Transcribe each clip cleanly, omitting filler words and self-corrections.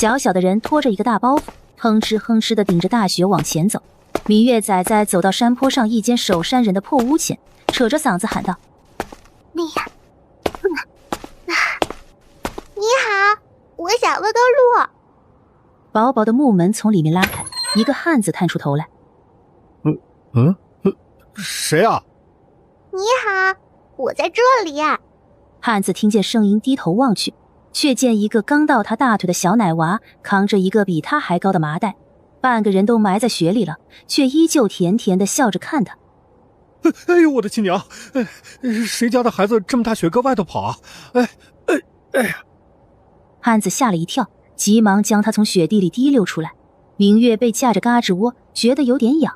小小的人拖着一个大包袱，哼哧哼哧地顶着大雪往前走。芈月仔仔走到山坡上一间守山人的破屋前，扯着嗓子喊道：“你好，我想问个路。”薄薄的木门从里面拉开，一个汉子探出头来。谁啊？你好，我在这里。汉子听见声音低头望去，却见一个刚到他大腿的小奶娃扛着一个比他还高的麻袋，半个人都埋在雪里了，却依旧甜甜地笑着看他。哎呦，我的亲娘！谁家的孩子这么大雪搁外头跑啊？哎呀！汉子吓了一跳，急忙将他从雪地里提溜出来。明月被架着嘎吱窝，觉得有点痒。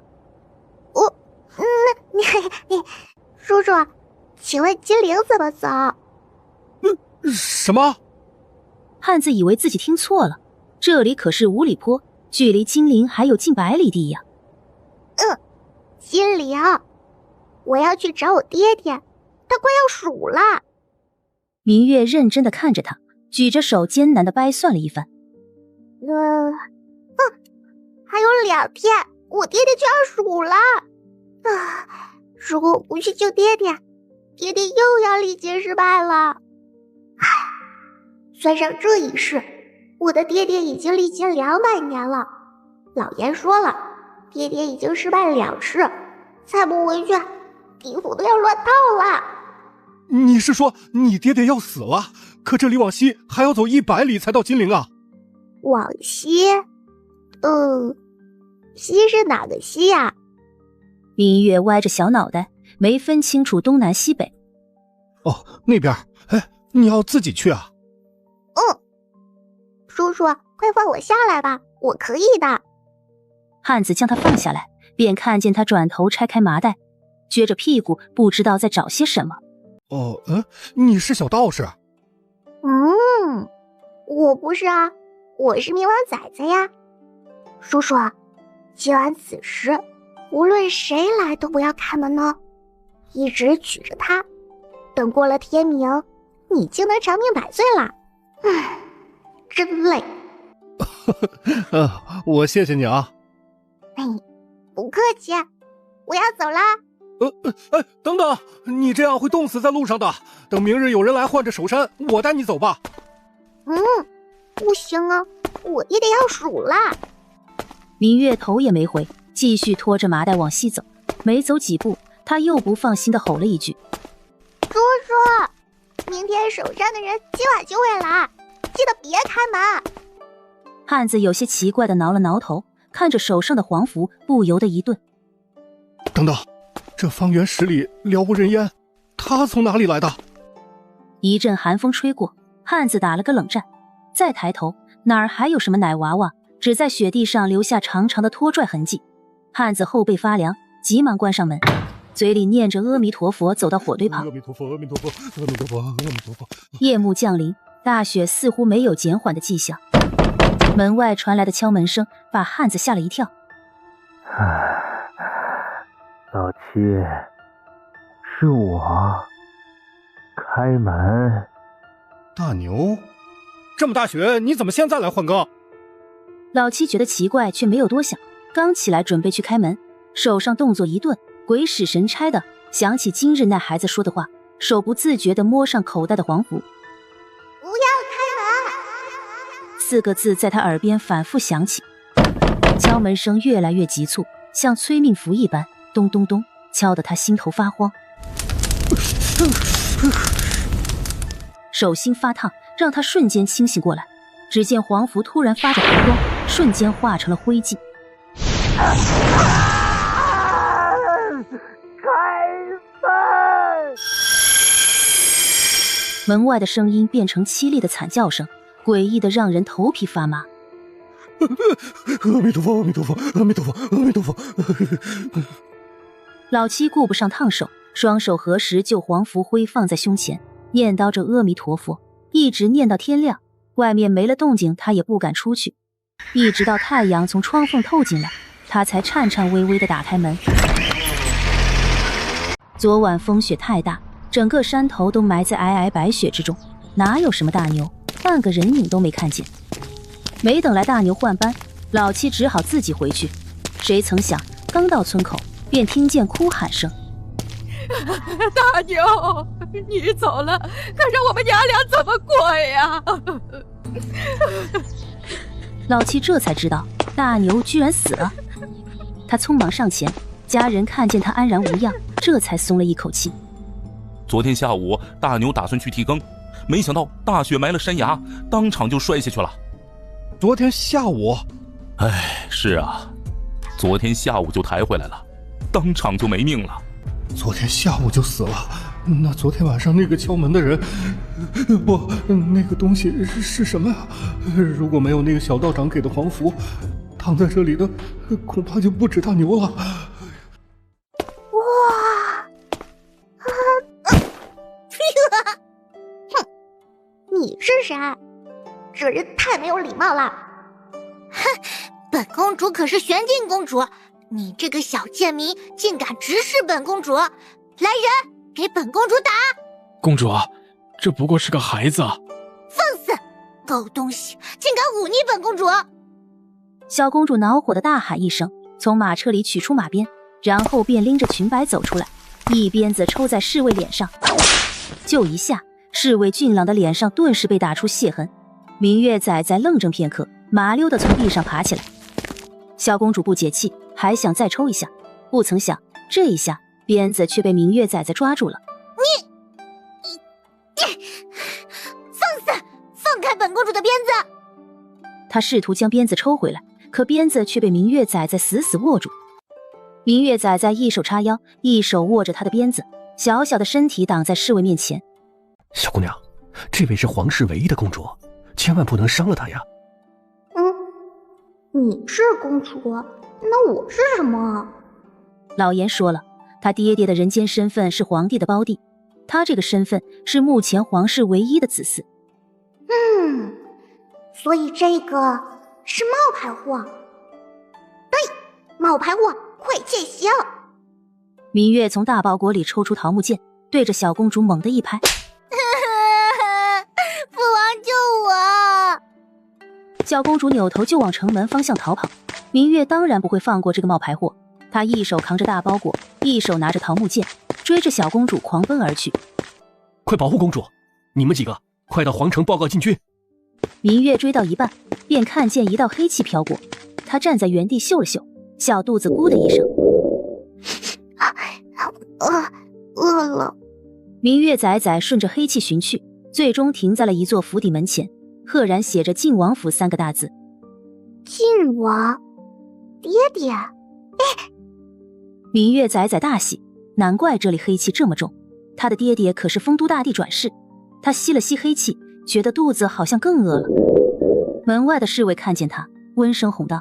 你叔叔，请问金陵怎么走？什么？汉子以为自己听错了，这里可是五里坡，距离金陵还有近100里地呀。金陵，我要去找我爹爹，他快要数了。明月认真地看着他，举着手艰难地掰算了一番。还有2天，我爹爹就要数了。如果我不去救爹爹，爹爹又要历劫失败了。算上这一世，我的爹爹已经历劫200年了。老爷说了，爹爹已经失败了2次，再不回去，地府都要乱套了。你是说你爹爹要死了？可这里往西还要走100里才到金陵啊？往西？西是哪个西呀？明月歪着小脑袋，没分清楚东南西北。那边。你要自己去啊？叔叔，快放我下来吧，我可以的。汉子将他放下来，便看见他转头拆开麻袋，撅着屁股，不知道在找些什么。你是小道士？我不是啊，我是冥王仔仔呀。叔叔，今晚此时，无论谁来都不要开门哦，一直举着它，等过了天明，你就能长命百岁了。真累。我谢谢你啊。不客气，我要走啦。等等，你这样会冻死在路上的。等明日有人来换着守山，我带你走吧。不行啊，我爹爹要数啦。明月头也没回，继续拖着麻袋往西走。没走几步，他又不放心地吼了一句：“叔叔，明天守山的人今晚就会来，记得别开门。”汉子有些奇怪地挠了挠头，看着手上的黄符，不由得一顿。等等，这方圆10里了无人烟，他从哪里来的？一阵寒风吹过，汉子打了个冷战，再抬头，哪儿还有什么奶娃娃，只在雪地上留下长长的拖拽痕迹。汉子后背发凉，急忙关上门，嘴里念着阿弥陀佛，走到火堆旁。阿弥陀佛，阿弥陀佛，阿弥陀佛，阿弥陀佛。夜幕降临，大雪似乎没有减缓的迹象。门外传来的敲门声把汉子吓了一跳。老七，是我，开门。大牛，这么大雪，你怎么现在来换更？老七觉得奇怪，却没有多想，刚起来准备去开门，手上动作一顿，鬼使神差的想起今日那孩子说的话，手不自觉地摸上口袋的黄符。不要开门4个字在他耳边反复响起。敲门声越来越急促，像催命符一般，咚咚咚，敲得他心头发慌，手心发烫，让他瞬间清醒过来。只见黄符突然发着红光，瞬间化成了灰烬。门外的声音变成凄厉的惨叫声，诡异的让人头皮发麻。阿弥陀佛，阿弥陀佛，阿弥陀佛，阿弥陀佛。老七顾不上烫手，双手合十，就黄符灰放在胸前，念叨着阿弥陀佛，一直念到天亮。外面没了动静，他也不敢出去，一直到太阳从窗缝透进来，他才颤颤巍巍地打开门。昨晚风雪太大，整个山头都埋在皑皑白雪之中，哪有什么大牛，半个人影都没看见。没等来大牛换班，老七只好自己回去。谁曾想，刚到村口，便听见哭喊声：“大牛，你走了，可让我们娘俩怎么过呀？”老七这才知道大牛居然死了，他匆忙上前，家人看见他安然无恙，这才松了一口气。昨天下午，大牛打算去替更，没想到大雪埋了山崖，当场就摔下去了。昨天下午？哎，是啊，昨天下午就抬回来了，当场就没命了。昨天下午就死了？那昨天晚上那个敲门的人，不，那个东西是什么呀？如果没有那个小道长给的黄符，躺在这里的恐怕就不止大牛了。哇！哼，你是谁？这人太没有礼貌了！哼，本公主可是玄镜公主，你这个小贱民竟敢直视本公主！来人，给本公主打！公主，这不过是个孩子。放肆！狗东西，竟敢忤逆本公主！小公主恼火的大喊一声，从马车里取出马鞭，然后便拎着裙摆走出来，一鞭子抽在侍卫脸上。就一下，侍卫俊朗的脸上顿时被打出血痕。明月仔仔愣怔片刻，麻溜地从地上爬起来。小公主不解气，还想再抽一下，不曾想这一下鞭子却被明月仔仔抓住了。放肆！放开本公主的鞭子！他试图将鞭子抽回来，可鞭子却被明月仔仔死死握住。明月仔仔一手叉腰，一手握着他的鞭子，小小的身体挡在侍卫面前。小姑娘，这位是皇室唯一的公主，千万不能伤了她呀。你是公主，那我是什么？老严说了，他爹爹的人间身份是皇帝的胞弟，他这个身份是目前皇室唯一的子嗣。所以这个是冒牌货。对，冒牌货，快窃行！明月从大包裹里抽出桃木剑，对着小公主猛地一拍。父王救我！小公主扭头就往城门方向逃跑。明月当然不会放过这个冒牌货，她一手扛着大包裹，一手拿着桃木剑，追着小公主狂奔而去。快保护公主！你们几个快到皇城报告禁军！明月追到一半，便看见一道黑气飘过，她站在原地嗅了嗅，小肚子咕的一声。饿了。明月仔仔顺着黑气寻去，最终停在了一座府邸门前，赫然写着晋王府3个大字。晋王，爹爹。明月仔仔大喜，难怪这里黑气这么重，他的爹爹可是丰都大帝转世。他吸了吸黑气，觉得肚子好像更饿了。门外的侍卫看见他，温声哄道：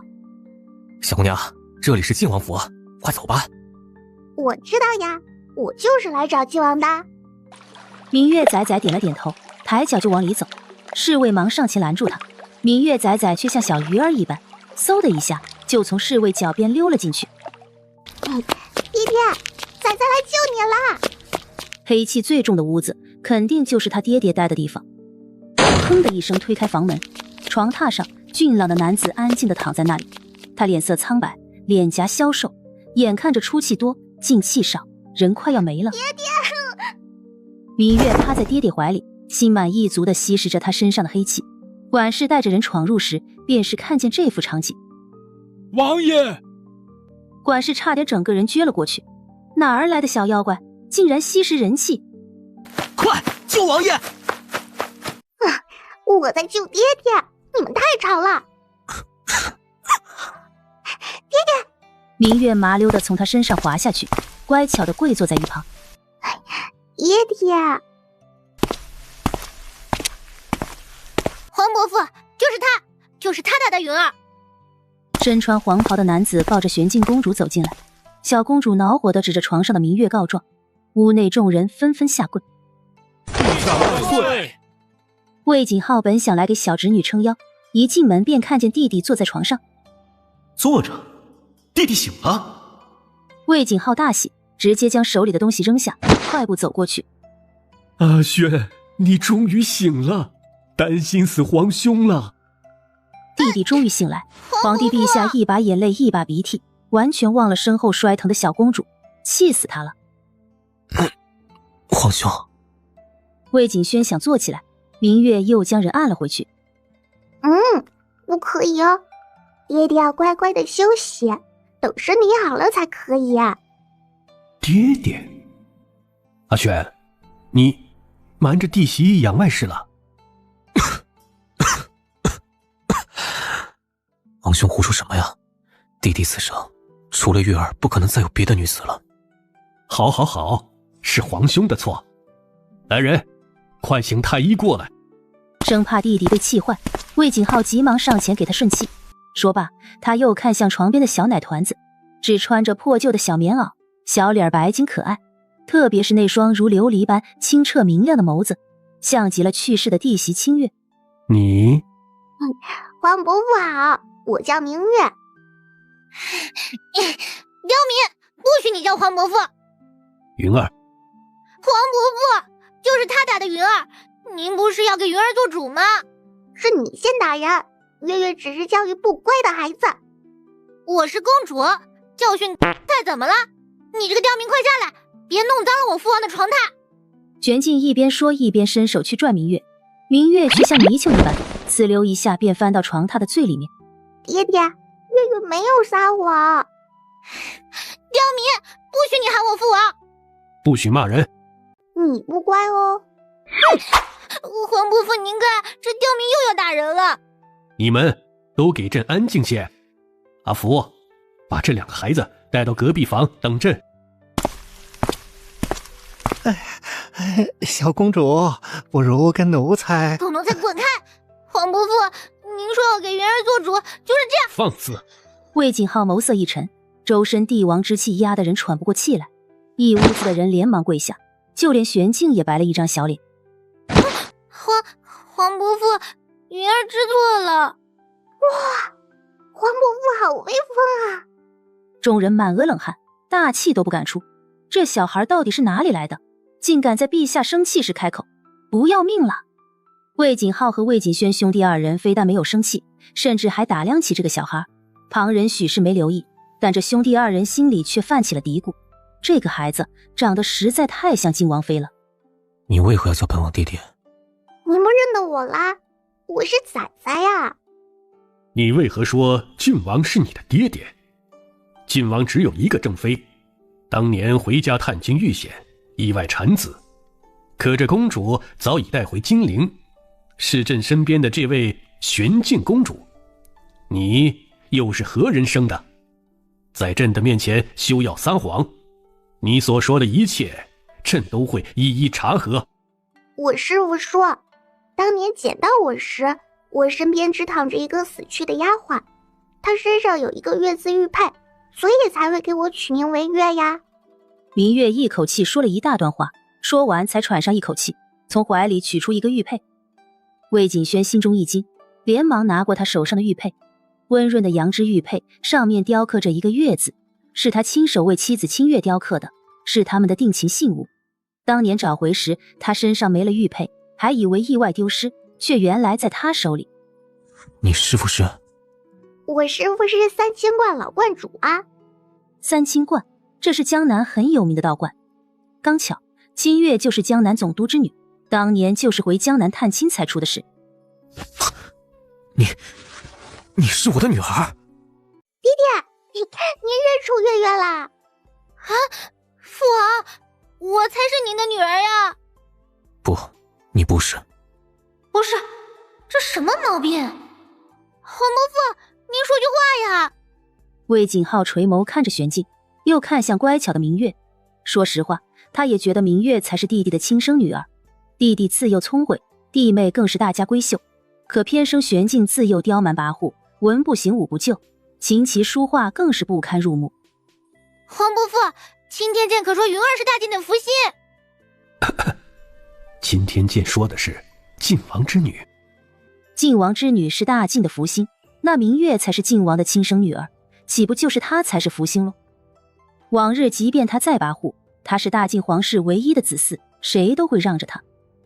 小姑娘，这里是晋王府，快走吧。我知道呀，我就是来找晋王的。明月仔仔点了点头，抬脚就往里走。侍卫忙上前拦住他，明月仔仔却像小鱼儿一般，嗖的一下就从侍卫脚边溜了进去。爹爹，仔仔来救你啦！黑气最重的屋子，肯定就是他爹爹待的地方。砰的一声推开房门，床榻上俊朗的男子安静地躺在那里，他脸色苍白，脸颊消瘦，眼看着出气多进气少，人快要没了。爹爹！明月趴在爹爹怀里，心满意足地吸食着他身上的黑气。管事带着人闯入时，便是看见这幅场景。王爷！管事差点整个人撅了过去，哪儿来的小妖怪，竟然吸食人气！快救王爷！我在救爹爹，你们太吵了。爹爹！明月麻溜地从他身上滑下去，乖巧地跪坐在一旁。爹爹！黄伯父，就是他打的云儿。身穿黄袍的男子抱着玄镜公主走进来，小公主恼火地指着床上的明月告状，屋内众人纷纷下跪。陛下万岁！魏景浩本想来给小侄女撑腰，一进门便看见弟弟坐在床上。坐着，弟弟醒了。魏景浩大喜，直接将手里的东西扔下，快步走过去。阿轩，你终于醒了，担心死皇兄了。弟弟终于醒来，皇帝陛下一把眼泪一把鼻涕，完全忘了身后摔疼的小公主，气死他了。皇兄，魏景轩想坐起来，明月又将人按了回去。不可以哦，爹爹要乖乖的休息，等身体好了才可以啊。爹爹，阿轩，你瞒着弟媳养外室了？皇兄胡说什么呀？弟弟此生除了月儿，不可能再有别的女子了。好好好，是皇兄的错。来人，快请太医过来。生怕弟弟被气坏，魏景浩急忙上前给他顺气。说罢，他又看向床边的小奶团子，只穿着破旧的小棉袄，小脸白净可爱，特别是那双如琉璃般清澈明亮的眸子，像极了去世的弟媳清月。你，皇伯父好，我叫明月。刁民，不许你叫皇伯父。云儿，皇伯父就是他打的云儿，您不是要给云儿做主吗？是你先打人，月月只是教育不乖的孩子。我是公主，教训太怎么了？你这个刁民快下来，别弄脏了我父王的床榻。玄静一边说一边伸手去拽明月，明月却像泥鳅一般，呲溜一下便翻到床榻的最里面。爹爹，月月没有撒谎。刁民，不许你喊我父王，不许骂人。你不乖哦。皇伯父您看，这刁民又要打人了。你们都给朕安静些。阿福，把这两个孩子带到隔壁房等朕。小公主，不如跟奴才。狗奴才滚开！皇伯父，您说要给云儿做主，就是这样。放肆！魏景浩眸色一沉，周身帝王之气压得人喘不过气来，一屋子的人连忙跪下，就连玄静也白了一张小脸。皇伯父，云儿知错了。哇，皇伯父好威风啊！众人满额冷汗，大气都不敢出。这小孩到底是哪里来的，竟敢在陛下生气时开口，不要命了？魏景浩和魏景轩兄弟二人非但没有生气，甚至还打量起这个小孩。旁人许是没留意，但这兄弟二人心里却泛起了嘀咕，这个孩子长得实在太像靖王妃了。你为何要叫本王爹爹？你们认得我啦？我是仔仔呀。你为何说靖王是你的爹爹？靖王只有一个正妃，当年回家探经遇险，意外产子，可这公主早已带回金陵，是朕身边的这位玄静公主。你又是何人生的？在朕的面前休要撒谎，你所说的一切，朕都会一一查核。我师父说，当年捡到我时，我身边只躺着一个死去的丫鬟，她身上有一个月字玉佩，所以才会给我取名为月呀。明月一口气说了一大段话，说完才喘上一口气，从怀里取出一个玉佩。魏景轩心中一惊，连忙拿过他手上的玉佩，温润的羊脂玉佩上面雕刻着一个月字，是他亲手为妻子清月雕刻的，是他们的定情信物。当年找回时，他身上没了玉佩，还以为意外丢失，却原来在他手里。你师父是？我师父是三清观老观主啊。三清观，这是江南很有名的道观。刚巧清月就是江南总督之女，当年就是回江南探亲才出的事。你是我的女儿？爹爹，你认出月月啦？啊，父王，我才是您的女儿呀！不，你不是。不是，这什么毛病？皇伯父，您说句话呀！魏景浩垂眸看着玄静，又看向乖巧的明月。说实话，他也觉得明月才是弟弟的亲生女儿。弟弟自幼聪慧，弟妹更是大家闺秀，可偏生玄静自幼刁蛮跋扈，文不行武不就，琴棋书画更是不堪入目。皇伯父，钦天监可说云儿是大晋的福星。钦天监说的是晋王之女。晋王之女是大晋的福星，那明月才是晋王的亲生女儿，岂不就是她才是福星喽？往日即便她再跋扈，她是大晋皇室唯一的子嗣，谁都会让着她。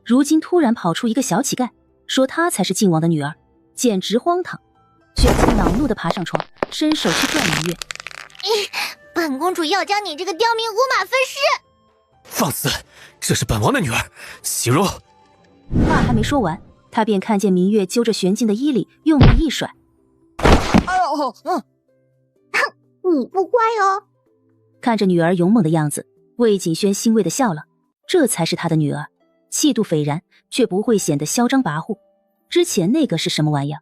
如今突然跑出一个小乞丐，说她才是晋王的女儿，简直荒唐。玄静恼怒地爬上床，伸手去拽明月。本公主要将你这个刁民五马分尸！放肆！这是本王的女儿，喜若。话还没说完，他便看见明月揪着玄静的衣领，用力一甩。哎呦，你不乖哦！看着女儿勇猛的样子，魏锦轩欣慰地笑了。这才是他的女儿，气度斐然，却不会显得嚣张跋扈。之前那个是什么玩意儿？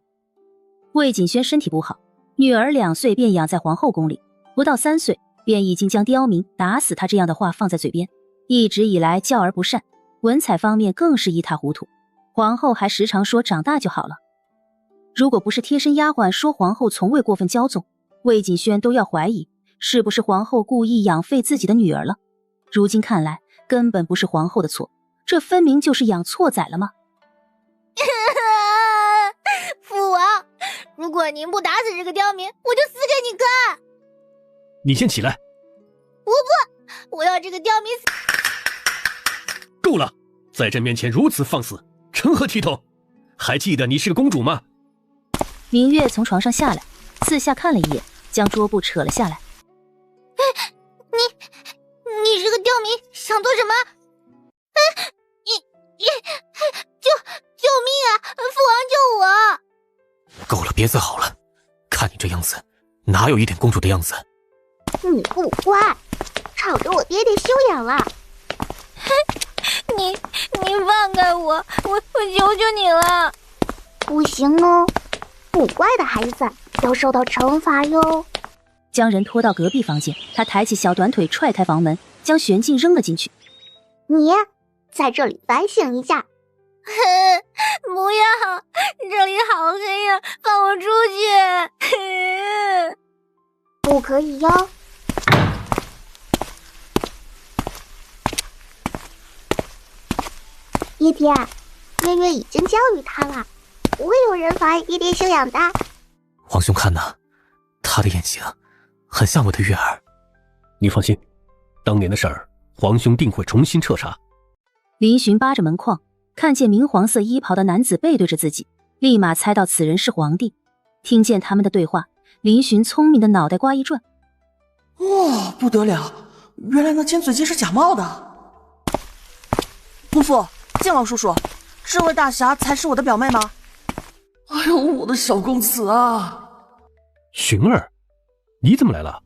魏锦轩身体不好，女儿2岁便养在皇后宫里，不到3岁便已经将刁民打死他这样的话放在嘴边，一直以来教而不善，文采方面更是一塌糊涂。皇后还时常说长大就好了。如果不是贴身丫鬟说皇后从未过分骄纵，魏锦轩都要怀疑是不是皇后故意养废自己的女儿了。如今看来，根本不是皇后的错，这分明就是养错崽了吗？父王，如果您不打死这个刁民，我就死给你看！你先起来！我不，我要这个刁民死！够了，在朕面前如此放肆，成何体统？还记得你是个公主吗？明月从床上下来，四下看了一眼，将桌布扯了下来。你这个刁民想做什么？救命啊！父王救我！够了，别自豪了，看你这样子，哪有一点公主的样子？你不乖，吵着我爹爹休养了。你放开我，我求求你了！不行哦，不乖的孩子要受到惩罚哟。将人拖到隔壁房间，他抬起小短腿踹开房门，将玄静扔了进去。你在这里反省一下。不要，这里好黑呀，放我出去！不可以哟。爹爹，月月已经教育他了，不会有人妨碍爹爹休养的。皇兄看呐，他的眼睛很像我的月儿。你放心，当年的事儿，皇兄定会重新彻查。林寻扒着门框，看见明黄色衣袍的男子背对着自己，立马猜到此人是皇帝。听见他们的对话，林寻聪明的脑袋瓜一转。哇，不得了，原来那尖嘴鸡是假冒的。姑父，靖王叔叔，这位大侠才是我的表妹吗？哎呦，我的小公子啊！寻儿，你怎么来了？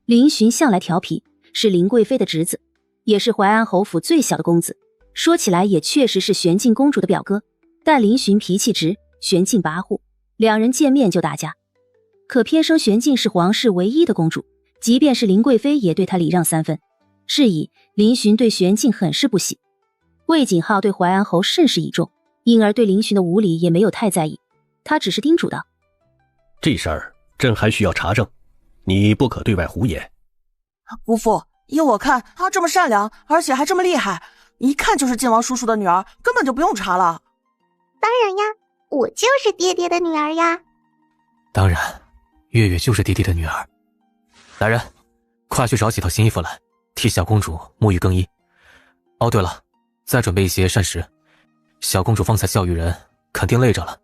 林寻向来调皮，是林贵妃的侄子，也是淮安侯府最小的公子，说起来也确实是玄静公主的表哥。但林寻脾气直，玄静跋扈，两人见面就打架。可偏生玄静是皇室唯一的公主，即便是林贵妃也对她礼让3分，是以林寻对玄静很是不喜。魏景浩对淮安侯甚是倚重，因而对林寻的无礼也没有太在意，他只是叮嘱道：这事儿朕还需要查证，你不可对外胡言。姑父，依我看，她这么善良，而且还这么厉害，一看就是靖王叔叔的女儿，根本就不用查了。当然呀，我就是爹爹的女儿呀。当然，月月就是爹爹的女儿。来人，快去找几套新衣服来，替小公主沐浴更衣。哦，对了，再准备一些膳食，小公主方才教育人，肯定累着了。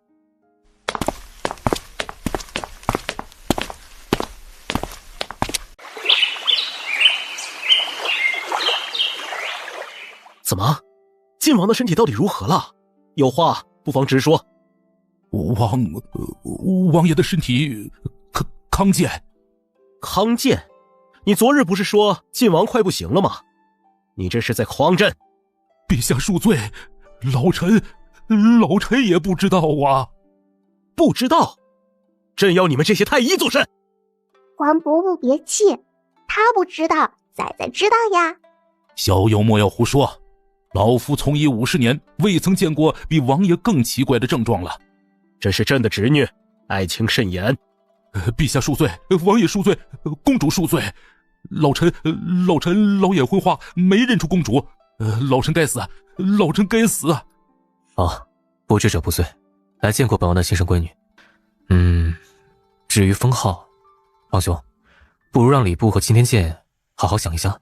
怎么，靖王的身体到底如何了？有话不妨直说。王爷的身体康健。康健？你昨日不是说靖王快不行了吗？你这是在诓朕！陛下恕罪，老臣也不知道啊。不知道？朕要你们这些太医做甚？皇伯母别气，他不知道，仔仔知道呀。小友莫要胡说，老夫从医50年，未曾见过比王爷更奇怪的症状了。这是朕的侄女，爱卿慎言。陛下恕罪，王爷恕罪，公主恕罪。老臣老眼昏花，没认出公主。老臣该死，老臣该死。哦，不知者不罪，来见过本王的亲生闺女。至于封号，皇兄，不如让礼部和青天剑好好想一想。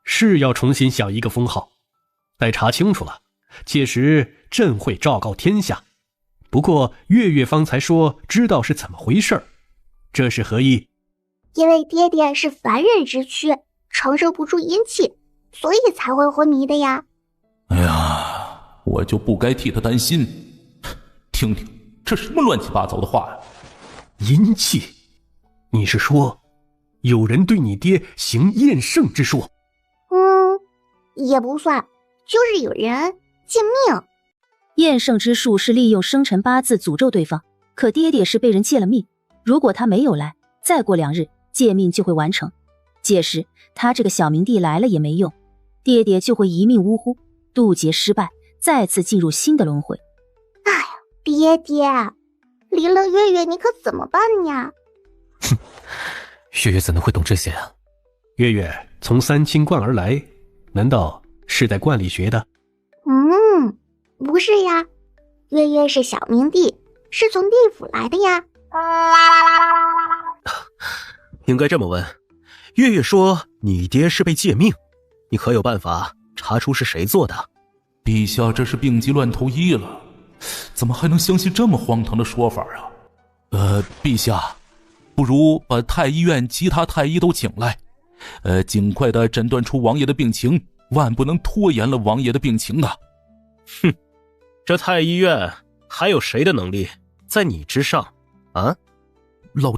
是要重新想一个封号，待查清楚了，届时朕会昭告天下。不过月月方才说知道是怎么回事，这是何意？因为爹爹是凡人之躯，承受不住阴气，所以才会昏迷的呀。哎呀，我就不该替他担心。听听，这什么乱七八糟的话呀！阴气？你是说有人对你爹行验圣之术？也不算，就是有人借命。验圣之术是利用生辰八字诅咒对方，可爹爹是被人借了命，如果他没有来，再过2日借命就会完成，届时他这个小冥帝来了也没用，爹爹就会一命呜呼，渡劫失败，再次进入新的轮回。哎呀，爹爹，离了月月你可怎么办呀？哼，月月怎能会懂这些啊？月月从三清观而来，难道是在观里学的？不是呀，月月是小冥帝，是从地府来的呀。应该这么问，月月说你爹是被借命，你可有办法查出是谁做的？陛下这是病急乱投医了，怎么还能相信这么荒唐的说法啊？陛下，不如把太医院其他太医都请来，尽快的诊断出王爷的病情，万不能拖延了王爷的病情啊！哼，这太医院还有谁的能力在你之上啊？老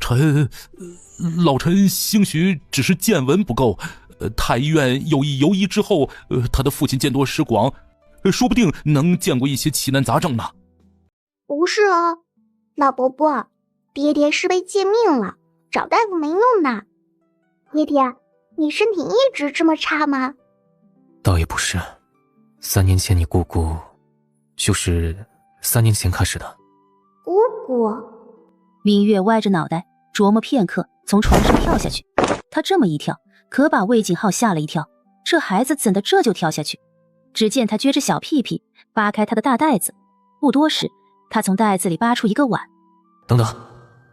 臣兴许只是见闻不够，太医院有意游医之后，他的父亲见多识广，说不定能见过一些奇难杂症呢。不是哦，老伯伯，爹爹是被借命了，找大夫没用呢。爹爹，你身体一直这么差吗？倒也不是，3年前你姑姑就是3年前开始的。姑姑？明月歪着脑袋琢磨片刻，从床上跳下去。他这么一跳，可把魏景浩吓了一跳，这孩子怎的这就跳下去？只见他撅着小屁屁扒开他的大袋子，不多时，他从袋子里扒出一个碗。等等，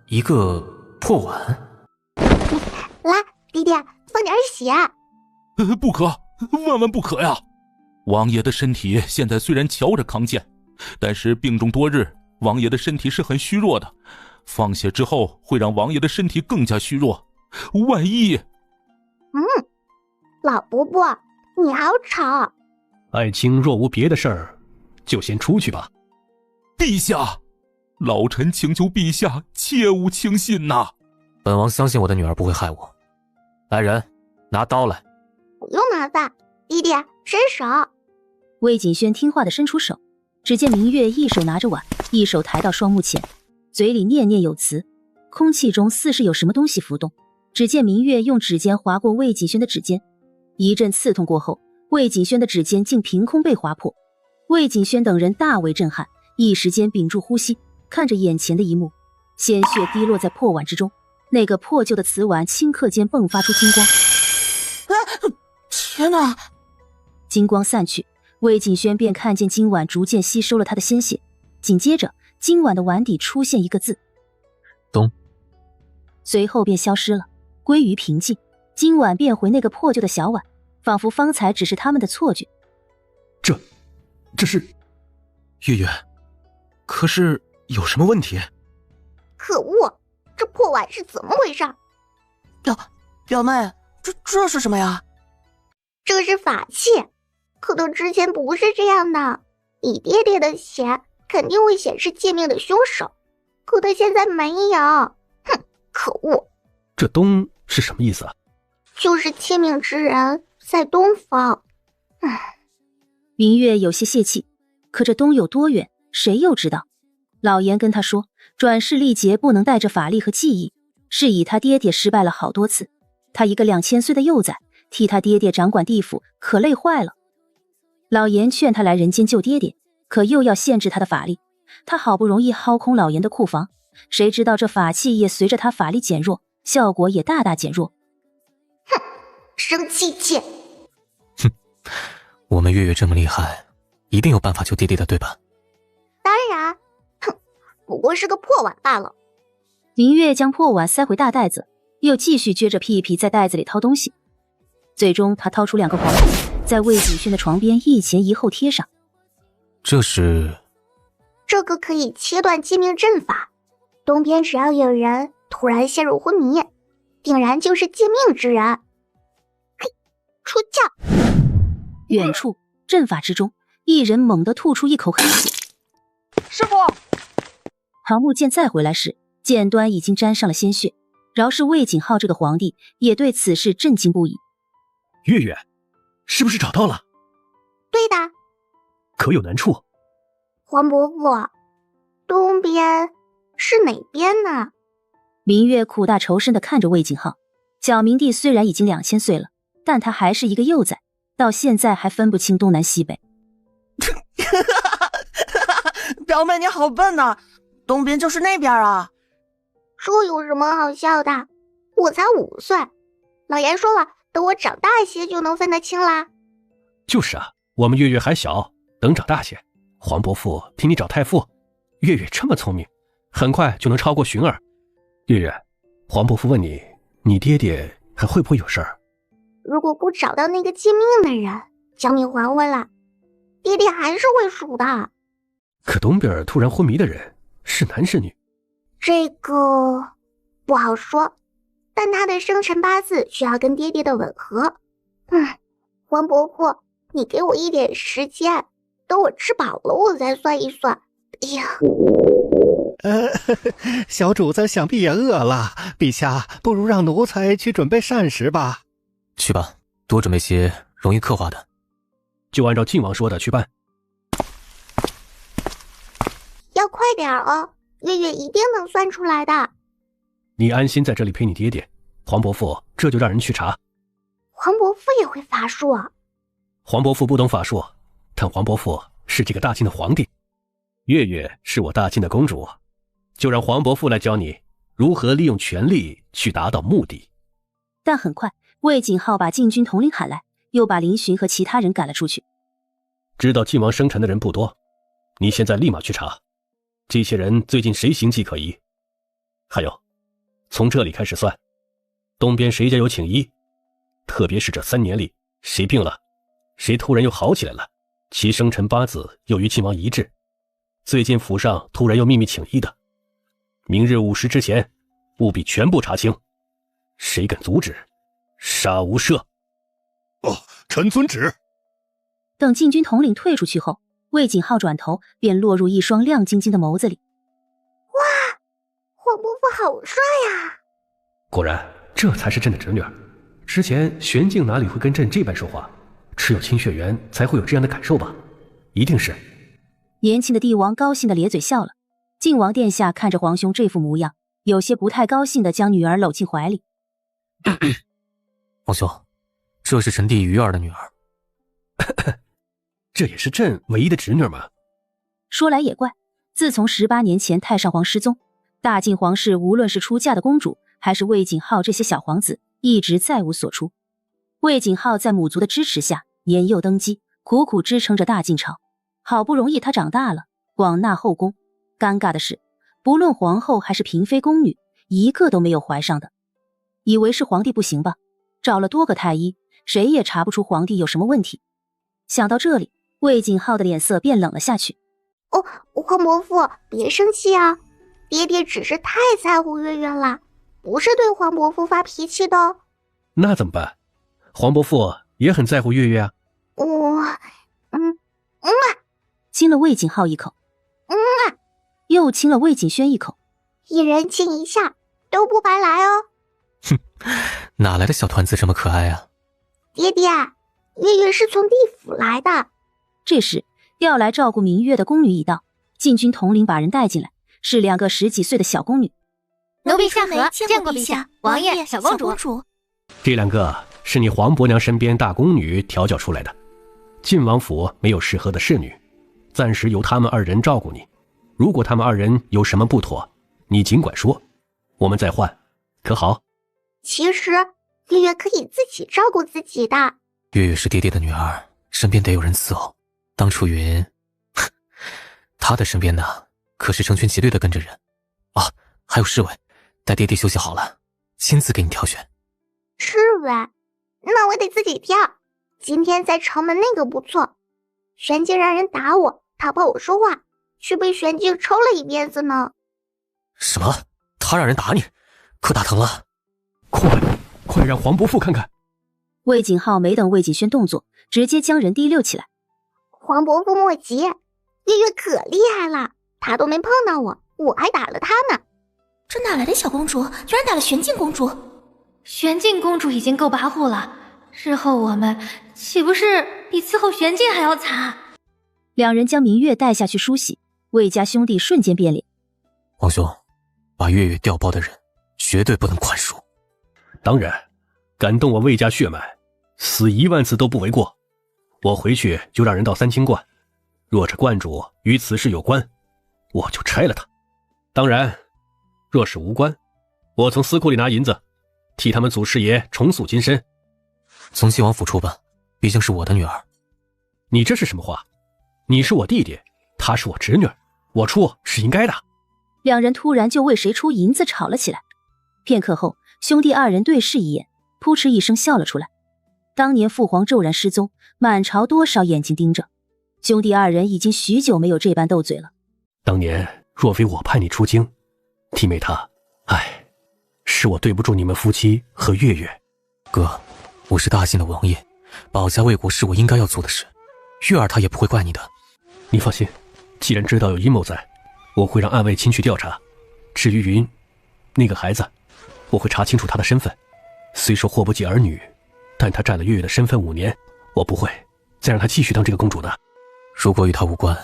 一个破碗？来，爹爹，放点血。不可，万万不可呀！王爷的身体现在虽然瞧着康健，但是病重多日，王爷的身体是很虚弱的，放血之后会让王爷的身体更加虚弱，万一……老伯伯，你好吵。爱卿若无别的事儿，就先出去吧。陛下，老臣请求陛下切勿轻信呐！本王相信我的女儿不会害我。来人，拿刀来。不用麻烦，爹爹伸手。魏锦轩听话的伸出手，只见明月一手拿着碗，一手抬到双目前，嘴里念念有词，空气中似是有什么东西浮动。只见明月用指尖划过魏锦轩的指尖，一阵刺痛过后，魏锦轩的指尖竟凭空被划破。魏锦轩等人大为震撼，一时间屏住呼吸，看着眼前的一幕，鲜血滴落在破碗之中，那个破旧的瓷碗顷刻间迸发出金光。天哪！金光散去，魏锦轩便看见金碗逐渐吸收了他的鲜血，紧接着金碗的碗底出现一个字东，随后便消失了，归于平静。金碗变回那个破旧的小碗，仿佛方才只是他们的错觉。这是月月，可是有什么问题？可恶，这破碗是怎么回事？表妹，这是什么呀？这是法器，可他之前不是这样的。你爹爹的血肯定会显示借命的凶手，可他现在没有。哼，可恶！这东是什么意思啊？就是窃命之人在东方。明月有些泄气，可这东有多远，谁又知道？老严跟他说，转世历劫不能带着法力和记忆，是以他爹爹失败了好多次。他一个2000岁的幼崽，替他爹爹掌管地府，可累坏了。老严劝他来人间救爹爹，可又要限制他的法力。他好不容易薅空老严的库房，谁知道这法器也随着他法力减弱，效果也大大减弱。哼，生气气！哼，我们月月这么厉害，一定有办法救爹爹的，对吧？当然，哼，不过是个破碗罢了。明月将破碗塞回大袋子，又继续撅着屁屁在袋子里掏东西。最终他掏出2个黄符，在魏景轩的床边一前一后贴上。这是这个可以切断借命阵法，东边只要有人突然陷入昏迷，定然就是借命之人。嘿，出鞘！远处阵法之中，一人猛地吐出一口黑血。师傅！唐木剑再回来时，剑端已经沾上了鲜血。饶是魏景浩这个皇帝，也对此事震惊不已。月月，是不是找到了？对的。可有难处？黄伯父，东边是哪边呢？明月苦大仇深地看着魏景浩。小明帝虽然已经2000岁了，但他还是一个幼崽，到现在还分不清东南西北。表妹你好笨呐，东边就是那边啊。这有什么好笑的？我才5岁，老爷说了，等我长大些就能分得清啦。就是啊，我们月月还小，等长大些，黄伯父替你找太傅。月月这么聪明，很快就能超过寻儿。月月，黄伯父问你，你爹爹还会不会有事儿？如果不找到那个借命的人，将命还回来，爹爹还是会数的。可东边突然昏迷的人是男是女？这个不好说，但他的生辰八字需要跟爹爹的吻合。黄伯父，你给我一点时间，等我吃饱了我再算一算。哎呀，小主子想必也饿了，陛下不如让奴才去准备膳食吧。去吧，多准备些容易刻画的。就按照晋王说的去办。要快点哦，月月一定能算出来的。你安心在这里陪你爹爹，黄伯父这就让人去查。黄伯父也会法术啊？黄伯父不懂法术，但黄伯父是这个大晋的皇帝，月月是我大晋的公主，就让黄伯父来教你如何利用权力去达到目的。但很快，魏景浩把禁军统领喊来，又把林寻和其他人赶了出去。知道晋王生辰的人不多，你现在立马去查，这些人最近谁行迹可疑？还有，从这里开始算，东边谁家有请医，特别是这3年里，谁病了，谁突然又好起来了，其生辰八字又与晋王一致，最近府上突然又秘密请医的，明日午时之前，务必全部查清，谁敢阻止，杀无赦。哦，臣遵旨。等禁军统领退出去后，魏景浩转头便落入一双亮晶晶的眸子里。哇，黄伯父好帅呀！果然，这才是朕的侄女儿。之前玄镜哪里会跟朕这般说话？只有清血缘才会有这样的感受吧？一定是。年轻的帝王高兴的咧嘴笑了。晋王殿下看着皇兄这副模样，有些不太高兴的将女儿搂进怀里。皇兄，这是臣弟鱼儿的女儿。这也是朕唯一的侄女嘛。说来也怪，自从18年前太上皇失踪，大晋皇室无论是出嫁的公主，还是魏景浩这些小皇子，一直再无所出。魏景浩在母族的支持下，年幼登基，苦苦支撑着大晋朝。好不容易他长大了，广纳后宫。尴尬的是，不论皇后还是嫔妃宫女，一个都没有怀上的。以为是皇帝不行吧，找了多个太医，谁也查不出皇帝有什么问题。想到这里，魏景浩的脸色变冷了下去。哦，黄伯父，别生气啊，爹爹只是太在乎月月了，不是对黄伯父发脾气的。那怎么办？黄伯父也很在乎月月啊。亲了魏景浩一口，又亲了魏景轩一口，一人亲一下，都不白来哦。哼，哪来的小团子这么可爱啊？爹爹，月月是从地府来的。这时，要来照顾明月的宫女已到，禁军统领把人带进来，是2个10几岁的小宫女。奴婢夏荷见过陛下、王爷、小公主。这2个是你黄伯娘身边大宫女调教出来的，晋王府没有适合的侍女，暂时由他们2人照顾你。如果他们2人有什么不妥，你尽管说，我们再换，可好？其实月月可以自己照顾自己的。月月是爹爹的女儿，身边得有人伺候。当初云，他的身边呢，可是成群结队的跟着人。啊，还有侍卫，待爹爹休息好了，亲自给你挑选。侍卫？那我得自己挑。今天在城门那个不错，玄镜让人打我，他怕我说话，却被玄镜抽了一鞭子呢。什么？他让人打你，可打疼了？快让黄伯父看看！魏景浩没等魏锦轩动作，直接将人提溜起来。黄伯父莫急，月月可厉害了，他都没碰到我，我还打了他呢。这哪来的小公主，居然打了玄镜公主？玄镜公主已经够跋扈了，日后我们岂不是比伺候玄镜还要惨？两人将明月带下去梳洗，魏家兄弟瞬间变脸。皇兄，把月月调包的人绝对不能宽恕。当然，敢动我魏家血脉，死1万次都不为过。我回去就让人到三清观，若这观主与此事有关，我就拆了他。当然，若是无关，我从司库里拿银子，替他们祖师爷重塑金身。从晋王府出吧，毕竟是我的女儿。你这是什么话？你是我弟弟，她是我侄女，我出是应该的。两人突然就为谁出银子吵了起来。片刻后，兄弟二人对视一眼，扑哧一声笑了出来。当年父皇骤然失踪，满朝多少眼睛盯着，兄弟二人已经许久没有这般斗嘴了。当年若非我派你出京，弟妹她，是我对不住你们夫妻和月月。哥，我是大晋的王爷，保家卫国是我应该要做的事，月儿她也不会怪你的。你放心，既然知道有阴谋在，我会让暗卫亲去调查。至于云那个孩子，我会查清楚他的身份。虽说祸不及儿女，但他占了月月的身份5年，我不会再让他继续当这个公主的。如果与他无关，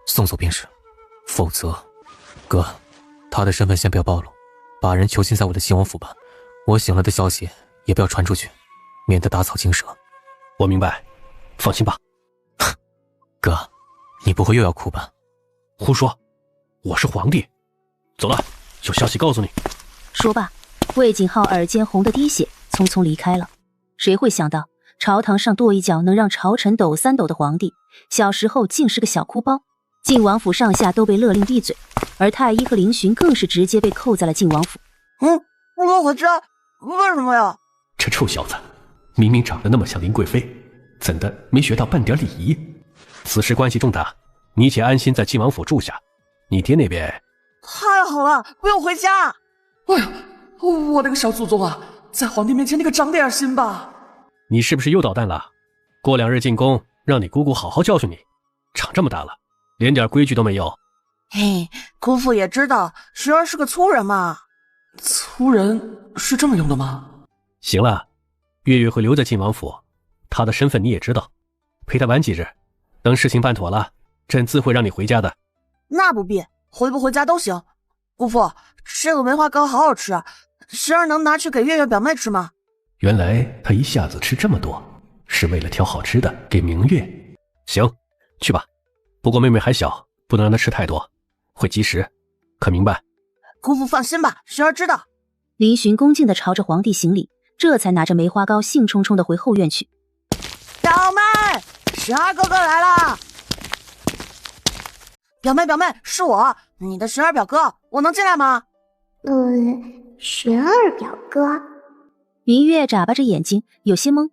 送走便是。否则，哥，他的身份先不要暴露，把人囚禁在我的晋王府吧。我醒了的消息也不要传出去，免得打草惊蛇。我明白，放心吧。哥，你不会又要哭吧？胡说，我是皇帝。走了，有消息告诉你。说罢，魏景浩耳尖红的滴血，匆匆离开了。谁会想到，朝堂上跺一脚能让朝臣抖3抖的皇帝，小时候竟是个小哭包。晋王府上下都被勒令闭嘴，而太医和林寻更是直接被扣在了晋王府。不给我回家，为什么呀？这臭小子，明明长得那么像林贵妃，怎的没学到半点礼仪？此事关系重大，你且安心在晋王府住下。你爹那边……太好了，给我回家！哎呀，我的个小祖宗啊，在皇帝面前你可长点心吧！你是不是又捣蛋了？过2日进宫，让你姑姑好好教训你。长这么大了，连点规矩都没有。嘿，姑父也知道时儿是个粗人嘛。粗人是这么用的吗？行了，月月会留在晋王府，她的身份你也知道，陪她玩几日，等事情办妥了，朕自会让你回家的。那不必，回不回家都行。姑父，这个梅花糕好好吃啊，时儿能拿去给月月表妹吃吗？原来她一下子吃这么多，是为了挑好吃的给明月。行，去吧。不过妹妹还小，不能让她吃太多，会积食，可明白？姑父放心吧，时儿知道。林寻恭敬地朝着皇帝行礼，这才拿着梅花糕兴冲冲地回后院去。表妹，时儿哥哥来了。表妹，是我，你的时儿表哥，我能进来吗？玄儿表哥。明月眨巴着眼睛，有些懵。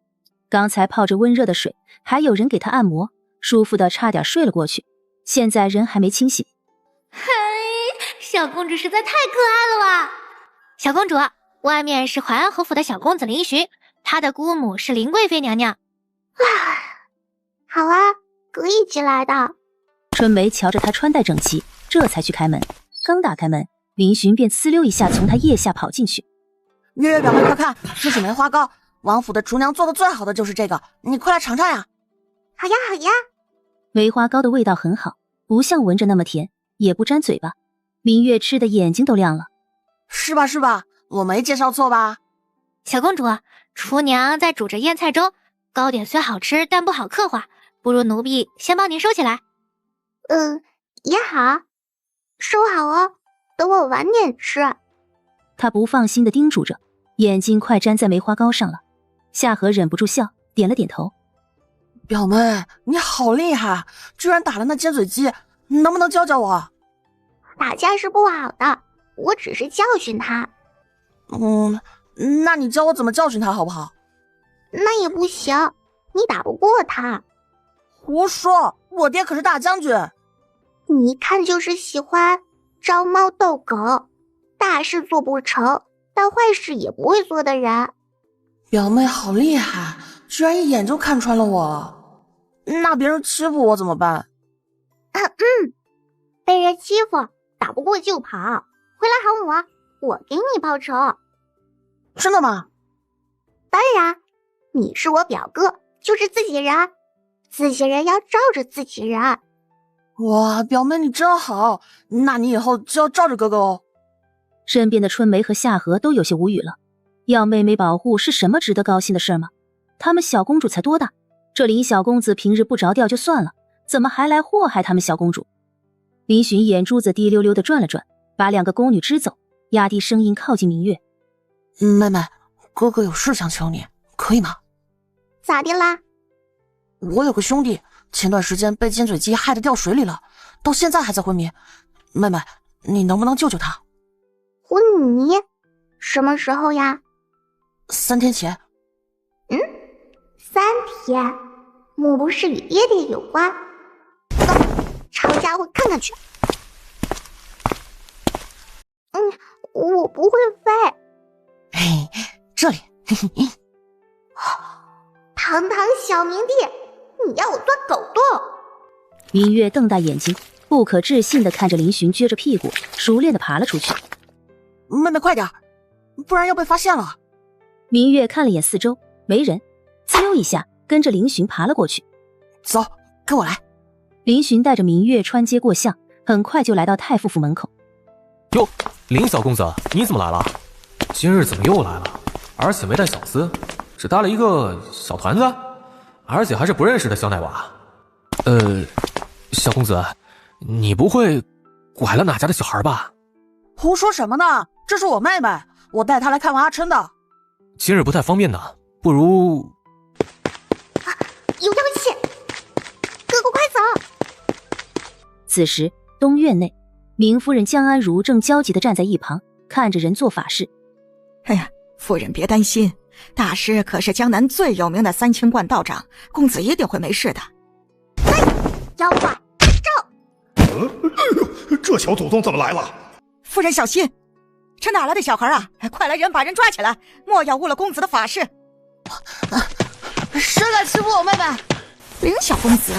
刚才泡着温热的水，还有人给他按摩，舒服的差点睡了过去。现在人还没清醒。嘿，小公主实在太可爱了吧！小公主，外面是淮安侯府的小公子林寻，他的姑母是林贵妃娘娘。好啊，可以进来的。春梅瞧着他穿戴整齐，这才去开门。刚打开门，林寻便呲溜一下从他腋下跑进去。月月表妹，快看，这是梅花糕，王府的厨娘做的最好的就是这个，你快来尝尝呀！好呀，好呀。梅花糕的味道很好，不像闻着那么甜，也不粘嘴巴。明月吃的眼睛都亮了。是吧？我没介绍错吧？小公主，厨娘在煮着腌菜粥，糕点虽好吃，但不好刻画，不如奴婢先帮您收起来。也好，收好哦，等我晚点吃。他不放心地叮嘱着，眼睛快粘在梅花糕上了。夏荷忍不住笑，点了点头。表妹，你好厉害，居然打了那尖嘴鸡，能不能教教我？打架是不好的，我只是教训他。那你教我怎么教训他好不好？那也不行，你打不过他。胡说，我爹可是大将军。你一看就是喜欢招猫逗狗，大事做不成，但坏事也不会做的人。表妹好厉害，居然一眼就看穿了我。那别人欺负我怎么办？被人欺负，打不过就跑，回来喊我给你报仇。真的吗？当然，你是我表哥，就是自己人，自己人要罩着自己人。哇，表妹你真好，那你以后就要罩着哥哥哦。身边的春梅和夏荷都有些无语了，要妹妹保护是什么值得高兴的事吗？他们小公主才多大，这林小公子平日不着调就算了，怎么还来祸害他们小公主？林寻眼珠子滴溜溜地转了转，把两个宫女支走，压低声音靠近明月。妹妹，哥哥有事想求你，可以吗？咋的啦？我有个兄弟，前段时间被尖嘴鸡害得掉水里了，到现在还在昏迷。妹妹，你能不能救救他？昏迷？什么时候呀？3天前。3天？莫不是与爹爹有关？走，抄家伙看看去。我不会飞。嘿，这里。堂堂小明帝，你要我钻狗洞？明月瞪大眼睛，不可置信地看着林寻撅着屁股，熟练地爬了出去。妹妹快点，不然要被发现了。明月看了眼四周，没人，呲溜一下跟着林寻爬了过去。走，跟我来。林寻带着明月穿街过巷，很快就来到太傅府门口。哟，林小公子，你怎么来了？今日怎么又来了？而且没带小厮，只带了一个小团子，而且还是不认识的小奶娃。小公子，你不会拐了哪家的小孩吧？胡说什么呢？这是我妹妹，我带她来看望阿琛的。今日不太方便呢，不如……有妖气！哥哥快走！此时东院内，明夫人江安如正焦急地站在一旁，看着人做法事。哎呀，夫人别担心，大师可是江南最有名的三清观道长，公子一定会没事的。妖怪咒！这小祖宗怎么来了？夫人小心，这哪来的小孩啊？快来人把人抓起来，莫要误了公子的法事。谁敢欺负我妹妹？林小公子，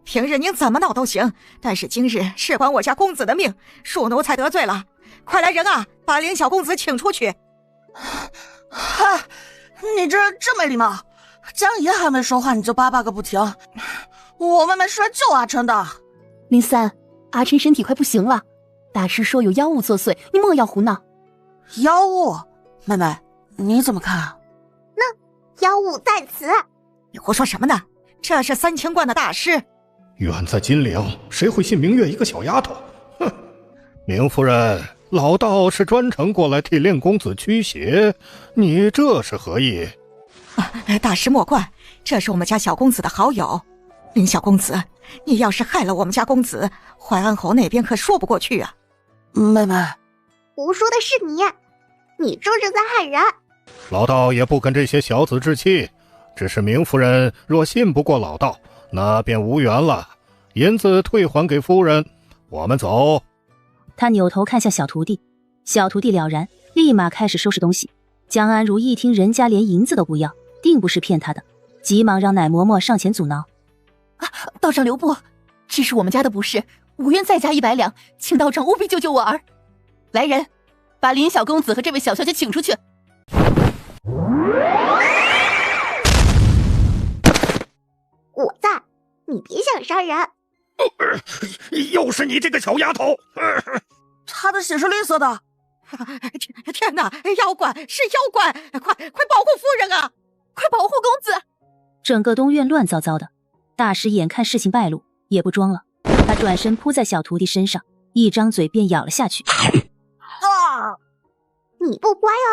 平日您怎么闹都行，但是今日事关我家公子的命，恕奴才得罪了。快来人啊，把林小公子请出去。嗨，你这没礼貌！江爷还没说话，你就叭叭个不停。我妹妹是来救阿琛的。林三，阿琛身体快不行了，大师说有妖物作祟，你莫要胡闹。妖物？妹妹，你怎么看？那妖物在此。你胡说什么呢？这是三清观的大师。远在金陵，谁会信明月一个小丫头？哼！明夫人，老道是专程过来替令公子驱邪，你这是何意？大师莫怪，这是我们家小公子的好友。林小公子，你要是害了我们家公子，淮安侯那边可说不过去啊。妹妹，胡说的是你，你这是在害人。老道也不跟这些小子置气，只是明夫人若信不过老道，那便无缘了。银子退还给夫人，我们走。他扭头看向小徒弟，小徒弟了然，立马开始收拾东西。江安如一听人家连银子都不要，定不是骗他的，急忙让奶嬷嬷上前阻挠。道长留步，这是我们家的不是，我愿再加100两，请道长务必救救我儿。来人，把林小公子和这位小小姐请出去。我在，你别想杀人。又是你这个小丫头！她的血是绿色的。天哪，妖怪是妖怪！快保护夫人啊！快保护公子！整个东院乱糟糟的，大师眼看事情败露，也不装了，他转身扑在小徒弟身上，一张嘴便咬了下去。啊！你不乖啊！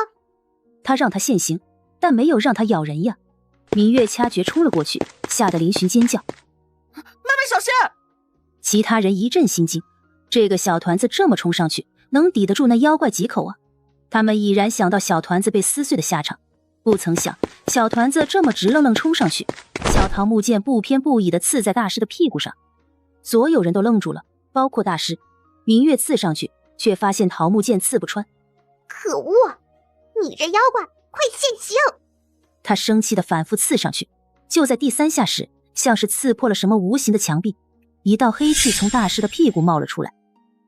他让他现形，但没有让他咬人呀。明月掐诀冲了过去，吓得林寻尖叫：“妹妹小心！”其他人一阵心惊，这个小团子这么冲上去，能抵得住那妖怪几口啊？他们已然想到小团子被撕碎的下场，不曾想小团子这么直愣愣冲上去，小桃木剑不偏不倚地刺在大师的屁股上。所有人都愣住了，包括大师。明月刺上去，却发现桃木剑刺不穿。可恶！你这妖怪，快现形！他生气地反复刺上去，就在第3下时，像是刺破了什么无形的墙壁，一道黑气从大师的屁股冒了出来。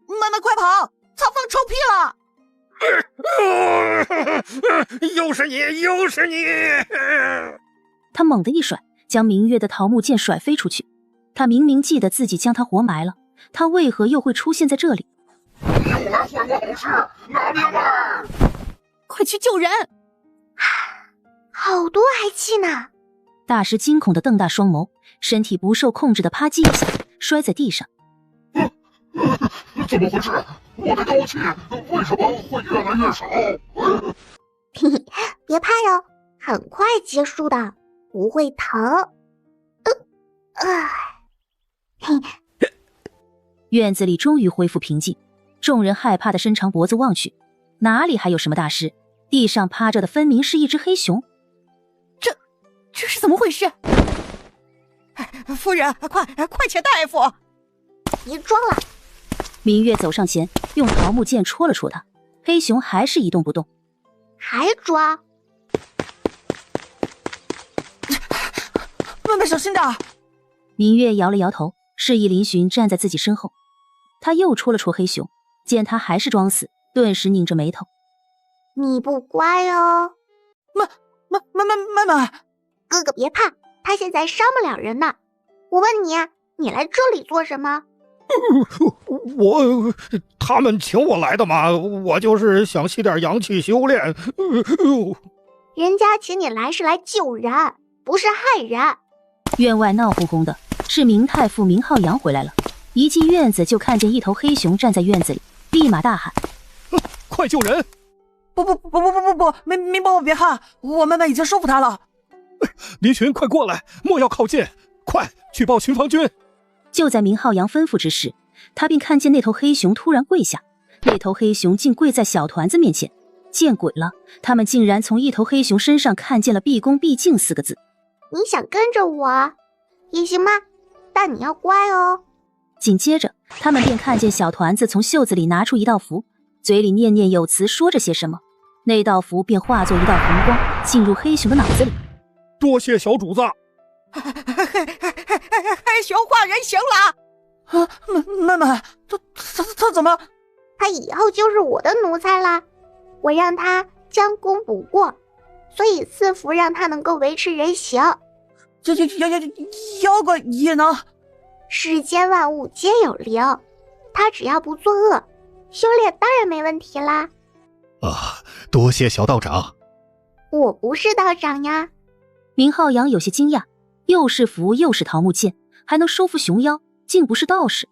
慢慢快跑！曹芳臭屁了！又是你，又是你！他猛地一甩，将明月的桃木剑甩飞出去。他明明记得自己将他活埋了，他为何又会出现在这里？又来坏我好事，拿命来！快去救人！好多黑气呢！大师惊恐地瞪大双眸，身体不受控制地啪叽一下摔在地上。怎么回事？我的高气为什么会越来越少？别怕哟，很快结束的，不会疼。院子里终于恢复平静，众人害怕地伸长脖子望去，哪里还有什么大师？地上趴着的分明是一只黑熊。这是怎么回事？夫人，快请大夫！别装了！明月走上前，用桃木剑戳了戳他，黑熊还是一动不动。还装？妹妹小心点！明月摇了摇头，示意林寻站在自己身后。他又戳了戳黑熊，见他还是装死，顿时拧着眉头。你不乖哦。妹妹，哥哥别怕，他现在伤不了人呢。我问你，你来这里做什么？他们请我来的嘛，我就是想吸点阳气修炼。人家请你来是来救人，不是害人。院外闹哄哄的，是明太傅明浩洋回来了。一进院子就看见一头黑熊站在院子里，立马大喊：快救人！不，明伯伯别怕，我妹妹已经收服他了。林寻，快过来，莫要靠近，快去报巡防军。就在明浩洋吩咐之时，他便看见那头黑熊突然跪下，那头黑熊竟跪在小团子面前。见鬼了，他们竟然从一头黑熊身上看见了毕恭毕敬4个字。你想跟着我也行吗？但你要乖哦。紧接着他们便看见小团子从袖子里拿出一道符，嘴里念念有词说着些什么，那道符便化作一道红光进入黑熊的脑子里。多谢小主子。黑熊化人形了！妹妹，他怎么？他以后就是我的奴才啦。我让他将功补过，所以赐福让他能够维持人形。妖怪也能？世间万物皆有灵，他只要不作恶，修炼当然没问题啦。多谢小道长。我不是道长呀。明浩洋有些惊讶，又是符又是桃木剑，还能收服熊妖，竟不是道士。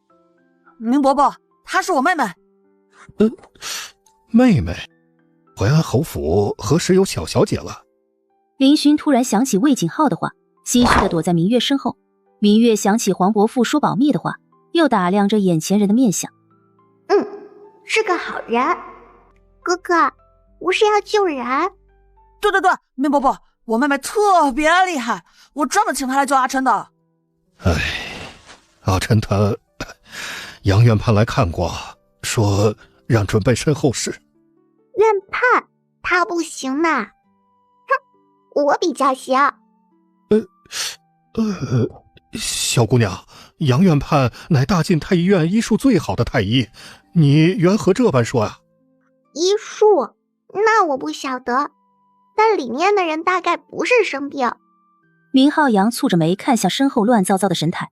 明伯伯，她是我妹妹。妹妹？淮安侯府何时有小小姐了？林寻突然想起魏景浩的话，心虚的躲在明月身后。明月想起黄伯父说保密的话，又打量着眼前人的面相。是个好人。哥哥，不是要救人？对，明伯伯，我妹妹特别厉害，我专门请她来救阿琛的。阿琛他杨院判来看过，说让准备身后事。院判他不行呢。我比较行。小姑娘，杨院判乃大晋太医院医术最好的太医，你缘何这般说啊？医术？那我不晓得，但里面的人大概不是生病。明浩洋蹙着眉看向身后乱糟糟的神台，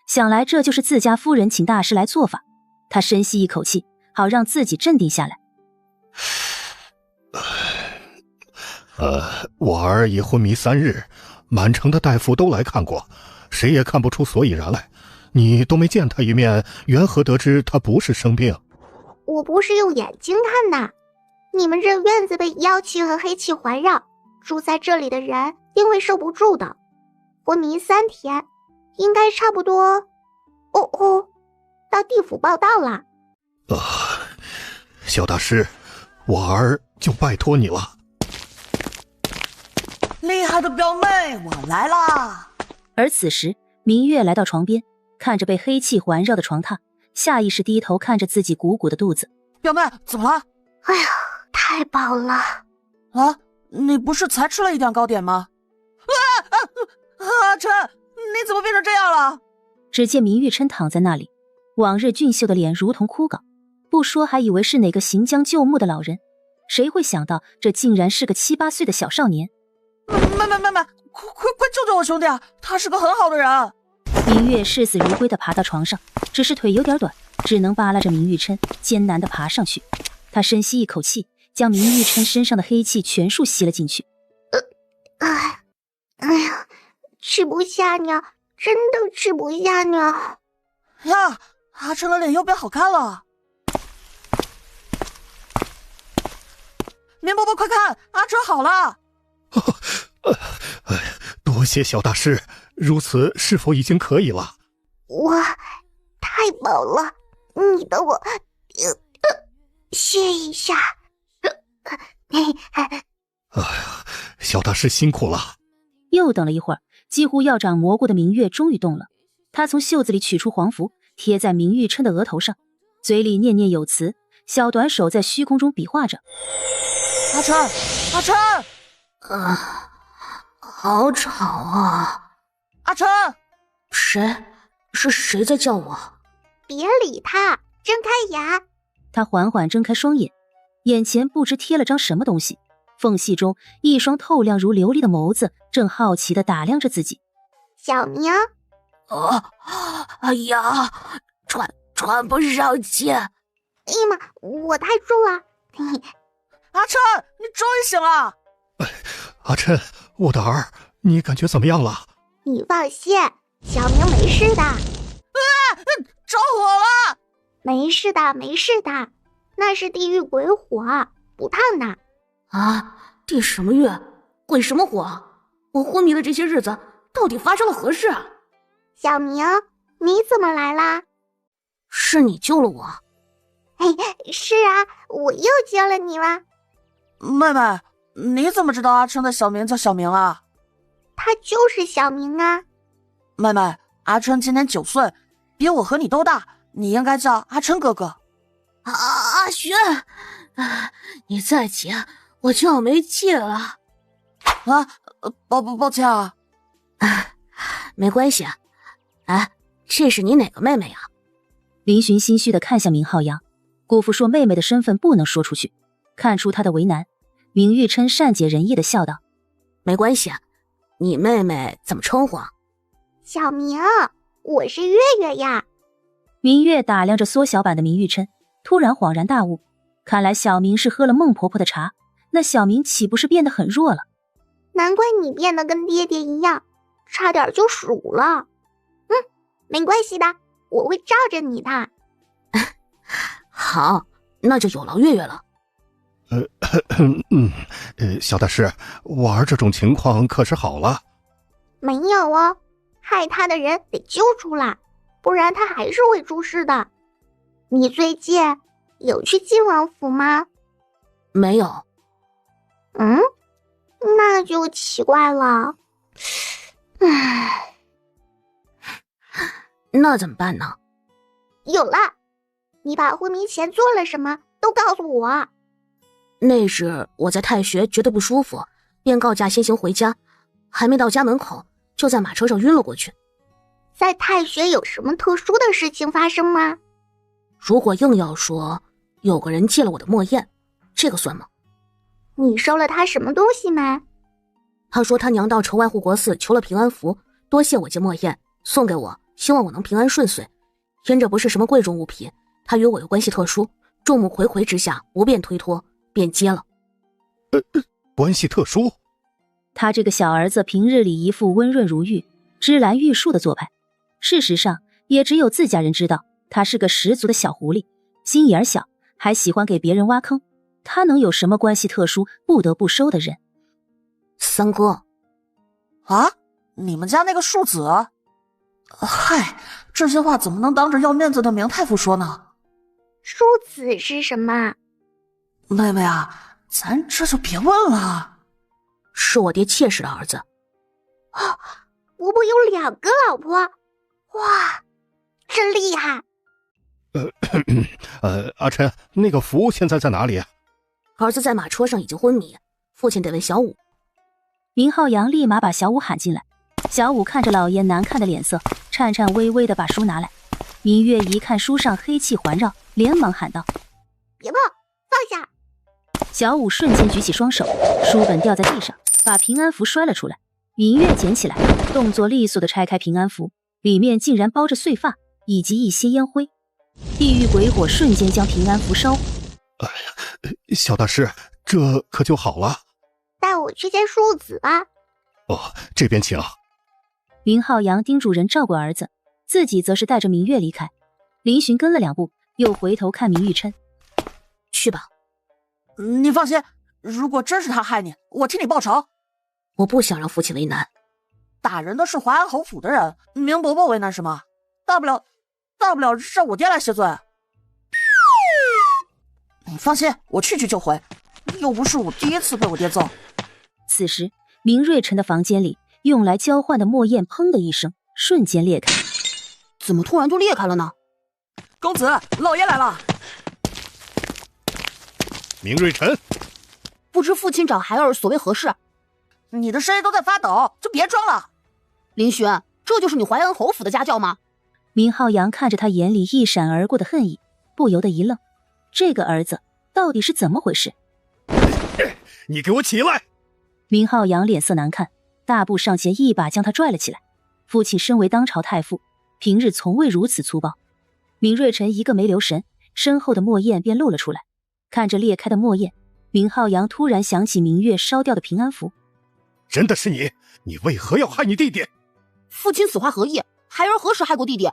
想来这就是自家夫人请大师来做法。他深吸一口气，好让自己镇定下来。我儿已昏迷3日，满城的大夫都来看过，谁也看不出所以然来。你都没见他一面，缘何得知他不是生病？我不是用眼睛看的。你们这院子被妖气和黑气环绕，住在这里的人定会受不住的。昏迷3天，应该差不多。到地府报到了。小大师，我儿就拜托你了。厉害的表妹，我来啦！而此时，明月来到床边，看着被黑气环绕的床榻，下意识低头看着自己鼓鼓的肚子。表妹，怎么了？哎呀，太饱了！啊，你不是才吃了一点糕点吗？阿琛，你怎么变成这样了？只见明玉琛躺在那里，往日俊秀的脸如同枯槁，不说还以为是哪个行将就木的老人，谁会想到这竟然是个7、8岁的小少年。妹，快救救我兄弟啊！他是个很好的人。明月视死如归地爬到床上，只是腿有点短，只能扒拉着明玉琛艰难地爬上去。他深吸一口气，将明玉琛身上的黑气全数吸了进去。哎呀，吃不下呢，真的吃不下呢。呀，阿琛的脸又变好看了。明伯伯，快看，阿琛好了。多谢小大师，如此是否已经可以了？我太饱了，你等我歇一下。哎呀，小大师辛苦了。又等了一会儿，几乎要长蘑菇的明月终于动了。他从袖子里取出黄符，贴在明玉琛的额头上，嘴里念念有词，小短手在虚空中比划着。阿琛，阿琛，好吵啊！阿琛，谁在叫我？别理他，睁开眼。他缓缓睁开双眼，眼前不知贴了张什么东西，缝隙中一双透亮如琉璃的眸子正好奇地打量着自己。小明，哎呀，喘不上气。哎呀妈，我太重了。阿琛，你终于醒了。阿琛，我的儿，你感觉怎么样了？你放心，小明没事的。着火了！没事的，那是地狱鬼火，不烫的。啊，地什么狱？鬼什么火？我昏迷的这些日子，到底发生了何事啊？小明，你怎么来啦？是你救了我。是啊，我又救了你了。妹妹，你怎么知道阿琛的小名叫小明啊？他就是小明啊。妹妹，阿琛今年9岁，比我和你都大，你应该叫阿琛哥哥。阿轩，你再急，我就要没气了。抱歉啊。没关系。哎，这是你哪个妹妹啊？林寻心虚地看向明浩洋，姑父说妹妹的身份不能说出去，看出他的为难，明玉琛善解人意地笑道：没关系，你妹妹怎么称呼啊？小明，我是月月呀。明月打量着缩小版的明玉琛，突然恍然大悟，看来小明是喝了孟婆婆的茶，那小明岂不是变得很弱了？难怪你变得跟爹爹一样，差点就数了。没关系的，我会罩着你的。好，那就有劳月月了。小大师，我儿这种情况可是好了？没有哦，害他的人得救出来，不然他还是会出事的。你最近有去晋王府吗？没有。那就奇怪了。那怎么办呢？有了，你把昏迷前做了什么都告诉我。那时我在太学觉得不舒服，便告假先行回家，还没到家门口就在马车上晕了过去。在太学有什么特殊的事情发生吗？如果硬要说，有个人借了我的墨砚，这个算吗？你收了他什么东西没？他说他娘到城外护国寺求了平安符，多谢我借墨砚送给我，希望我能平安顺遂。因这不是什么贵重物品，他与我又关系特殊，众目睽睽之下不便推脱，便接了。关系特殊？他这个小儿子平日里一副温润如玉、芝兰玉树的做派，事实上也只有自家人知道，他是个十足的小狐狸，心眼小，还喜欢给别人挖坑。他能有什么关系特殊不得不收的人？三哥。啊？你们家那个庶子？嗨，这些话怎么能当着要面子的明太傅说呢？庶子是什么？妹妹啊，咱这就别问了。是我爹妾室的儿子。伯伯有2个老婆，哇，真厉害。阿琛，那个福现在在哪里？儿子在马车上已经昏迷，父亲得问小武。明浩洋立马把小武喊进来。小武看着老爷难看的脸色，颤颤巍巍地把书拿来。明月一看书上黑气环绕，连忙喊道：别碰，放下！小武瞬间举起双手，书本掉在地上，把平安符摔了出来。明月捡起来，动作利索地拆开平安符，里面竟然包着碎发以及一些烟灰。地狱鬼火瞬间将平安符烧火。哎呀，小大师，这可就好了。带我去见庶子吧。哦，这边请。林浩洋叮嘱人照顾儿子，自己则是带着明月离开。林寻跟了2步，又回头看明玉琛：去吧。你放心，如果真是他害你，我替你报仇。我不想让父亲为难。打人的是淮安侯府的人，明伯伯为难什么？大不了让我爹来谢罪。你放心，我去就回，又不是我第一次被我爹揍。此时，明瑞辰的房间里用来交换的墨砚砰的一声，瞬间裂开。怎么突然就裂开了呢？公子，老爷来了。明瑞辰，不知父亲找孩儿所谓何事？你的声音都在发抖，就别装了。林寻，这就是你淮安侯府的家教吗？明浩洋看着他眼里一闪而过的恨意，不由得一愣，这个儿子到底是怎么回事？你给我起来！明浩洋脸色难看，大步上前一把将他拽了起来。父亲身为当朝太傅，平日从未如此粗暴。明瑞辰一个没留神，身后的墨砚便露了出来。看着裂开的墨砚，明浩洋突然想起明月烧掉的平安符。真的是你？你为何要害你弟弟？父亲此话何意？孩儿何时害过弟弟？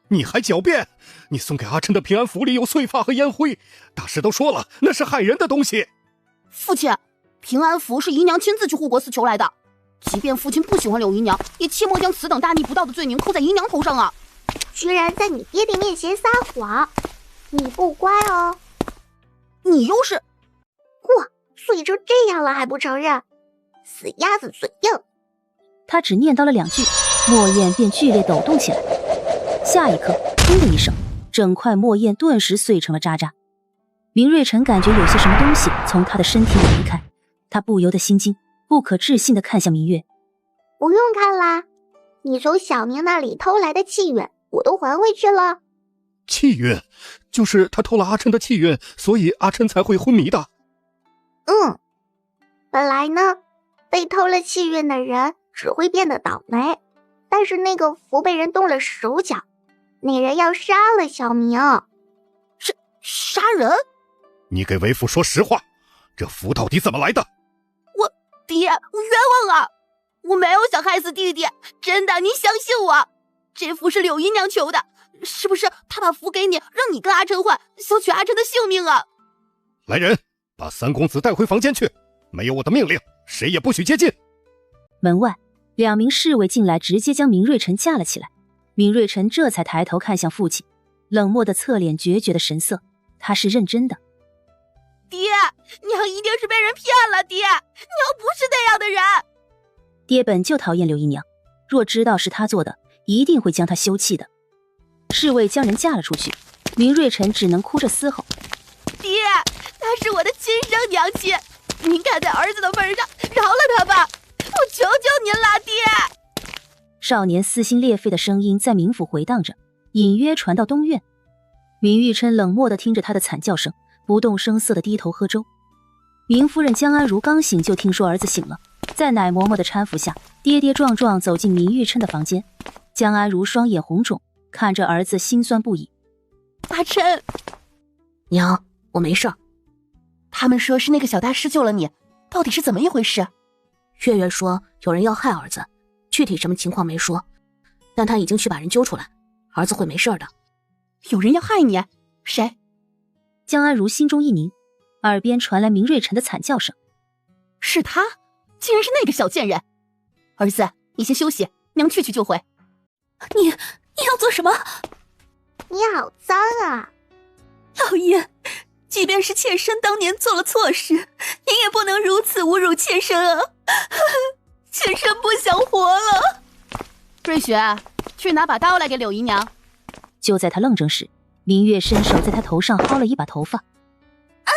你还狡辩！你送给阿琛的平安符里有碎发和烟灰，大师都说了，那是害人的东西。父亲，平安符是姨娘亲自去护国寺求来的，即便父亲不喜欢柳姨娘，也切莫将此等大逆不道的罪名扣在姨娘头上啊！居然在你爹爹面前撒谎，你不乖哦！你又是……哇，所以就这样了还不承认？死鸭子嘴硬！他只念叨了2句，墨砚便剧烈抖动起来。下一刻，砰的一声，整块墨砚顿时碎成了渣渣。明瑞辰感觉有些什么东西从他的身体里离开，他不由得心惊，不可置信地看向明月。不用看啦，你从小明那里偷来的气运，我都还回去了。气运？就是他偷了阿琛的气运，所以阿琛才会昏迷的。本来呢，被偷了气运的人只会变得倒霉，但是那个符被人动了手脚，那人要杀了小明。杀人？你给为父说实话，这符到底怎么来的？爹，我冤枉啊！我没有想害死弟弟，真的，您相信我。这符是柳姨娘求的，是不是她把符给你，让你跟阿琛换，索取阿琛的性命啊？来人，把三公子带回房间去，没有我的命令，谁也不许接近。门外2名侍卫进来，直接将明瑞辰架了起来。明瑞辰这才抬头看向父亲，冷漠的侧脸，决绝的神色，他是认真的。爹，娘一定是被人骗了，爹，娘不是那样的人。爹本就讨厌刘姨娘，若知道是他做的，一定会将他休弃的。侍卫将人架了出去，明瑞辰只能哭着嘶吼：爹，她是我的亲生娘亲，您看在儿子的份上，饶了她吧，我求求您了，爹。少年撕心裂肺的声音在明府回荡着，隐约传到东院。明玉琛冷漠地听着他的惨叫声，不动声色地低头喝粥。明夫人江安如刚醒就听说儿子醒了，在奶嬷嬷的搀扶下，跌跌撞撞走进明玉琛的房间。江安如双眼红肿，看着儿子心酸不已。阿琛，娘，我没事。他们说是那个小大师救了你，到底是怎么一回事？月月说有人要害儿子，具体什么情况没说，但他已经去把人揪出来，儿子会没事的。有人要害你？谁？江安如心中一凝，耳边传来明瑞辰的惨叫声。是他？竟然是那个小贱人！儿子，你先休息，娘去就回。你要做什么？你好脏啊！老爷，即便是妾身当年做了错事，您也不能如此侮辱妾身啊！妾身不想活了。瑞雪，去拿把刀来给柳姨娘。就在他愣怔时，明月伸手在他头上薅了一把头发。啊！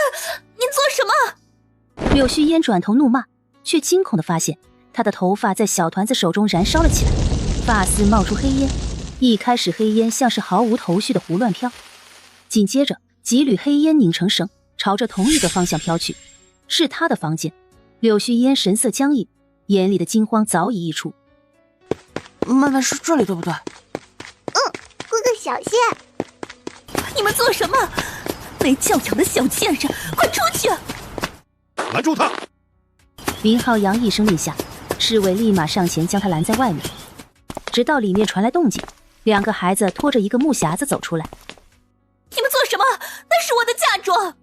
你做什么？柳絮烟转头怒骂，却惊恐地发现他的头发在小团子手中燃烧了起来，发丝冒出黑烟。一开始黑烟像是毫无头绪的胡乱飘，紧接着几缕黑烟拧成绳，朝着同一个方向飘去，是他的房间。柳絮烟神色僵硬，眼里的惊慌早已溢出。妹妹，是这里对不对？哥哥小心！你们做什么？没教养的小贱人，快出去！拦住他！林浩洋一声令下，侍卫立马上前将他拦在外面。直到里面传来动静，两个孩子拖着一个木匣子走出来。你们做什么？那是我的嫁妆！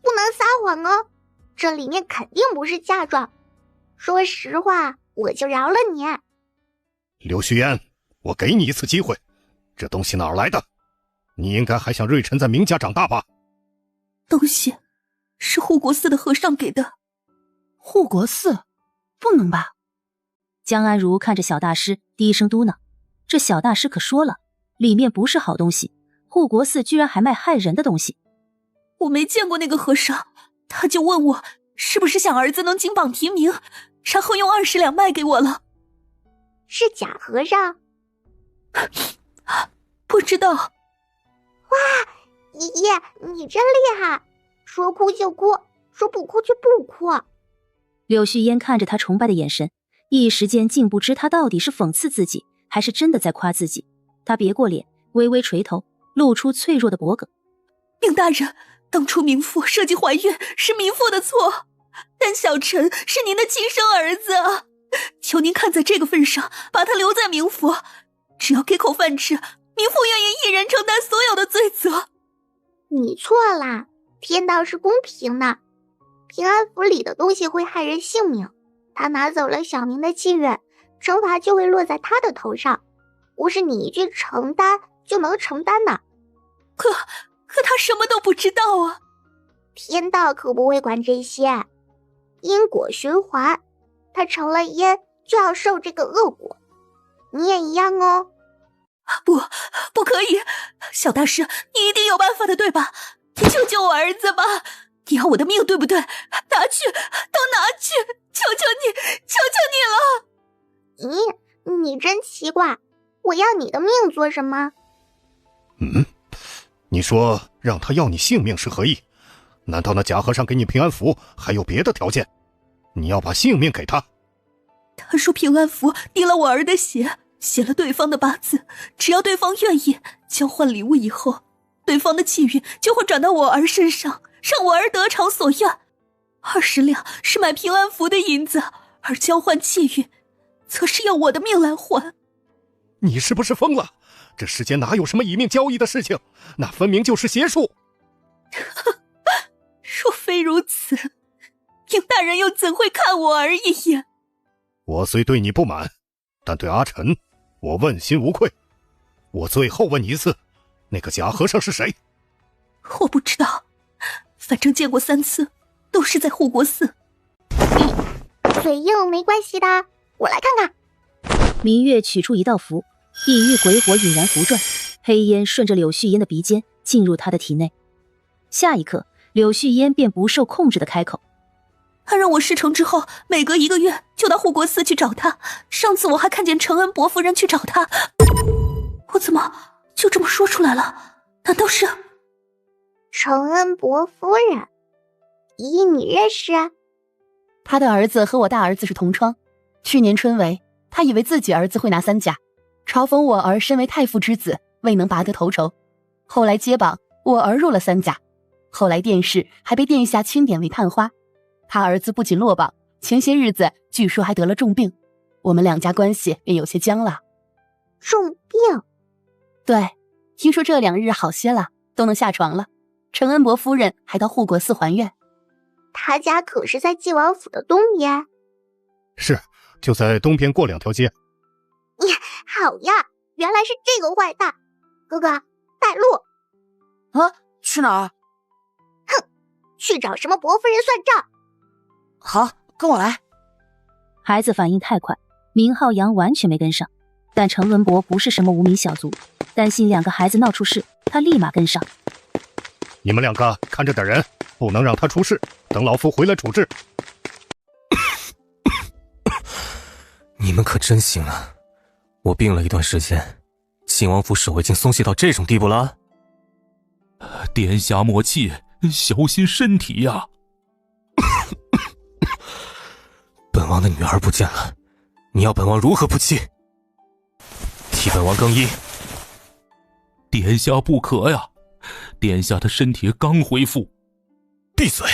不能撒谎哦，这里面肯定不是嫁妆。说实话，我就饶了你。刘旭烟，我给你一次机会，这东西哪儿来的？你应该还想瑞辰在明家长大吧？东西是护国寺的和尚给的。护国寺？不能吧？江安如看着小大师，低声嘟囔：“这小大师可说了，里面不是好东西，护国寺居然还卖害人的东西。”我没见过那个和尚，他就问我是不是想儿子能金榜题名，然后用20两卖给我了。是假和尚？不知道。哇，爷爷你真厉害，说哭就哭，说不哭就不哭。柳絮烟看着他崇拜的眼神，一时间竟不知他到底是讽刺自己还是真的在夸自己。他别过脸，微微垂头，露出脆弱的脖颈。明大人，当初明父设计怀孕是明父的错，但小臣是您的亲生儿子，求您看在这个份上，把他留在明府，只要给口饭吃，明父愿意一人承担所有的罪责。你错啦，天道是公平的，平安符里的东西会害人性命，他拿走了小明的契约，惩罚就会落在他的头上，不是你一句承担就能承担的。可他什么都不知道啊！天道可不会管这些，因果循环，他成了因就要受这个恶果，你也一样哦。不可以，小大师，你一定有办法的，对吧？你救救我儿子吧！你要我的命，对不对？拿去，都拿去！求求你，求求你了！你真奇怪，我要你的命做什么？你说让他要你性命是何意？难道那假和尚给你平安符还有别的条件？你要把性命给他？他说平安符滴了我儿的血，写了对方的八字，只要对方愿意交换礼物以后，对方的气运就会转到我儿身上，让我儿得偿所愿。20两是买平安符的银子，而交换气运则是要我的命来还。你是不是疯了？这世间哪有什么以命交易的事情？那分明就是邪术。若非如此，明大人又怎会看我儿一眼？我虽对你不满，但对阿晨，我问心无愧。我最后问你一次，那个假和尚是谁？我不知道，反正见过3次，都是在护国寺。嘴硬没关系的，我来看看。明月取出一道符，地狱鬼火引燃符转，黑烟顺着柳絮烟的鼻尖进入他的体内。下一刻，柳絮烟便不受控制的开口：“他让我事成之后，每隔1个月就到护国寺去找他。上次我还看见承恩伯夫人去找他，我怎么就这么说出来了？难道是承恩伯夫人？咦，你认识？他的儿子和我大儿子是同窗，去年春闱，他以为自己儿子会拿3甲，嘲讽我儿身为太傅之子，未能拔得头筹。后来接榜，我儿入了3甲，后来殿试还被殿下钦点为探花。他儿子不仅落榜，前些日子据说还得了重病，我们2家关系便有些僵了。重病？对，听说这2日好些了，都能下床了。承恩伯夫人还到护国寺还愿。他家可是在晋王府的东边。是，就在东边过2条街。好呀，原来是这个坏蛋。哥哥，带路。啊，去哪儿？哼，去找什么伯夫人算账。好，跟我来。孩子反应太快，明浩洋完全没跟上。但程文博不是什么无名小卒，担心2个孩子闹出事，他他立马跟上。你们两个看着点人，不能让他出事，等老夫回来处置。你们可真行啊！我病了一段时间，靖王府手已经松懈到这种地步了。殿下莫气，小心身体呀！本王的女儿不见了，你要本王如何不气？替本王更衣。殿下不可呀！殿下的身体刚恢复。闭嘴！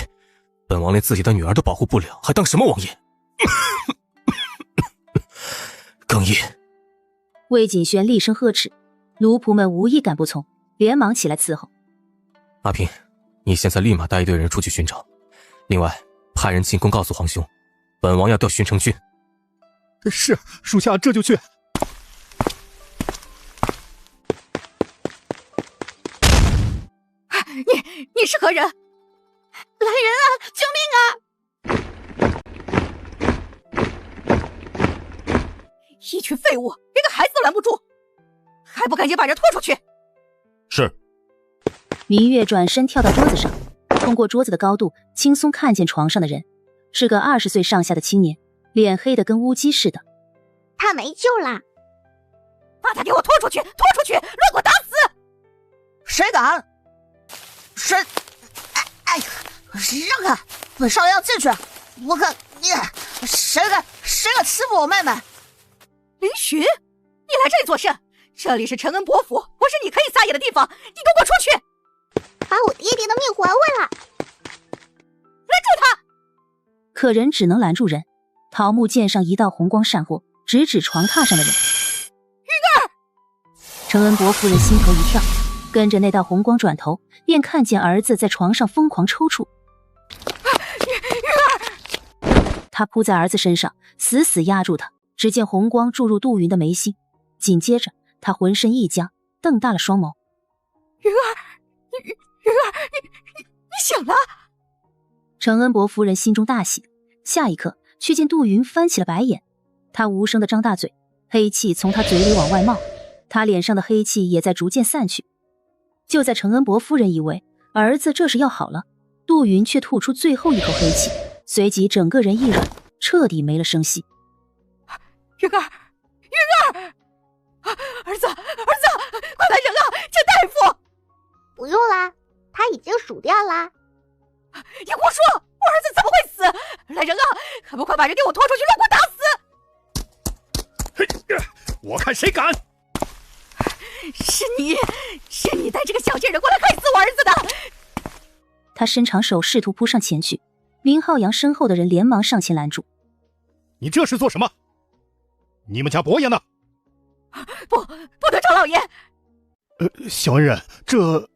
本王连自己的女儿都保护不了，还当什么王爷？更衣！魏锦轩厉声呵斥，奴仆们无一敢不从，连忙起来伺候。阿平，你现在立马带一队人出去寻找，另外派人进宫告诉皇兄，本王要调巡城军。是，属下这就去。你是何人？来人啊！救命啊！一群废物，连个孩子都拦不住，还不赶紧把人拖出去！是。明月转身跳到桌子上，通过桌子的高度，轻松看见床上的人，是个20岁上下的青年，脸黑得跟乌鸡似的。他没救啦！把他给我拖出去！拖出去！乱给我打死！谁敢？谁？让开！本少爷要进去！我可你谁敢欺负我妹妹？林寻，你来这里做甚？这里是陈恩伯府，不是你可以撒野的地方！你给我出去！把我爹爹的命还回来！拦住他！可人只能拦住人。桃木剑上一道红光闪过，直指床榻上的人。云儿！陈恩伯夫人心头一跳，跟着那道红光转头，便看见儿子在床上疯狂抽搐。云儿！他扑在儿子身上，死死压住他。只见红光注入杜云的眉心，紧接着他浑身一僵，瞪大了双眸。云儿，云儿，你醒了！程恩伯夫人心中大喜，下一刻却见杜云翻起了白眼，他无声地张大嘴，黑气从他嘴里往外冒，他脸上的黑气也在逐渐散去。就在程恩伯夫人以为儿子这是要好了，杜云却吐出最后一口黑气，随即整个人一软，彻底没了声息。云儿，云儿，儿子，快来人啊！叫大夫！不用啦，他已经数掉啦。你胡说！我儿子怎么会死？来人啊！还不快把人给我拖出去，乱给我打死！我看谁敢！是你带这个小贱人过来害死我儿子的！他伸长手试图扑上前去，林浩洋身后的人连忙上前拦住。你这是做什么？你们家伯爷呢？不得找老爷！小恩人，这……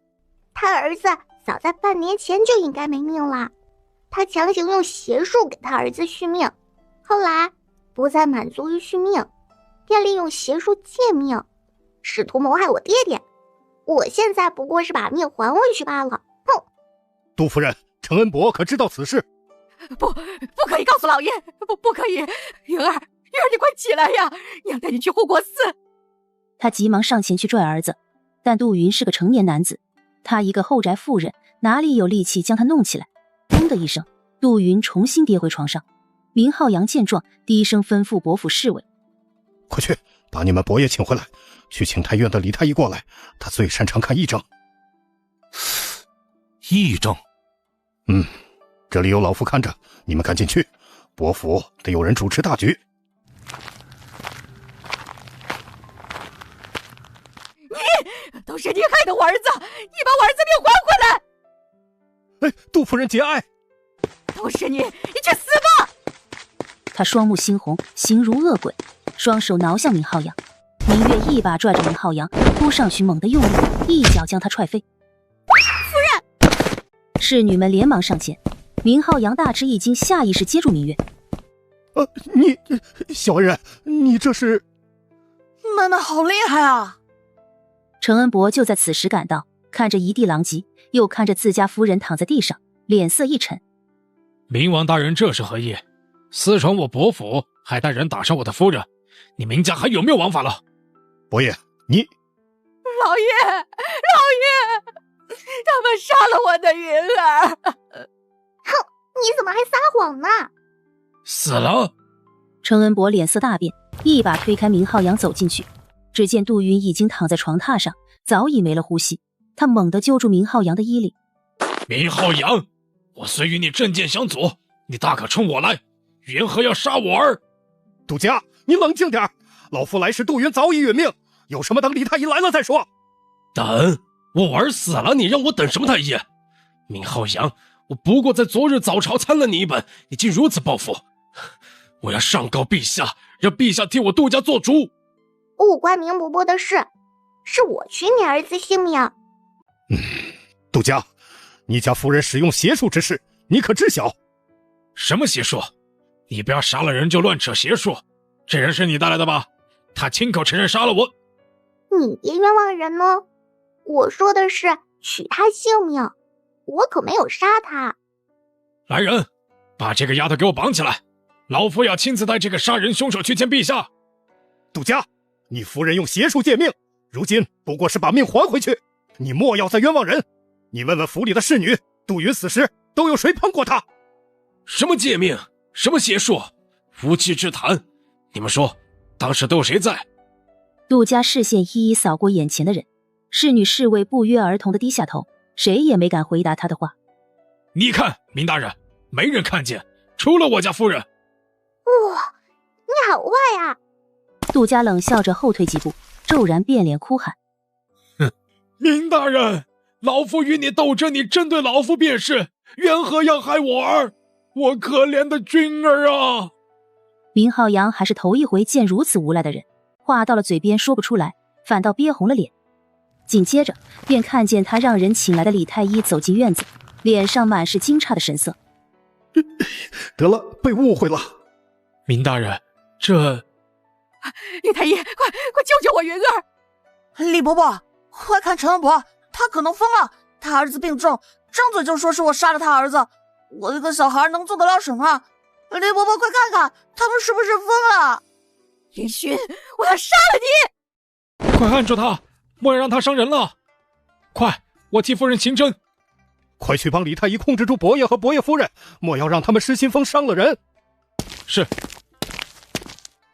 他儿子早在半年前就应该没命了，他强行用邪术给他儿子续命，后来不再满足于续命，便利用邪术借命，试图谋害我爹爹。我现在不过是把命还回去罢了。哼！杜夫人，程恩伯可知道此事？不可以告诉老爷，不可以！云儿，你快起来呀！娘带你去护国寺。他急忙上前去拽儿子，但杜云是个成年男子，他一个后宅妇人，哪里有力气将他弄起来？咚的一声，杜云重新跌回床上。林浩洋见状，低声吩咐伯府侍卫：“快去把你们伯爷请回来，去请太院的李太医过来，他最擅长看癔症。”癔症？这里有老夫看着，你们赶紧去，伯府得有人主持大局。都是你害的我儿子，你把我儿子命还回来！杜夫人节哀。都是你去死吧！他双目猩红，形如恶鬼，双手挠向明浩洋。明月一把拽着明浩洋，扑上去猛地用力，一脚将他踹飞。夫人！侍女们连忙上前，明浩洋大吃一惊，下意识接住明月。你小恩人，你这是……妹妹好厉害啊！程恩伯就在此时赶到，看着一地狼藉，又看着自家夫人躺在地上，脸色一沉。明王大人这是何意？私闯我伯府，还带人打伤我的夫人，你明家还有没有王法了？伯爷，你……老爷，杀了我的云儿！哼，你怎么还撒谎呢？死了！程恩博脸色大变，一把推开明浩洋走进去，只见杜云已经躺在床榻上，早已没了呼吸。他猛地揪住明浩洋的衣领。明浩洋，我虽与你阵剑相左，你大可冲我来，缘何要杀我儿？杜家，你冷静点，老夫来时杜云早已殒命，有什么等李太医来了再说。等？我儿死了，你让我等什么太医？明浩洋，我不过在昨日早朝参了你一本，你竟如此报复！我要上告陛下，让陛下替我杜家做主。不关明伯伯的事，是我取你儿子性命。杜家，你家夫人使用邪术之事，你可知晓？什么邪术？你不要杀了人就乱扯邪术。这人是你带来的吧？他亲口承认杀了我。你别冤枉人哦！我说的是取他性命，我可没有杀他。来人，把这个丫头给我绑起来，老夫要亲自带这个杀人凶手去见陛下。杜家，你夫人用邪术借命，如今不过是把命还回去，你莫要再冤枉人。你问问府里的侍女，杜云死时都有谁碰过她？什么借命？什么邪术？无稽之谈！你们说，当时都有谁在？杜家视线一一扫过眼前的人，侍女侍卫不约而同地低下头，谁也没敢回答他的话。你看，明大人，没人看见，除了我家夫人。哇，你好坏啊！杜家冷笑着后退几步，骤然变脸哭喊：哼，明大人，老夫与你斗争，你针对老夫便是，缘何要害我儿？我可怜的君儿啊！明浩洋还是头一回见如此无赖的人，话到了嘴边说不出来，反倒憋红了脸。紧接着便看见他让人请来的李太医走进院子，脸上满是惊诧的神色。得了，被误会了。明大人，这……李太医，快救救我云儿！李伯伯，快看陈恩伯，他可能疯了，他儿子病重，张嘴就说是我杀了他儿子。我一个小孩能做得了什么？李伯伯，快看看，他们是不是疯了？林勋，我要杀了你！快按住他，莫要让他伤人了。快，我替夫人行针。快去帮李太医控制住伯爷和伯爷夫人，莫要让他们失心疯伤了人。是。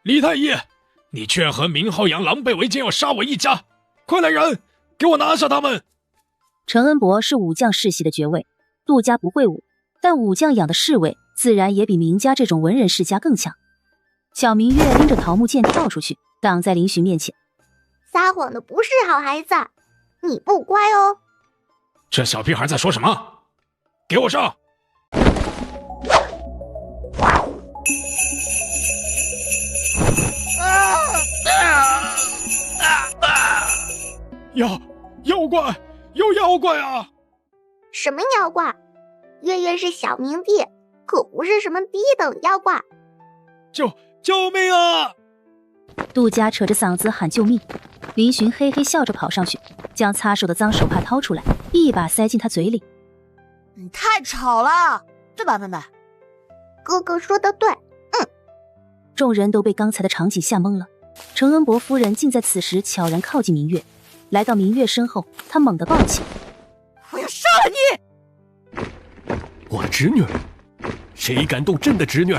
李太医，你劝和明浩洋狼狈为奸，要杀我一家，快来人，给我拿下他们！陈恩伯是武将世袭的爵位，杜家不会武，但武将养的侍卫自然也比明家这种文人世家更强。小明月拎着桃木剑跳出去，挡在林寻面前。撒谎的不是好孩子，你不乖哦。这小屁孩在说什么？给我上！妖怪，有妖怪啊！什么妖怪？月月是小明帝，可不是什么低等妖怪。救命啊！杜家扯着嗓子喊救命。林寻嘿嘿笑着跑上去，将擦手的脏手帕掏出来，一把塞进他嘴里。你太吵了，对吧，妹妹？哥哥说的对，众人都被刚才的场景吓懵了。程恩伯夫人竟在此时悄然靠近明月，来到明月身后，他猛地抱起：我要杀了你！我的侄女，谁敢动朕的侄女？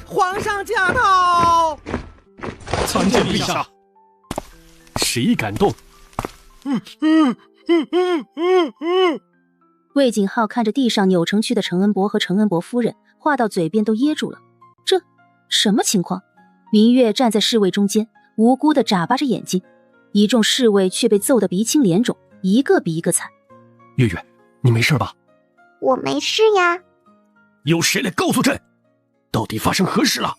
皇上驾到！参见陛下！谁敢动？魏景浩看着地上扭成蛆的程恩伯和程恩伯夫人，话到嘴边都噎住了。这什么情况？明月站在侍卫中间，无辜地眨巴着眼睛，一众侍卫却被揍得鼻青脸肿，一个比一个惨。月月，你没事吧？我没事呀。有谁来告诉朕，到底发生何事了？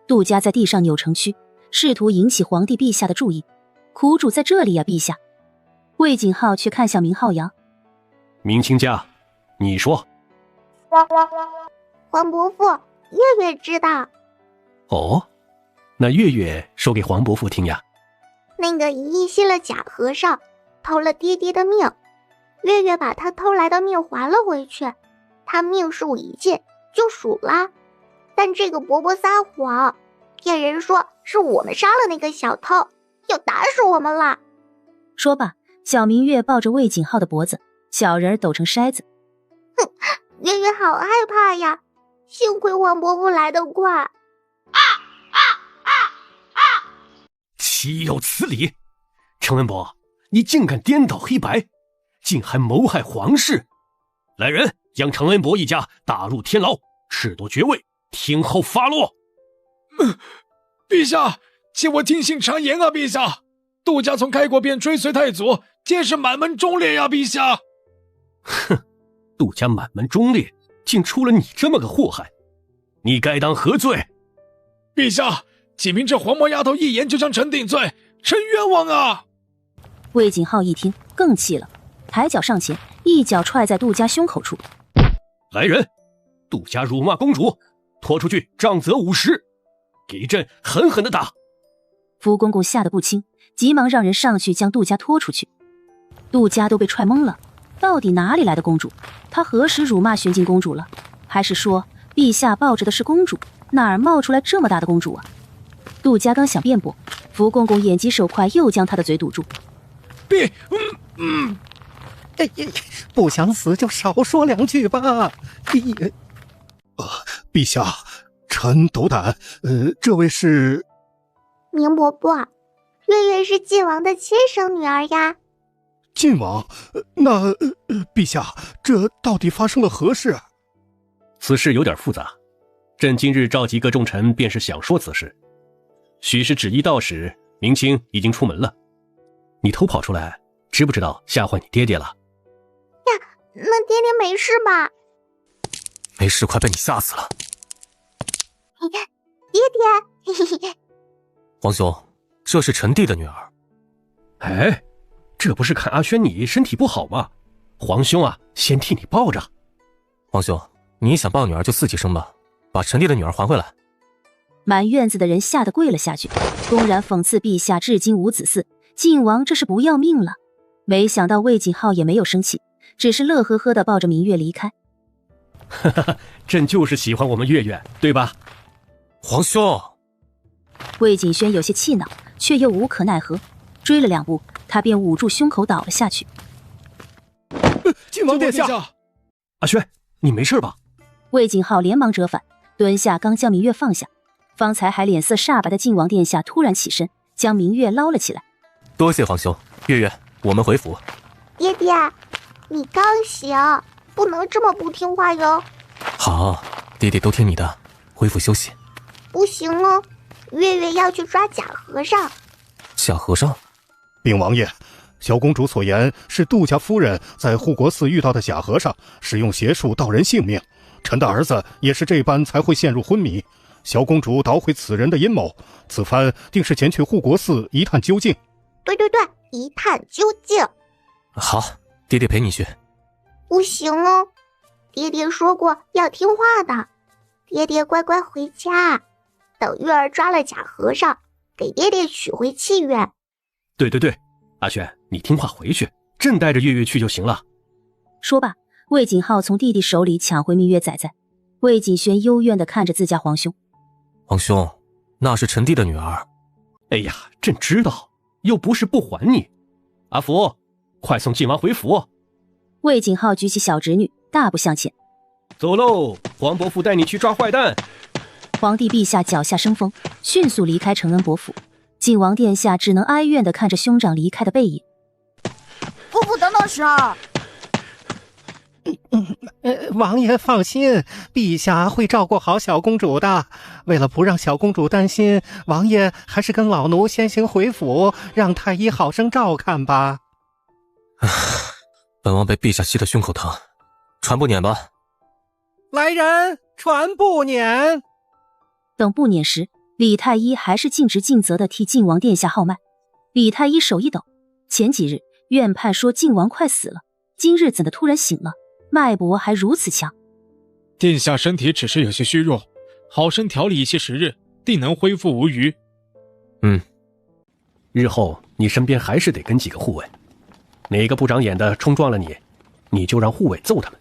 杜家在地上扭成蛆，试图引起皇帝陛下的注意。苦主在这里呀，陛下。魏景浩却看向明浩洋。明卿家，你说。皇伯父，月月知道。哦，那月月说给皇伯父听呀。那个一吸了假和尚，偷了爹爹的命，月月把他偷来的命还了回去，他命数一尽就数了。但这个伯伯撒谎，骗人说是我们杀了那个小偷，要打死我们了。说罢，小明月抱着魏景浩的脖子，小人抖成筛子。哼，月月好害怕呀，幸亏王伯父来得快。岂有此理！程文博，你竟敢颠倒黑白，竟还谋害皇室！来人，将程文博一家打入天牢，褫夺爵位，听候发落。陛下，请我听信谗言啊！陛下，杜家从开国便追随太祖，皆是满门忠烈呀！陛下。哼，杜家满门忠烈，竟出了你这么个祸害，你该当何罪？陛下，仅凭这黄毛丫头一言就将臣定罪，臣冤枉啊！魏景浩一听更气了，抬脚上前，一脚踹在杜家胸口处。来人，杜家辱骂公主，拖出去杖责50，给朕狠狠的打！福公公吓得不轻，急忙让人上去将杜家拖出去。杜家都被踹懵了，到底哪里来的公主？他何时辱骂玄静公主了？还是说陛下抱着的是公主？哪儿冒出来这么大的公主啊？杜家刚想辩驳，福公公眼疾手快，又将他的嘴堵住。不想死就少说2句吧。陛下，臣斗胆。这位是明伯伯，月月是晋王的亲生女儿呀。晋王？那陛下，这到底发生了何事？此事有点复杂，朕今日召集各重臣，便是想说此事。许是旨意到时，明清已经出门了。你偷跑出来，知不知道吓坏你爹爹了？呀，那爹爹没事吧？没事，快被你吓死了。爹爹，皇兄，这是臣弟的女儿。哎，这不是看阿轩你身体不好吗？皇兄啊，先替你抱着。皇兄，你想抱女儿就自己生吧，把臣弟的女儿还回来。满院子的人吓得跪了下去，公然讽刺陛下至今无子嗣，晋王这是不要命了。没想到魏景浩也没有生气，只是乐呵呵地抱着明月离开。哈哈，朕就是喜欢我们月月，对吧？皇兄。魏景轩有些气恼，却又无可奈何，追了2步，他便捂住胸口倒了下去。晋王殿下！阿轩，你没事吧？魏景浩连忙折返，蹲下刚将明月放下。方才还脸色煞白的晋王殿下突然起身，将明月捞了起来。多谢皇兄，月月，我们回府。爹爹，你刚醒，不能这么不听话哟。好，爹爹都听你的，回府休息。不行哦，月月要去抓假和尚。假和尚？禀王爷，小公主所言是杜家夫人在护国寺遇到的假和尚，使用邪术盗人性命。臣的儿子也是这般才会陷入昏迷。小公主捣毁此人的阴谋，此番定是前去护国寺一探究竟。对，一探究竟。好，爹爹陪你去。不行哦，爹爹说过要听话的。爹爹乖乖回家，等月儿抓了假和尚，给爹爹取回气运。对，阿轩，你听话回去，朕带着月月去就行了。说罢，魏景浩从弟弟手里抢回明月仔仔。魏景轩幽怨地看着自家皇兄。皇兄，那是臣弟的女儿。哎呀，朕知道，又不是不还你。阿福，快送晋王回府。魏景浩举起小侄女，大步向前。走喽，皇伯父带你去抓坏蛋。皇帝陛下脚下生风，迅速离开承恩伯府。晋王殿下只能哀怨地看着兄长离开的背影。伯父，等等时儿。王爷放心，陛下会照顾好小公主的。为了不让小公主担心，王爷还是跟老奴先行回府，让太医好生照看吧。本王被陛下气得胸口疼，传不撵吧。来人，传不撵。等不撵时，李太医还是尽职尽责地替晋王殿下号脉。李太医手一抖，前几日院判说晋王快死了，今日怎的突然醒了？脉搏还如此强。殿下身体只是有些虚弱，好生调理一些时日，定能恢复无虞。日后你身边还是得跟几个护卫，哪个不长眼的冲撞了你，你就让护卫揍他们，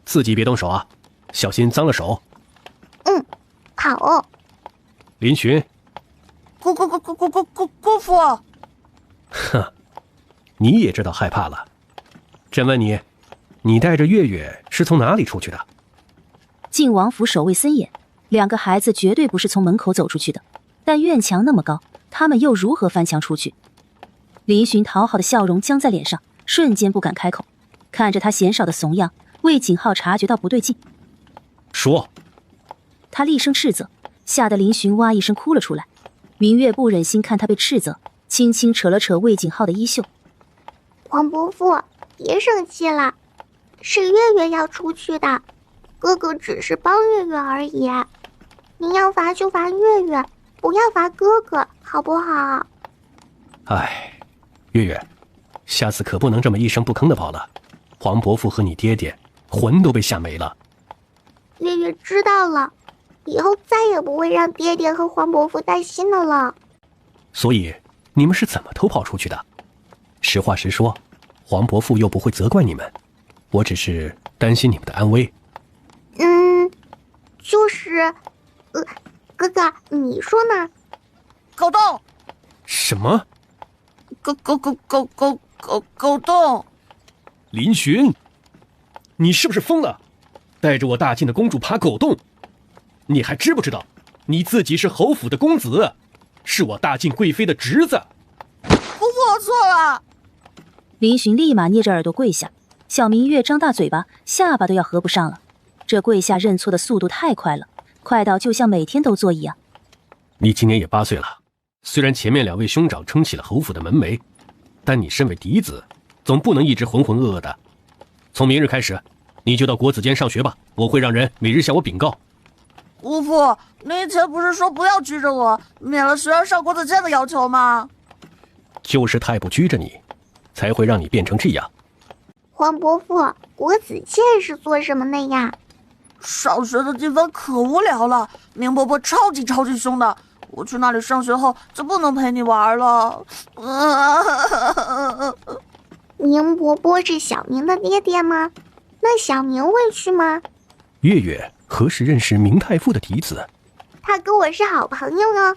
自己别动手啊，小心脏了手。好。林群，姑父，哼，你也知道害怕了。朕问你，你带着月月是从哪里出去的？晋王府守卫森严，2个孩子绝对不是从门口走出去的。但院墙那么高，他们又如何翻墙出去？林寻讨好的笑容僵在脸上，瞬间不敢开口。看着他嫌少的怂样，魏景浩察觉到不对劲，说。他厉声斥责，吓得林寻哇一声哭了出来。明月不忍心看他被斥责，轻轻扯了扯魏景浩的衣袖。黄伯父，别生气了，是月月要出去的，哥哥只是帮月月而已。您要罚就罚月月，不要罚哥哥，好不好？哎，月月，下次可不能这么一声不吭的跑了。黄伯父和你爹爹魂都被吓没了。月月知道了，以后再也不会让爹爹和黄伯父担心的了。所以你们是怎么偷跑出去的？实话实说，黄伯父又不会责怪你们，我只是担心你们的安危。就是哥哥你说呢？狗洞。什么？狗洞。林寻，你是不是疯了？带着我大晋的公主爬狗洞？你还知不知道你自己是侯府的公子，是我大晋贵妃的侄子？姑父，我错了。林寻立马捏着耳朵跪下，小明月张大嘴巴，下巴都要合不上了。这跪下认错的速度太快了，快到就像每天都做一样。你今年也8岁了，虽然前面2位兄长撑起了侯府的门楣，但你身为嫡子，总不能一直浑浑噩噩的。从明日开始，你就到国子监上学吧，我会让人每日向我禀告。姑父，你以前不是说不要拘着我，免了学儿上国子监的要求吗？就是太不拘着你，才会让你变成这样。黄伯父，国子监是做什么的呀？上学的地方可无聊了，宁伯伯超级凶的，我去那里上学后就不能陪你玩了。宁伯伯是小明的爹爹吗？那小明会去吗？月月何时认识明太傅的嫡子？他跟我是好朋友哦。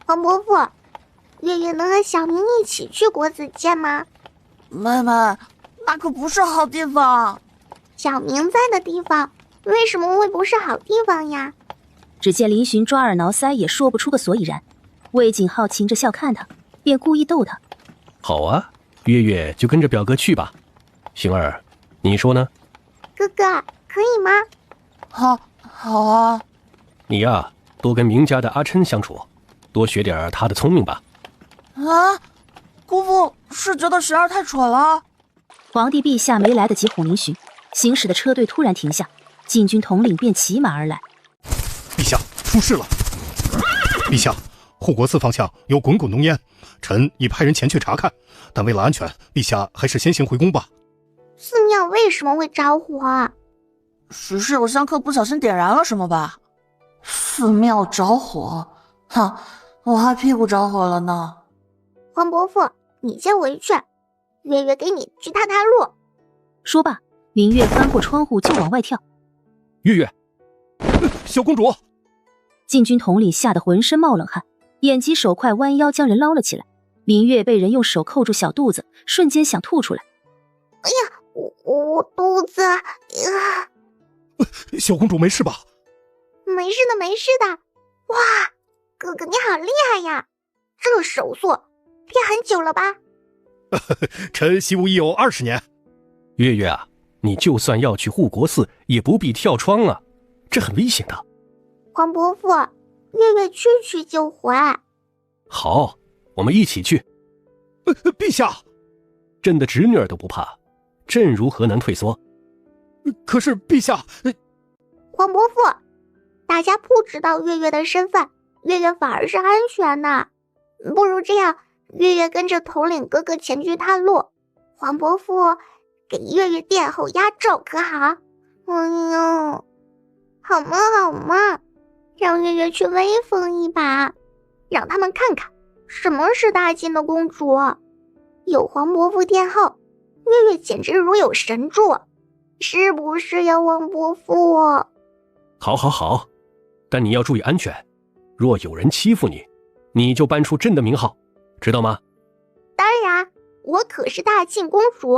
黄伯父，月月能和小明一起去国子监吗？妹妹，那可不是好地方。小明在的地方为什么会不是好地方呀？只见林寻抓耳挠腮，也说不出个所以然。魏景浩噙着笑看他，便故意逗他。好啊，月月就跟着表哥去吧。寻儿，你说呢？哥哥，可以吗？好啊。你呀，多跟明家的阿琛相处，多学点他的聪明吧。啊，姑父是觉得玄儿太蠢了？皇帝陛下没来得及哄林寻，行驶的车队突然停下，禁军统领便骑马而来。陛下，出事了！陛下，护国寺方向有滚滚浓烟，臣已派人前去查看，但为了安全，陛下还是先行回宫吧。寺庙为什么会着火啊？是有香客不小心点燃了什么吧？寺庙着火，哼，我还屁股着火了呢。黄伯父，你先回去，月月给你去探探路。说罢，明月翻过窗户就往外跳。月月，小公主！禁军统领吓得浑身冒冷汗，眼疾手快弯腰将人捞了起来。明月被人用手扣住小肚子，瞬间想吐出来。哎呀，我肚子小公主没事吧？没事的，没事的。哇，哥哥你好厉害呀！这手速练很久了吧？臣习武已有20年。月月啊，你就算要去护国寺，也不必跳窗啊，这很危险的。黄伯父，月月去就回。好，我们一起去。陛下，朕的侄女儿都不怕，朕如何能退缩？可是陛下，黄伯父，大家不知道月月的身份，月月反而是安全的。不如这样，月月跟着统领哥哥前去探路，黄伯父给月月殿后压轴，可好？哎呦，好嘛，让月月去威风一把，让他们看看什么是大晋的公主。有黄伯父殿后，月月简直如有神助，是不是呀，黄伯父？好，但你要注意安全，若有人欺负你，你就搬出朕的名号，知道吗？当然。我可是大庆公主，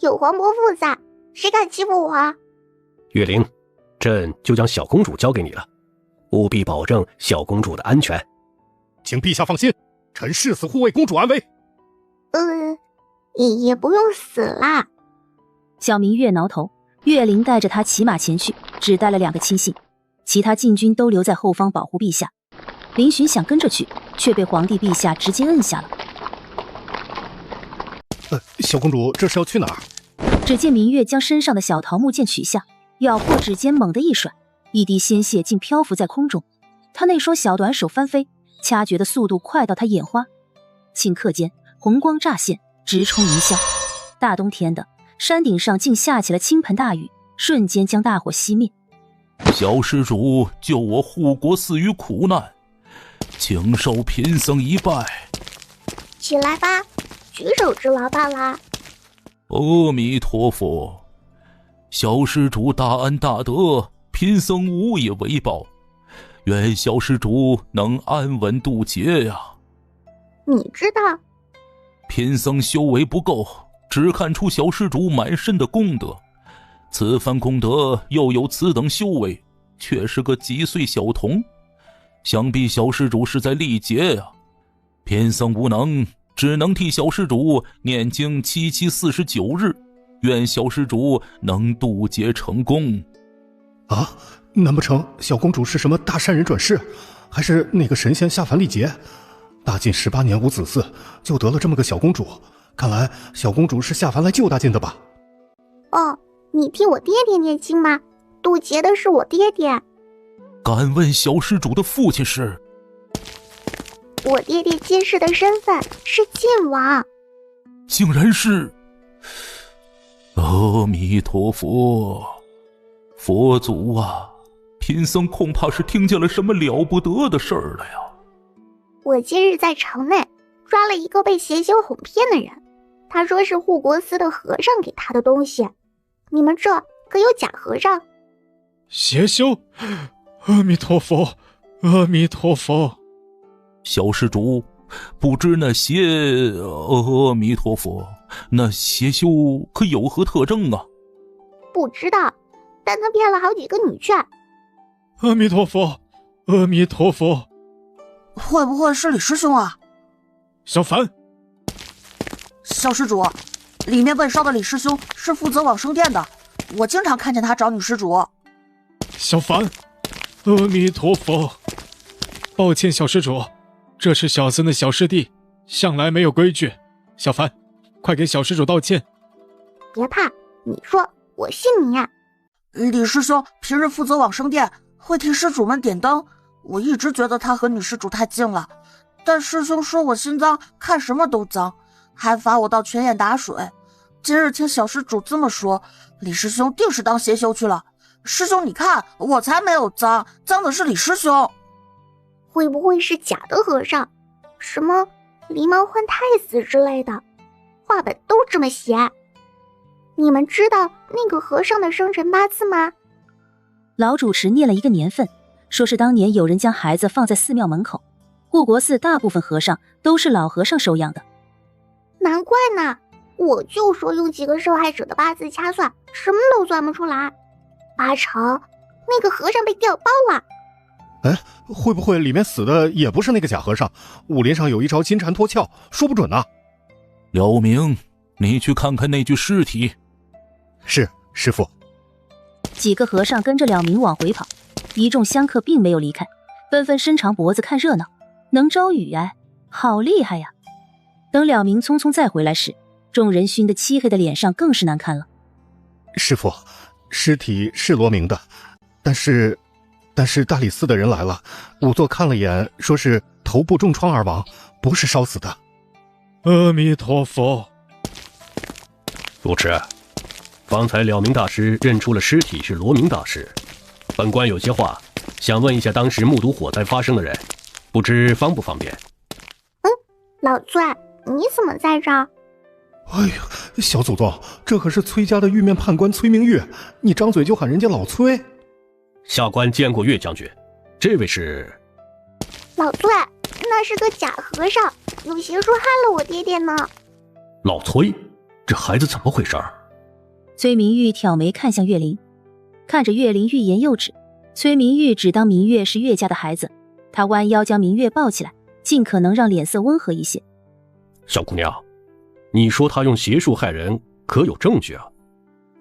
有皇伯父在，谁敢欺负我啊？月灵，朕就将小公主交给你了，务必保证小公主的安全。请陛下放心，臣誓死护卫公主安危。也不用死啦。小明月挠头，月灵带着他骑马前去，只带了2个亲信，其他禁军都留在后方保护陛下。林寻想跟着去，却被皇帝陛下直接摁下了。小公主这是要去哪儿？只见明月将身上的小桃木剑取下，咬破指尖猛地一甩，一滴鲜血竟漂浮在空中。他那双小短手翻飞，掐诀的速度快到他眼花。顷刻间，红光乍现，直冲云霄。大冬天的，山顶上竟下起了倾盆大雨，瞬间将大火熄灭。小施主救我护国寺于苦难，请受贫僧一拜。起来吧，举手之劳罢了。阿弥陀佛，小施主大恩大德，贫僧无以为报，愿小施主能安稳渡劫呀。你知道，贫僧修为不够，只看出小施主满身的功德，此番功德又有此等修为，却是个几岁小童，想必小施主是在历劫呀。贫僧无能，只能替小施主念经749日，愿小施主能渡劫成功。啊，难不成小公主是什么大善人转世，还是那个神仙下凡历劫？大晋18年无子嗣，就得了这么个小公主，看来小公主是下凡来救大晋的吧？哦，你替我爹爹念经吗？渡劫的是我爹爹。敢问小施主的父亲是？我爹爹今世的身份是晋王。竟然是……阿弥陀佛，佛祖啊，贫僧恐怕是听见了什么了不得的事儿了呀。我今日在城内抓了一个被邪修哄骗的人，他说是护国司的和尚给他的东西，你们这可有假和尚？邪修？阿弥陀佛，阿弥陀佛。小施主，不知那阿弥陀佛，那邪修可有何特征啊？不知道，但他骗了好几个女眷。阿弥陀佛，阿弥陀佛。会不会是李师兄啊？小凡，小施主，里面被烧的李师兄是负责往生殿的，我经常看见他找女施主。小凡，阿弥陀佛。抱歉，小施主，这是小僧的小师弟，向来没有规矩。小凡，快给小施主道歉。别怕，你说，我信你。李师兄平日负责往生殿，会替施主们点灯。我一直觉得他和女施主太近了，但师兄说我心脏看什么都脏，还罚我到泉眼打水。今日听小施主这么说，李师兄定是当邪修去了。师兄你看，我才没有脏，脏的是李师兄。会不会是假的和尚？什么狸猫换太子之类的，画本都这么写。你们知道那个和尚的生辰八字吗？老主持念了一个年份，说是当年有人将孩子放在寺庙门口，护国寺大部分和尚都是老和尚收养的。难怪呢，我就说用几个受害者的八字掐算，什么都算不出来。八成那个和尚被调包了。哎，会不会里面死的也不是那个假和尚？武林上有一招金蝉脱壳，说不准啊。辽明，你去看看那具尸体。是，师父。几个和尚跟着了明往回跑，一众香客并没有离开，纷纷伸长脖子看热闹。能招雨哎，好厉害呀！等了明匆匆再回来时，众人熏得漆黑的脸上更是难看了。师父，尸体是罗明的，但是大理寺的人来了，仵作看了眼，说是头部重创而亡，不是烧死的。阿弥陀佛。主持，方才了明大师认出了尸体是罗明大师，本官有些话想问一下当时目睹火灾发生的人，不知方不方便？老崔，你怎么在这儿？哎呀，小祖宗，这可是崔家的玉面判官崔明玉，你张嘴就喊人家老崔。下官见过岳将军，这位是？老崔，那是个假和尚，有邪术害了我爹爹呢。老崔，这孩子怎么回事？崔明玉挑眉看向岳林，看着岳林欲言又止，崔明玉只当明月是岳家的孩子，他弯腰将明月抱起来，尽可能让脸色温和一些。小姑娘，你说他用邪术害人，可有证据啊？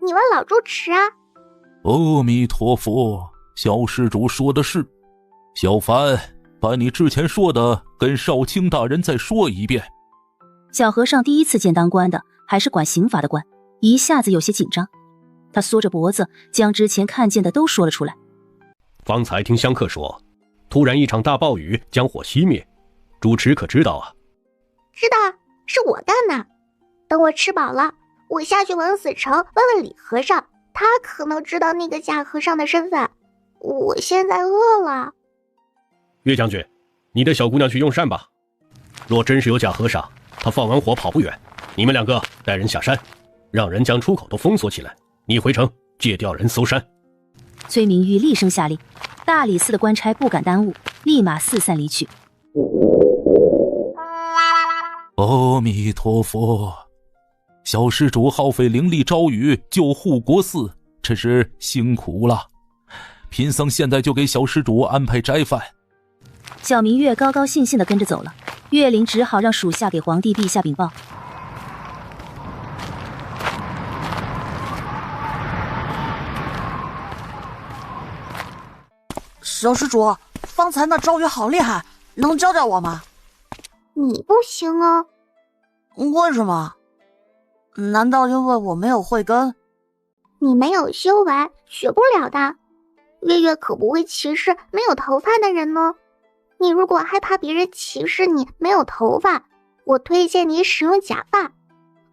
你问老猪吃啊。阿弥陀佛，小施主说的是。小凡，把你之前说的跟少卿大人再说一遍。小和尚第一次见当官的还是管刑罚的官，一下子有些紧张，他缩着脖子将之前看见的都说了出来。方才听香客说，突然一场大暴雨将火熄灭，主持可知道啊？知道啊，是我干的。等我吃饱了，我下去文死城问问李和尚，他可能知道那个假和尚的身份。我现在饿了。岳将军，你的小姑娘去用膳吧。若真是有假和尚，他放完火跑不远，你们两个带人下山，让人将出口都封锁起来。你回城借调人搜山。崔明玉厉声下令，大理寺的官差不敢耽误，立马四散离去。阿弥陀佛，小施主耗费灵力招雨救护国寺，真是辛苦了。贫僧现在就给小施主安排斋饭。小明月高高兴兴地跟着走了，岳林只好让属下给皇帝陛下禀报。小施主，方才那招雨好厉害，能教教我吗？你不行哦。为什么？难道因为我没有慧根？你没有修为，学不了的。月月可不会歧视没有头发的人呢。你如果害怕别人歧视你没有头发，我推荐你使用假发。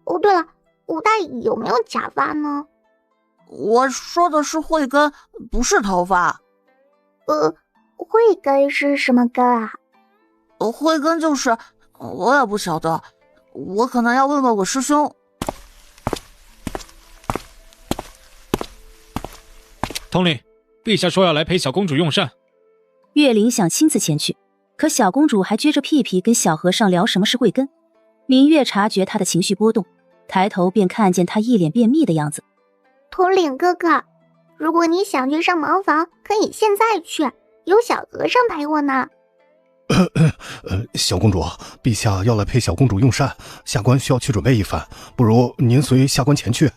哦，对了，武大有没有假发呢？我说的是慧根，不是头发。慧根是什么根啊？慧根就是我也不晓得，我可能要问问我师兄。统领，陛下说要来陪小公主用膳。岳林想亲自前去，可小公主还撅着屁屁跟小和尚聊什么是慧根。明月察觉她的情绪波动，抬头便看见她一脸便秘的样子。统领哥哥，如果你想去上茅房，可以现在去，有小和尚陪我呢。小公主，陛下要来陪小公主用膳，下官需要去准备一番，不如您随下官前去。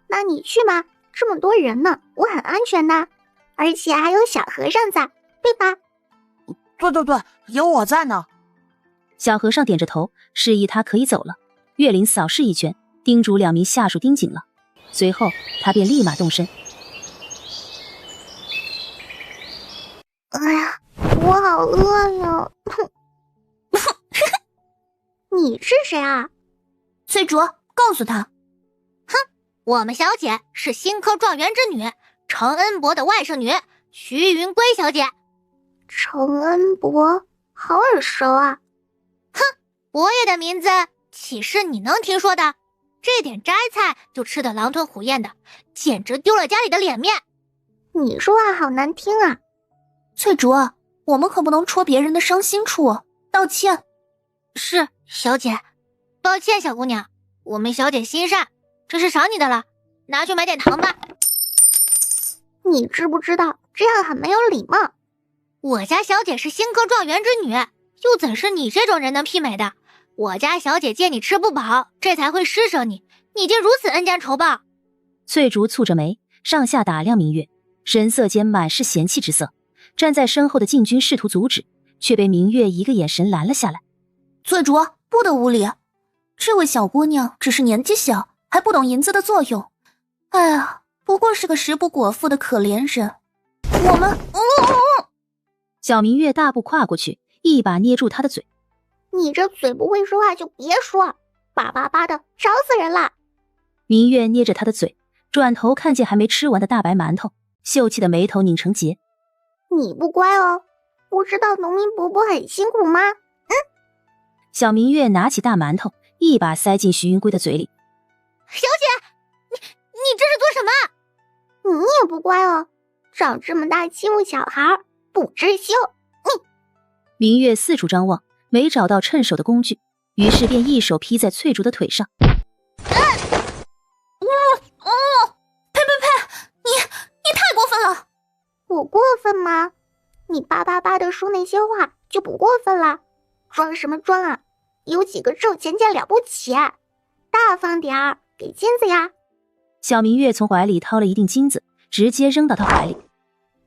那你去吧，这么多人呢，我很安全的，而且还有小和尚在，对吧？对，有我在呢。小和尚点着头，示意他可以走了。岳林扫视一圈，叮嘱两名下属盯紧了，随后他便立马动身。哎呀，我好饿呀！你是谁啊？翠竹，告诉他。哼，我们小姐是新科状元之女，程恩伯的外甥女，徐云归小姐。程恩伯，好耳熟啊！哼，伯爷的名字岂是你能听说的？这点斋菜就吃得狼吞虎咽的，简直丢了家里的脸面。你说话好难听啊！翠竹，我们可不能戳别人的伤心处，道歉。是，小姐。抱歉，小姑娘，我们小姐心善，这是赏你的了，拿去买点糖吧。你知不知道这样很没有礼貌？我家小姐是新科状元之女，又怎是你这种人能媲美的？我家小姐见你吃不饱，这才会施舍你，你竟如此恩将仇报。翠竹蹙着眉，上下打量明月，神色间满是嫌弃之色。站在身后的禁军试图阻止，却被明月一个眼神拦了下来。翠竹，不得无礼，这位小姑娘只是年纪小，还不懂银子的作用。哎呀，不过是个食不果腹的可怜人。我们……小明月大步跨过去，一把捏住他的嘴。你这嘴不会说话就别说，叭叭叭的，吵死人了。明月捏着他的嘴，转头看见还没吃完的大白馒头，秀气的眉头拧成结。你不乖哦，不知道农民伯伯很辛苦吗？小明月拿起大馒头，一把塞进徐云归的嘴里。小姐，你这是做什么？你也不乖哦，长这么大欺负小孩，不知羞。明月四处张望，没找到趁手的工具，于是便一手劈在翠竹的腿上。你太过分了！我过分吗？你叭叭叭的说那些话就不过分了？装什么装啊？有几个臭钱钱了不起？大方点儿，给金子呀！小明月从怀里掏了一锭金子，直接扔到他怀里。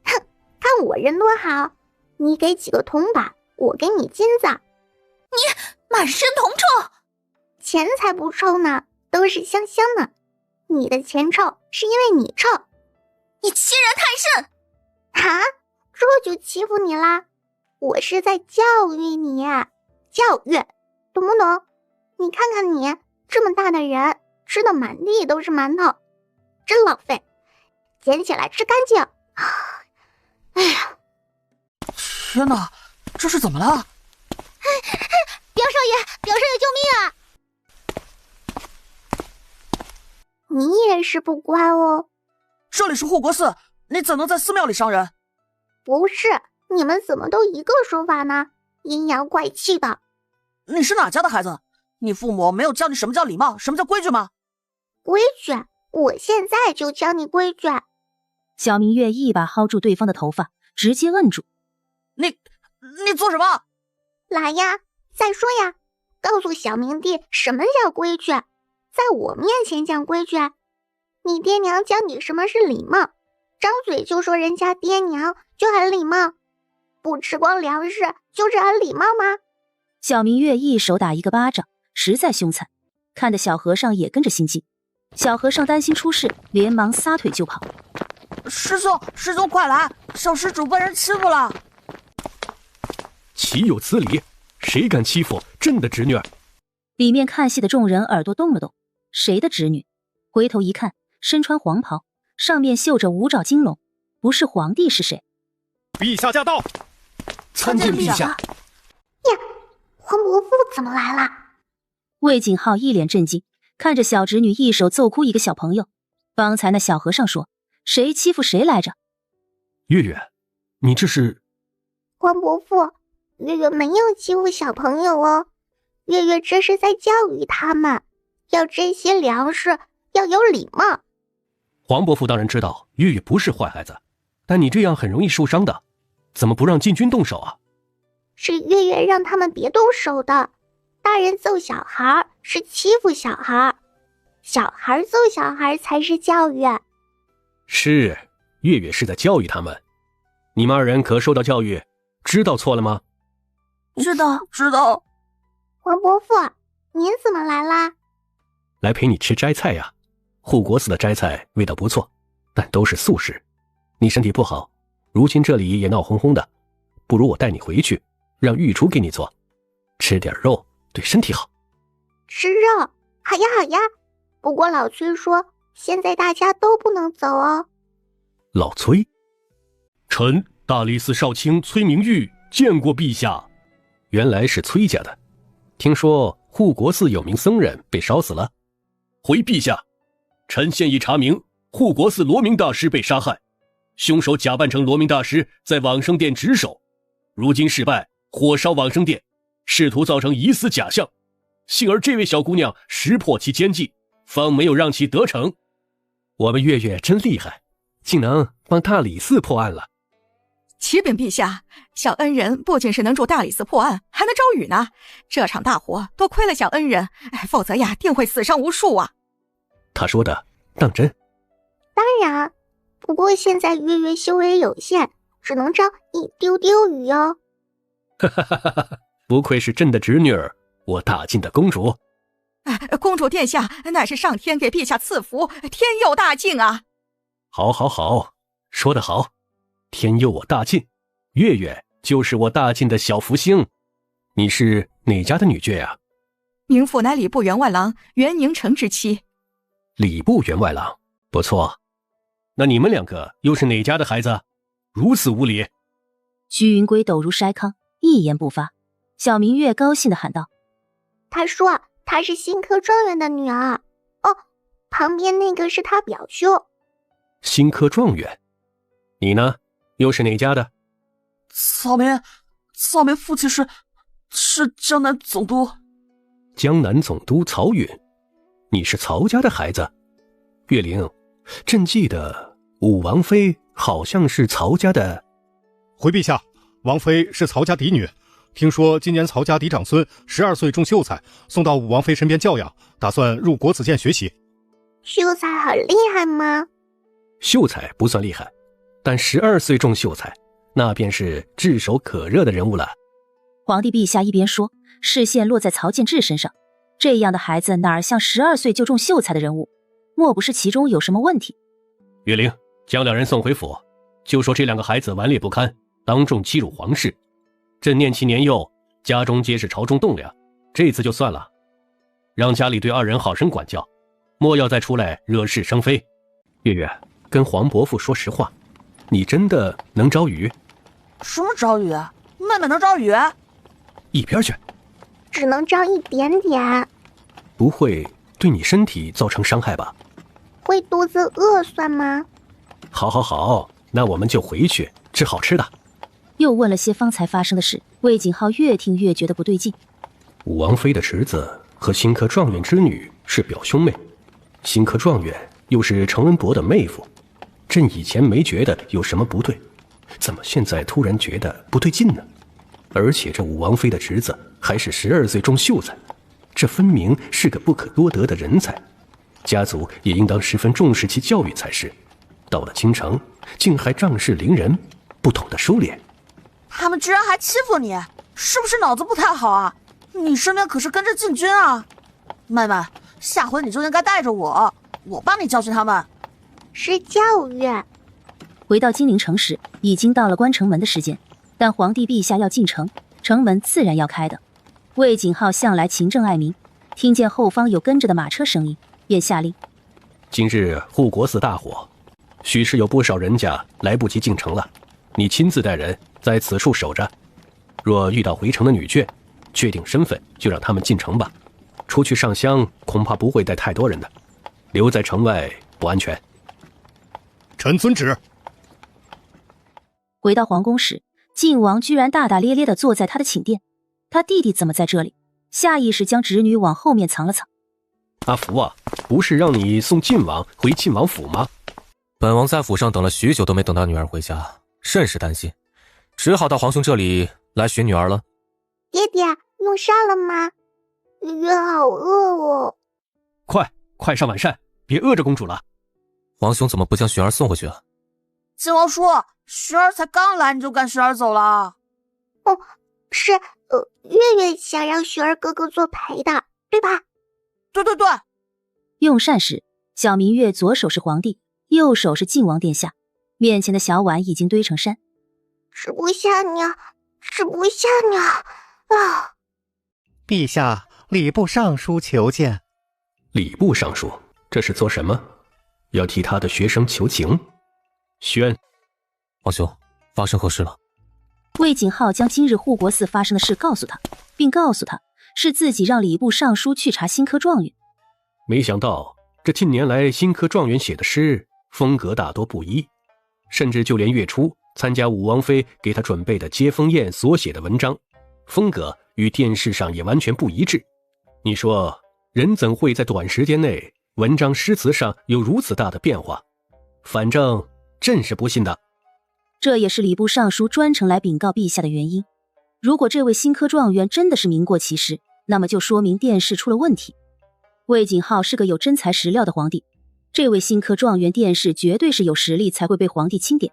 哼，看我人多好！你给几个铜板，我给你金子。你满身铜臭！钱才不臭呢，都是香香的。你的钱臭是因为你臭。你欺人太甚！啊，这就欺负你啦？我是在教育你，教育，懂不懂？你看看你这么大的人，吃的满地都是馒头，真浪费，捡起来吃干净。哎呀，天哪，这是怎么了？表少爷，救命啊！你也是不乖哦。这里是护国寺，你怎能在寺庙里伤人？不是，你们怎么都一个说法呢？阴阳怪气的。你是哪家的孩子？你父母没有教你什么叫礼貌，什么叫规矩吗？规矩？我现在就教你规矩。小明月一把薅住对方的头发，直接摁住。你做什么？来呀，再说呀，告诉小明弟什么叫规矩，在我面前讲规矩。你爹娘教你什么是礼貌，张嘴就说人家爹娘就很礼貌，不吃光粮食就是很礼貌吗？小明月一手打一个巴掌，实在凶残，看得小和尚也跟着心惊。小和尚担心出事，连忙撒腿就跑。师兄快来，小施主被人欺负了。岂有此理，谁敢欺负朕的侄女儿？里面看戏的众人耳朵动了动，谁的侄女？回头一看，身穿黄袍，上面绣着五爪金龙，不是皇帝是谁？陛下驾到！参见陛下。呀，黄伯父怎么来了？魏景浩一脸震惊，看着小侄女一手揍哭一个小朋友。方才那小和尚说谁欺负谁来着？月月，你这是……黄伯父，月月没有欺负小朋友哦，月月这是在教育他们，要珍惜粮食，要有礼貌。黄伯父当然知道月月不是坏孩子，但你这样很容易受伤的，怎么不让禁军动手啊？是月月让他们别动手的，大人揍小孩是欺负小孩，小孩揍小孩才是教育。是，月月是在教育他们。你们二人可受到教育，知道错了吗？知道。黄伯父，您怎么来啦？来陪你吃斋菜呀。护国寺的斋菜味道不错，但都是素食。你身体不好，如今这里也闹哄哄的，不如我带你回去，让御厨给你做，吃点肉对身体好。吃肉？好呀好呀，不过老崔说现在大家都不能走哦。老崔？臣大理寺少卿崔明玉见过陛下。原来是崔家的，听说护国寺有名僧人被烧死了。回陛下，臣现已查明，护国寺罗明大师被杀害，凶手假扮成罗明大师在往生殿值守，如今失败，火烧往生殿，试图造成疑似假象，幸而这位小姑娘识破其奸计，方没有让其得逞。我们月月真厉害，竟能帮大理寺破案了。启禀陛下，小恩人不仅是能助大理寺破案，还能招雨呢。这场大火多亏了小恩人，否则呀，定会死伤无数啊。他说的当真？当然，不过现在月月修为有限，只能招一丢丢雨哦。哈哈哈哈！不愧是朕的侄女儿，我大晋的公主。公主殿下乃是上天给陛下赐福，天佑大晋啊！好，说得好。天佑我大晋，月月就是我大晋的小福星。你是哪家的女眷呀？名妇乃礼部员外郎袁宁城之妻。礼部员外郎，不错。那你们两个又是哪家的孩子？如此无礼！徐云归抖如筛糠，一言不发。小明月高兴地喊道：“他说她是新科状元的女儿。哦，旁边那个是他表兄。新科状元？你呢？又是哪家的？草民父亲是江南总督。江南总督曹允，你是曹家的孩子。月灵，朕记得武王妃好像是曹家的。回陛下，王妃是曹家嫡女，听说今年曹家嫡长孙12岁中秀才，送到武王妃身边教养，打算入国子监学习。秀才很厉害吗？秀才不算厉害，但12岁中秀才，那便是炙手可热的人物了。皇帝陛下一边说，视线落在曹建志身上。这样的孩子哪儿像12岁就中秀才的人物？莫不是其中有什么问题？月灵，将两人送回府，就说这两个孩子顽劣不堪，当众欺辱皇室。朕念其年幼，家中皆是朝中栋梁，这次就算了，让家里对二人好生管教，莫要再出来惹是生非。月月，跟黄伯父说实话，你真的能招雨？什么招雨？妹妹能招雨？一边去！只能招一点点。不会对你身体造成伤害吧？会肚子饿算吗？好，那我们就回去吃好吃的。又问了些方才发生的事，魏景浩越听越觉得不对劲。武王妃的侄子和新科状元之女是表兄妹，新科状元又是程文博的妹夫，朕以前没觉得有什么不对，怎么现在突然觉得不对劲呢？而且这武王妃的侄子还是12岁中秀才，这分明是个不可多得的人才，家族也应当十分重视其教育才是。到了京城，竟还仗势凌人，不懂得收敛。他们居然还欺负你，是不是脑子不太好啊？你身边可是跟着禁军啊！妹妹，下回你就应该带着我帮你教训他们。是教育。回到金陵城时，已经到了关城门的时间，但皇帝陛下要进城，城门自然要开的。魏景浩向来勤政爱民，听见后方有跟着的马车声音，便下令：今日护国寺大火，许是有不少人家来不及进城了，你亲自带人在此处守着，若遇到回城的女眷，确定身份就让他们进城吧。出去上香恐怕不会带太多人的，留在城外不安全。臣遵旨。回到皇宫时，晋王居然大大咧咧地坐在他的寝殿。他弟弟怎么在这里？下意识将侄女往后面藏了藏。阿福啊，不是让你送晋王回晋王府吗？本王在府上等了许久都没等到女儿回家，甚是担心，只好到皇兄这里来寻女儿了。爹爹，用膳了吗？月好饿哦。快上晚膳，别饿着公主了。皇兄怎么不将雪儿送回去啊？晋王叔，雪儿才刚来你就赶雪儿走了。哦，是月月想让雪儿哥哥作陪的，对吧？对。用膳时，小明月左手是皇帝，右手是晋王殿下，面前的小碗已经堆成山。吃不下你啊！陛下，礼部尚书求见。礼部尚书，这是做什么？要替他的学生求情？宣。皇兄，发生何事了？魏景浩将今日护国寺发生的事告诉他，并告诉他是自己让礼部尚书去查新科状元。没想到这近年来新科状元写的诗风格大多不一，甚至就连月初参加武王妃给他准备的接风宴所写的文章，风格与电视上也完全不一致。你说人怎会在短时间内文章诗词上有如此大的变化？反正朕是不信的。这也是礼部尚书专程来禀告陛下的原因。如果这位新科状元真的是名过其实，那么就说明殿试出了问题。魏景浩是个有真材实料的皇帝，这位新科状元殿试绝对是有实力才会被皇帝钦点。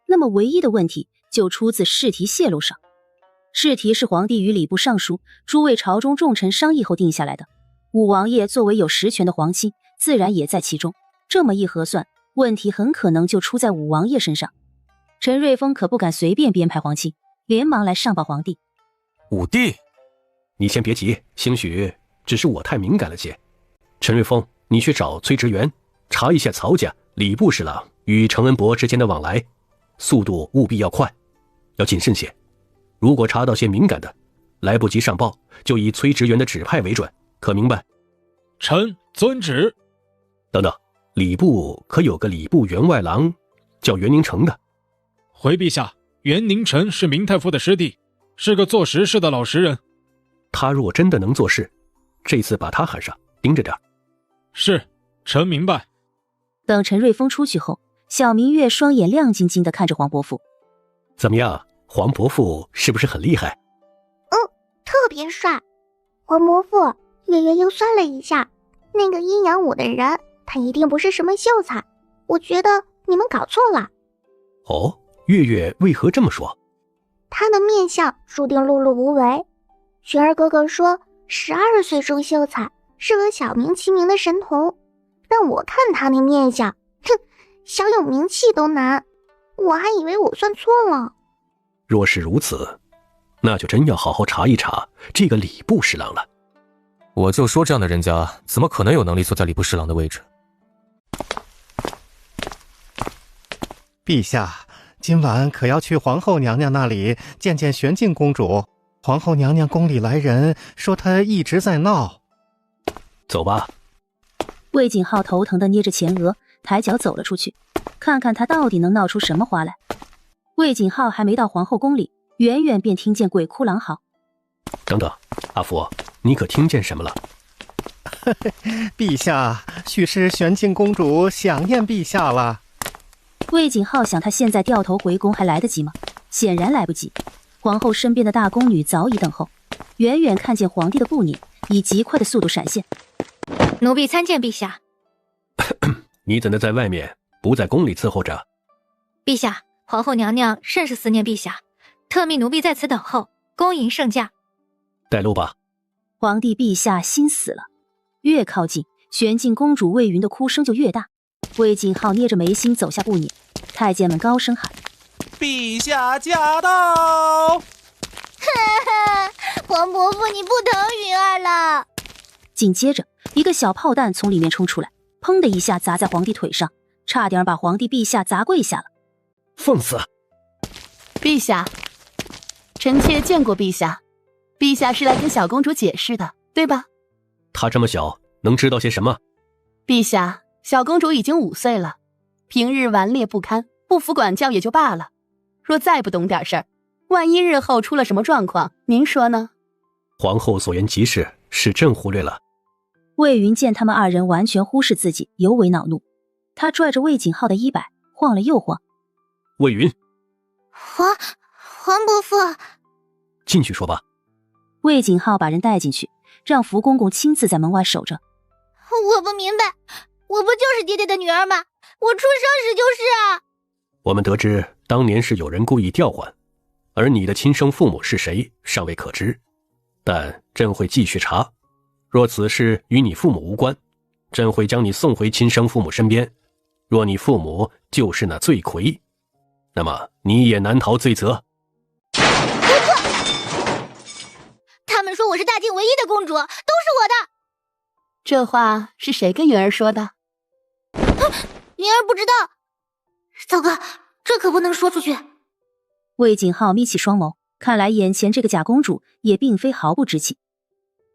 那么唯一的问题就出自试题泄露上。试题是皇帝与礼部尚书诸位朝中重臣商议后定下来的，武王爷作为有实权的皇亲，自然也在其中。这么一核算，问题很可能就出在武王爷身上。陈瑞峰可不敢随便编排皇亲，连忙来上报皇帝。武帝，你先别急，兴许只是我太敏感了些。陈瑞峰，你去找崔职员，查一下曹家礼部侍郎与程文博之间的往来，速度务必要快，要谨慎些。如果查到些敏感的，来不及上报，就以崔职员的指派为准，可明白？臣遵旨。等等，礼部可有个礼部员外郎叫袁宁成的？回陛下，袁宁成是明太傅的师弟，是个做实事的老实人。他若真的能做事，这次把他喊上，盯着点。是，臣明白。等陈瑞峰出去后，小明月双眼亮晶晶地看着黄伯父。怎么样，黄伯父是不是很厉害？特别帅。黄伯父，月月又算了一下，那个阴阳五的人，他一定不是什么秀才。我觉得你们搞错了。哦，月月为何这么说？他的面相注定碌碌无为。玄儿哥哥说，12岁中秀才，是个小名其名的神童。让我看他那面相，哼，小有名气都难。我还以为我算错了。若是如此，那就真要好好查一查这个礼部侍郎了。我就说这样的人家怎么可能有能力坐在礼部侍郎的位置？陛下，今晚可要去皇后娘娘那里见见玄静公主。皇后娘娘宫里来人说她一直在闹。走吧。魏景浩头疼地捏着前额，抬脚走了出去，看看他到底能闹出什么花来。魏景浩还没到皇后宫里，远远便听见鬼哭狼嚎。等等，阿福，你可听见什么了？陛下，许是玄静公主想念陛下了。魏景浩想，他现在掉头回宫还来得及吗？显然来不及。皇后身边的大宫女早已等候，远远看见皇帝的步辇，以极快的速度闪现。奴婢参见陛下。你怎的在外面，不在宫里伺候着？陛下，皇后娘娘甚是思念陛下，特命奴婢在此等候，恭迎圣驾。带路吧。皇帝陛下心死了，越靠近，玄静公主魏云的哭声就越大。魏景浩捏着眉心走下步辇，太监们高声喊：陛下驾到！黄伯父，你不疼云儿了？紧接着，一个小炮弹从里面冲出来，砰的一下砸在皇帝腿上，差点把皇帝陛下砸跪下了。放肆！陛下，臣妾见过陛下，陛下是来跟小公主解释的，对吧？她这么小，能知道些什么？陛下，小公主已经5岁了，平日顽劣不堪，不服管教也就罢了，若再不懂点事儿，万一日后出了什么状况，您说呢？皇后所言极是，是朕忽略了。魏云见他们二人完全忽视自己，尤为恼怒，他拽着魏景浩的衣摆晃了又晃。魏云，黄伯父，进去说吧。魏景浩把人带进去，让福公公亲自在门外守着。我不明白，我不就是爹爹的女儿吗？我出生时就是啊。我们得知当年是有人故意调换，而你的亲生父母是谁尚未可知，但朕会继续查。若此事与你父母无关，朕会将你送回亲生父母身边。若你父母就是那罪魁，那么你也难逃罪责。他们说我是大晋唯一的公主，都是我的。这话是谁跟云儿说的？云儿不知道。糟糕，这可不能说出去。魏景浩眯起双眸，看来眼前这个假公主也并非毫不知情。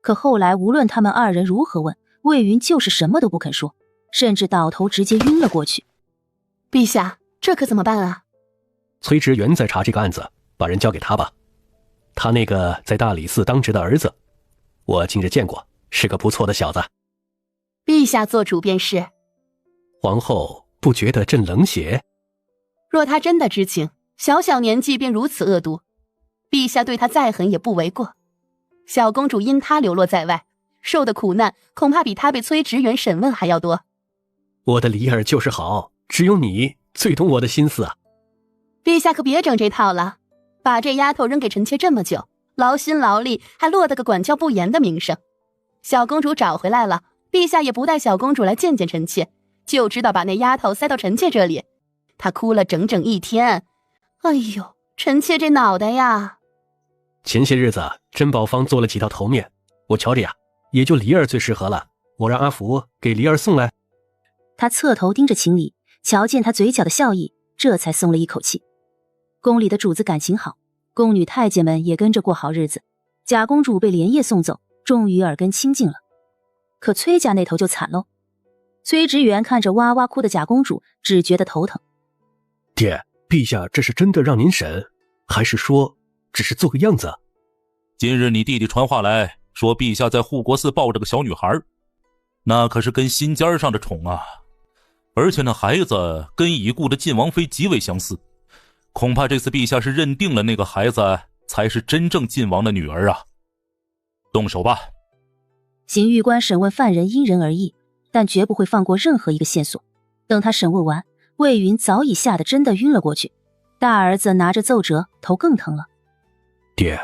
可后来无论他们二人如何问，魏云就是什么都不肯说，甚至倒头直接晕了过去。陛下，这可怎么办啊？崔职员在查这个案子，把人交给他吧。他那个在大理寺当值的儿子，我近日见过，是个不错的小子。陛下做主便是。皇后不觉得朕冷血？若他真的知情，小小年纪便如此恶毒，陛下对他再狠也不为过。小公主因他流落在外，受的苦难恐怕比他被崔职员审问还要多。我的梨儿就是好，只有你最懂我的心思啊。陛下可别整这套了，把这丫头扔给臣妾这么久，劳心劳力，还落得个管教不严的名声。小公主找回来了，陛下也不带小公主来见见臣妾，就知道把那丫头塞到臣妾这里。她哭了整整1天，哎呦，臣妾这脑袋呀！前些日子珍宝坊做了几套头面，我瞧着呀，也就梨儿最适合了。我让阿福给梨儿送来。他侧头盯着秦理，瞧见他嘴角的笑意，这才松了一口气。宫里的主子感情好，宫女太监们也跟着过好日子。假公主被连夜送走，终于耳根清净了。可崔家那头就惨喽。崔职员看着哇哇哭的假公主，只觉得头疼。爹，陛下这是真的让您审，还是说只是做个样子？今日你弟弟传话来说陛下在护国寺抱着个小女孩，那可是跟心尖上的宠啊，而且那孩子跟已故的晋王妃极为相似，恐怕这次陛下是认定了那个孩子才是真正晋王的女儿啊。动手吧。刑狱官审问犯人因人而异，但绝不会放过任何一个线索。等他审问完，魏云早已吓得真的晕了过去，大儿子拿着奏折，头更疼了。爹，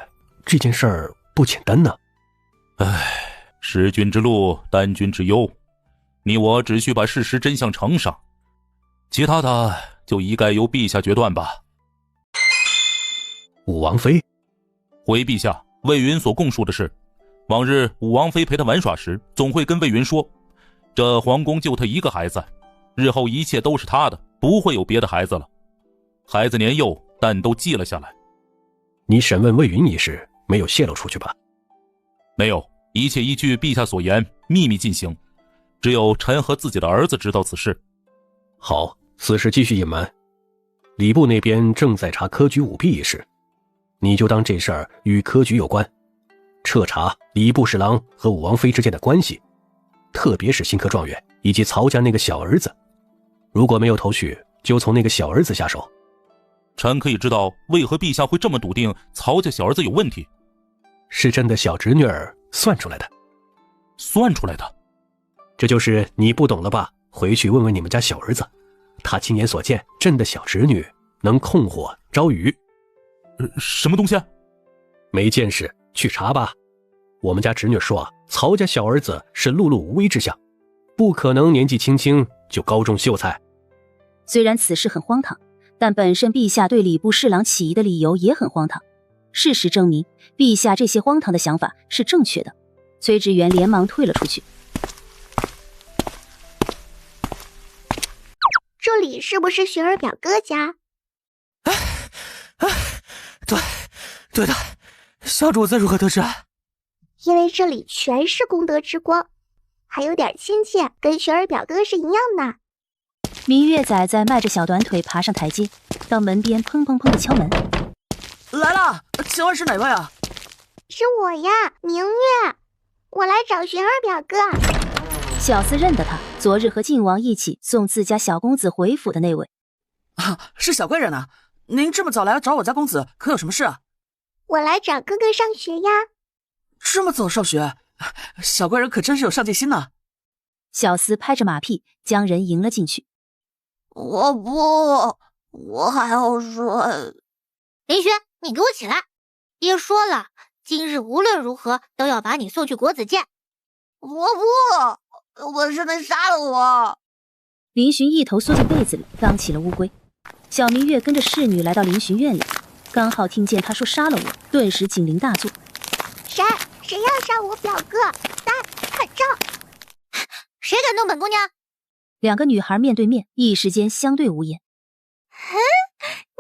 这件事儿不简单呢。弑君之路，担君之忧，你我只需把事实真相呈上，其他的就一概由陛下决断吧。武王妃，回陛下，魏云所供述的是，往日武王妃陪他玩耍时，总会跟魏云说，这皇宫就他一个孩子，日后一切都是他的，不会有别的孩子了。孩子年幼，但都记了下来。你审问魏云一事没有泄露出去吧？没有，一切依据陛下所言，秘密进行，只有臣和自己的儿子知道此事。好，此事继续隐瞒。礼部那边正在查科举舞弊一事，你就当这事儿与科举有关，彻查礼部侍郎和武王妃之间的关系，特别是新科状元以及曹家那个小儿子，如果没有头绪，就从那个小儿子下手。臣可以知道为何陛下会这么笃定曹家小儿子有问题？是朕的小侄女儿算出来的。算出来的？这就是你不懂了吧？回去问问你们家小儿子，他亲眼所见朕的小侄女能控火招雨。什么东西？没见识，去查吧。我们家侄女说，曹家小儿子是碌碌无为之相，不可能年纪轻轻就高中秀才。虽然此事很荒唐，但本身陛下对礼部侍郎起疑的理由也很荒唐。事实证明，陛下这些荒唐的想法是正确的。崔知远连忙退了出去。这里是不是雪儿表哥家？对的，小主子如何得知？因为这里全是功德之光，还有点亲切，跟雪儿表哥是一样的。明月仔仔迈着小短腿爬上台阶，到门边砰砰砰的敲门。来了，请问是哪位啊？是我呀，明月，我来找雪儿表哥。小厮认得他，昨日和晋王一起送自家小公子回府的那位。是小贵人啊，您这么早来找我家公子，可有什么事啊？我来找哥哥上学呀。这么早上学，小贵人可真是有上进心呢。小厮拍着马屁将人迎了进去。我不，我还要睡。林轩，你给我起来！爹说了，今日无论如何都要把你送去国子监。我不，我是能杀了我。林寻一头缩进被子里，当起了乌龟。小明月跟着侍女来到林寻院里，刚好听见他说杀了我，顿时警铃大作。谁要杀我表哥？看招！谁敢动本姑娘？两个女孩面对面，一时间相对无言。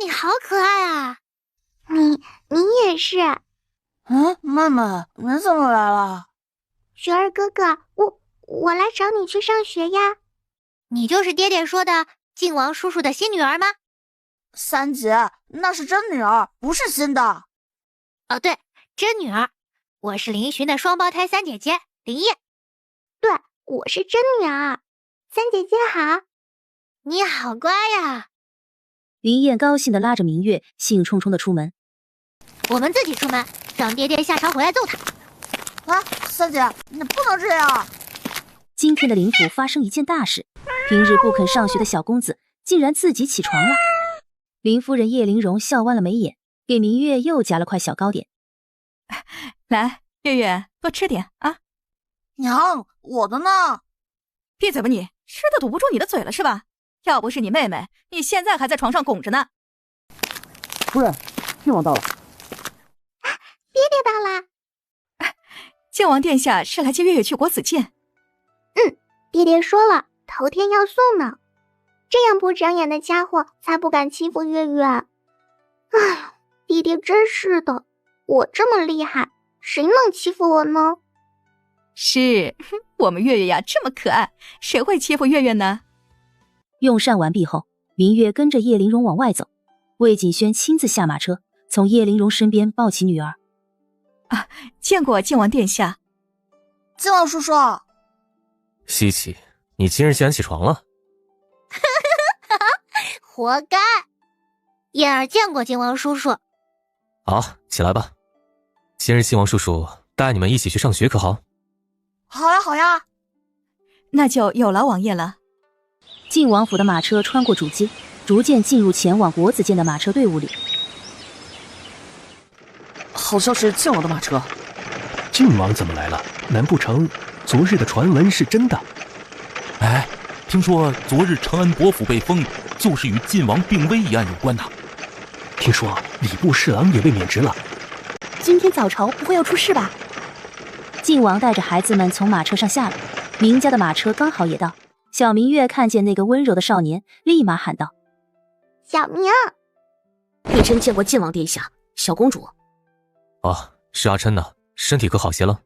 你好可爱啊！你也是。妹妹，你怎么来了？雪儿哥哥，我来找你去上学呀。你就是爹爹说的晋王叔叔的新女儿吗？三姐，那是真女儿，不是新的。哦，对，真女儿。我是林寻的双胞胎三姐姐林叶。对，我是真女儿。三姐姐好。你好乖呀。林燕高兴地拉着明月，兴冲冲地出门。我们自己出门，让爹爹下朝回来揍他。三姐，你不能这样。今天的林府发生一件大事，平日不肯上学的小公子竟然自己起床了。林夫人叶玲珑笑弯了眉眼，给明月又夹了块小糕点。来，月月多吃点啊。娘，我的呢？闭嘴吧你，吃的堵不住你的嘴了是吧？要不是你妹妹，你现在还在床上拱着呢。夫人，晋王到了。爹爹到了。晋王殿下是来接月月去国子监。爹爹说了，头天要送呢。这样不长眼的家伙才不敢欺负月月。哎呀，爹爹真是的，我这么厉害，谁能欺负我呢？是，我们月月呀这么可爱，谁会欺负月月呢？用膳完毕后，明月跟着叶玲珑往外走，魏锦轩亲自下马车，从叶玲珑身边抱起女儿。见过晋王殿下，靖王叔叔。西奇，你今日竟然起床了。活该。燕儿见过靖王叔叔。好，起来吧。今日靖王叔叔带你们一起去上学可好？好呀好呀。那就有劳王爷了。晋王府的马车穿过主街，逐渐进入前往国子监的马车队伍里。好像是靖王的马车。靖王怎么来了？难不成昨日的传闻是真的？哎，听说昨日承恩伯府被封，就是与晋王病危一案有关呐。听说礼部侍郎也被免职了。今天早朝不会要出事吧？晋王带着孩子们从马车上下来，明家的马车刚好也到。小明月看见那个温柔的少年，立马喊道：“小明！”玉琛见过晋王殿下，小公主。哦，是阿琛呢，身体可好些了？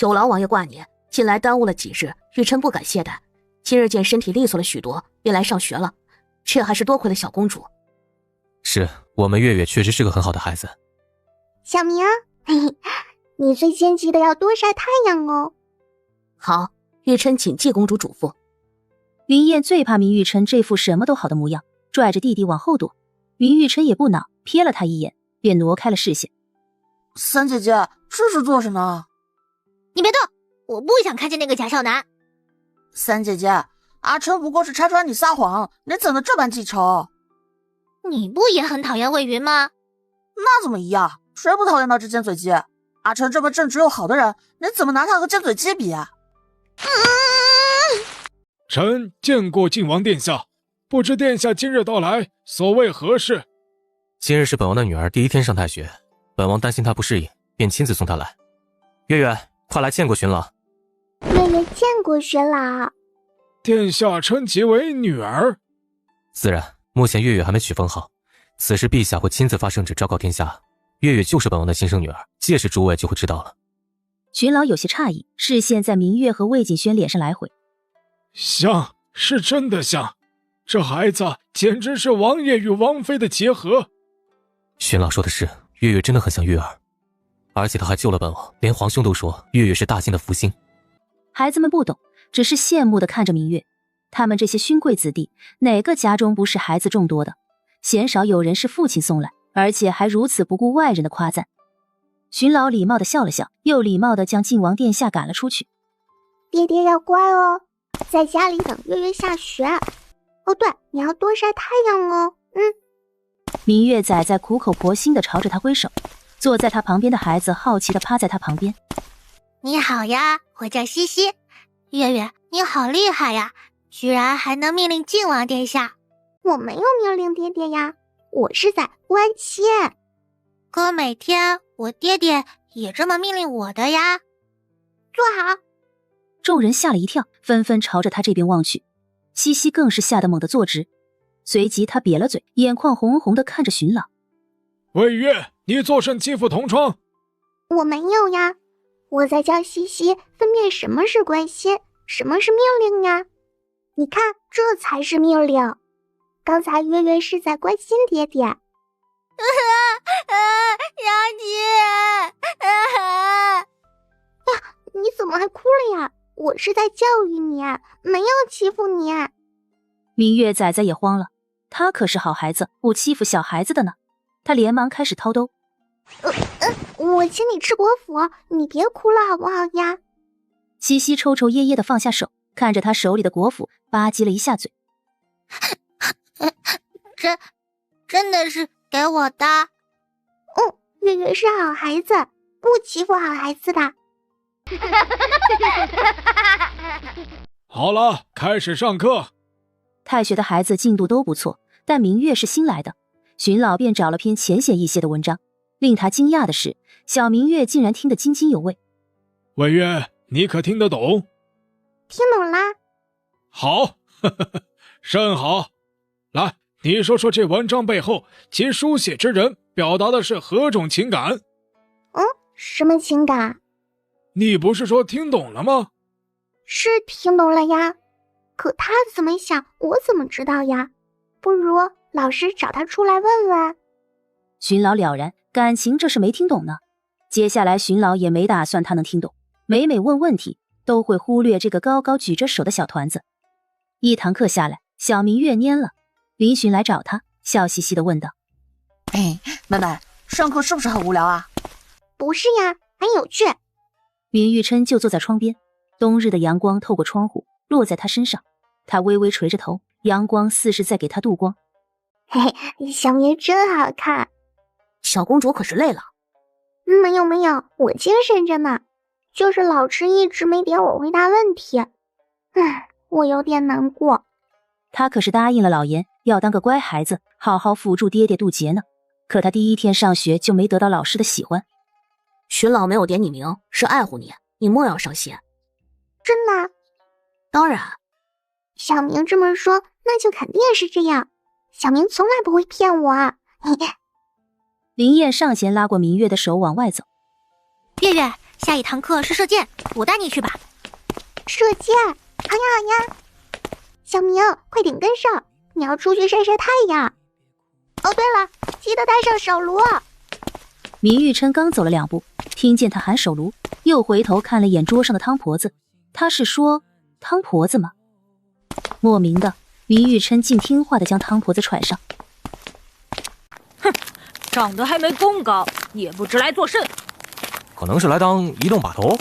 有劳王爷挂念，近来耽误了几日，玉琛不敢懈怠。今日见身体利索了许多，便来上学了。这还是多亏了小公主。是我们月月确实是个很好的孩子。小明，嘿嘿，你最近记得要多晒太阳哦。好，玉琛谨记公主嘱咐。云燕最怕明玉琛这副什么都好的模样，拽着弟弟往后躲。明玉琛也不恼，瞥了他一眼，便挪开了视线。三姐姐，这是做什么？你别动，我不想看见那个假少男。三姐姐，阿琛不过是拆穿你撒谎，你怎能这般记仇？你不也很讨厌魏云吗？那怎么一样？谁不讨厌他这尖嘴鸡？阿琛这么正直又好的人，你怎么拿他和尖嘴鸡比啊？臣见过晋王殿下，不知殿下今日到来，所谓何事？今日是本王的女儿第一天上太学，本王担心她不适应，便亲自送她来。月月，快来见过荀老。月月见过薛老。殿下称其为女儿？自然，目前月月还没娶封好，此时陛下会亲自发圣旨昭告天下，月月就是本王的亲生女儿，届时诸位就会知道了。荀老有些诧异，视线在明月和魏锦轩脸上来回。像，是真的像，这孩子简直是王爷与王妃的结合。荀老说的是，月月真的很像月儿，而且他还救了本王，连皇兄都说月月是大晋的福星。孩子们不懂，只是羡慕地看着明月。他们这些勋贵子弟，哪个家中不是孩子众多的？鲜少有人是父亲送来，而且还如此不顾外人的夸赞。荀老礼貌地笑了笑，又礼貌地将晋王殿下赶了出去。爹爹要乖哦，在家里等月月下学。哦对，你要多晒太阳哦。明月仔在苦口婆心地朝着他挥手，坐在他旁边的孩子好奇地趴在他旁边。你好呀，我叫西西。月月，你好厉害呀，居然还能命令晋王殿下。我没有命令爹爹呀，我是在关心。可每天我爹爹也这么命令我的呀。坐好。众人吓了一跳，纷纷朝着他这边望去。西西更是吓得猛地坐直，随即他瘪了嘴，眼眶红红的看着荀老。魏月，你作甚欺负同窗？我没有呀，我在教西西分辨什么是关心，什么是命令呀。你看，这才是命令。刚才月月是在关心爹爹。杨姐，呀，你怎么还哭了呀？我是在教育你，没有欺负你。明月仔仔也慌了，他可是好孩子，不欺负小孩子的呢。他连忙开始掏兜。我请你吃国府，你别哭了好不好呀？西西抽抽噎噎的放下手，看着他手里的国府，吧唧了一下嘴。真的是给我的。月月是好孩子，不欺负好孩子的。好了，开始上课。太学的孩子进度都不错，但明月是新来的，荀老便找了篇浅显一些的文章。令他惊讶的是，小明月竟然听得津津有味。魏月，你可听得懂？听懂啦。好，甚好。来，你说说这文章背后其书写之人表达的是何种情感？什么情感？你不是说听懂了吗？是听懂了呀，可他怎么想，我怎么知道呀？不如老师找他出来问问。荀老了然，感情这是没听懂呢。接下来荀老也没打算他能听懂，每问问题都会忽略这个高高举着手的小团子。一堂课下来，小明月蔫了。林寻来找他，笑嘻嘻地问道：“哎，妹妹，上课是不是很无聊啊？”“不是呀，很有趣。”明玉琛就坐在窗边，冬日的阳光透过窗户落在他身上，他微微垂着头，阳光似是在给他镀光。嘿嘿，小明真好看。小公主可是累了。没有，我精神着呢，就是老师一直没点我回答问题，我有点难过。他可是答应了老严，要当个乖孩子，好好辅助爹爹渡劫呢。可他第一天上学就没得到老师的喜欢。寻老没有点你名，是爱护你，你莫要伤心。真的？当然。小明这么说，那就肯定是这样。小明从来不会骗我啊。林燕上前拉过明月的手往外走。月月，下一堂课是射箭，我带你去吧。射箭？好呀。小明，快点跟上，你要出去晒晒太阳。哦，对了，记得带上手炉。明玉琛刚走了2步，听见他喊手炉，又回头看了眼桌上的汤婆子。他是说汤婆子吗？莫名的，明玉琛竟听话的将汤婆子踹上。哼，长得还没公高，也不知来做甚。可能是来当移动把头。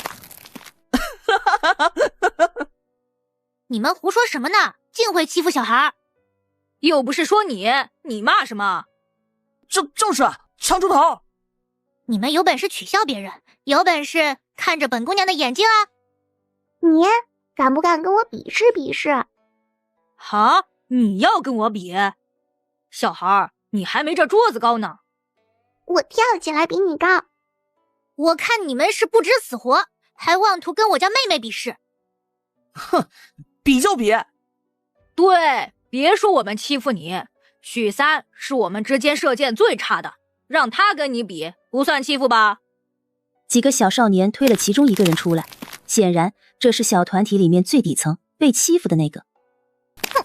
你们胡说什么呢？竟会欺负小孩！又不是说你骂什么？就是强出头！你们有本事取笑别人，有本事看着本姑娘的眼睛啊！你敢不敢跟我比试比试？哈，你要跟我比？小孩，你还没这桌子高呢。我跳起来比你高。我看你们是不知死活，还妄图跟我家妹妹比试。哼，比就比。对，别说我们欺负你，许三是我们之间射箭最差的，让他跟你比，不算欺负吧？几个小少年推了其中一个人出来，显然这是小团体里面最底层被欺负的那个。哼，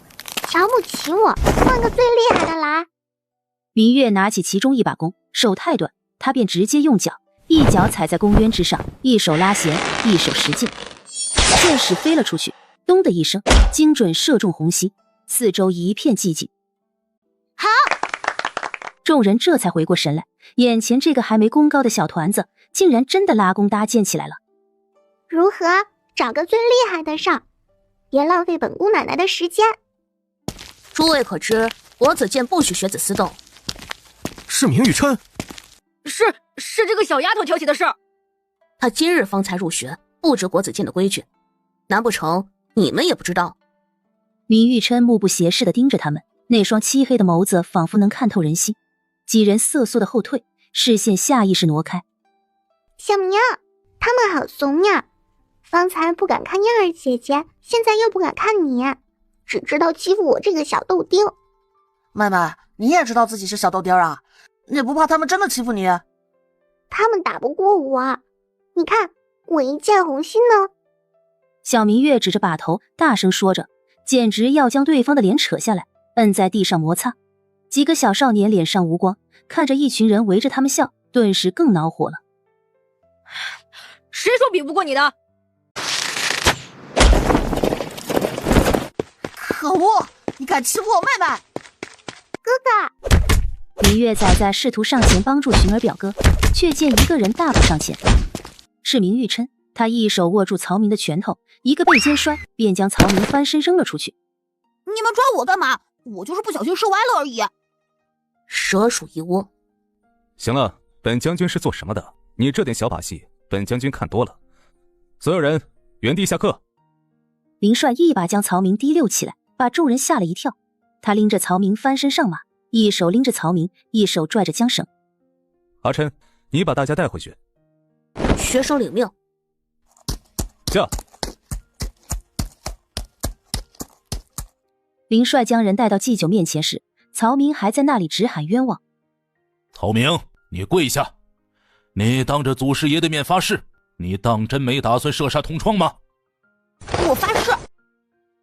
瞧不起我，换个最厉害的来。明月拿起其中一把弓，手太短，他便直接用脚一脚踩在弓鸢之上，一手拉弦，一手使劲，箭矢飞了出去，咚的一声，精准射中红溪，四周一片寂静。好！众人这才回过神来，眼前这个还没弓高的小团子，竟然真的拉弓搭箭起来了。如何？找个最厉害的上，别浪费本姑奶奶的时间。诸位可知，国子监不许学子私斗。是明玉琛？是这个小丫头挑起的事儿。她今日方才入学，不知国子监的规矩，难不成你们也不知道？明玉琛目不斜视地盯着他们，那双漆黑的眸子仿佛能看透人心。几人瑟缩的后退，视线下意识挪开。小明，他们好怂呀！方才不敢看燕儿姐姐，现在又不敢看你，只知道欺负我这个小豆丁。妹妹，你也知道自己是小豆丁啊？你不怕他们真的欺负你？他们打不过我，你看我一箭红心呢。小明月指着把头大声说着，简直要将对方的脸扯下来，摁在地上摩擦。几个小少年脸上无光，看着一群人围着他们笑，顿时更恼火了。谁说比不过你的？可恶！你敢欺负我妹妹！哥哥！明月仔仔试图上前帮助寻儿表哥，却见一个人大步上前，是明玉琛。他一手握住曹明的拳头，一个背肩摔，便将曹明翻身扔了出去。你们抓我干嘛？我就是不小心射歪了而已。蛇鼠一窝。行了，本将军是做什么的？你这点小把戏，本将军看多了。所有人原地下课。林帅一把将曹明提溜起来，把众人吓了一跳。他拎着曹明翻身上马，一手拎着曹明，一手拽着缰绳。阿琛，你把大家带回去。学生领命。驾。林帅将人带到祭酒面前时，曹明还在那里直喊冤枉。曹明，你跪下！你当着祖师爷的面发誓，你当真没打算射杀同窗吗？我发誓。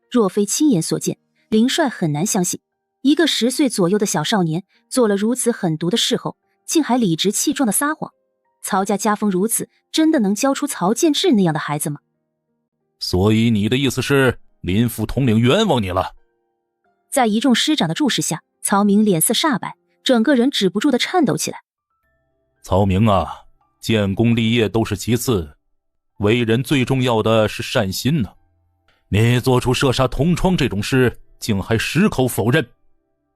若非亲眼所见，林帅很难相信，一个10岁左右的小少年做了如此狠毒的事后，竟还理直气壮的撒谎。曹家家风如此，真的能教出曹建志那样的孩子吗？所以你的意思是林副统领冤枉你了？在一众师长的注视下，曹明脸色煞白，整个人止不住的颤抖起来。曹明啊，建功立业都是其次，为人最重要的是善心呢。你做出射杀同窗这种事，竟还矢口否认。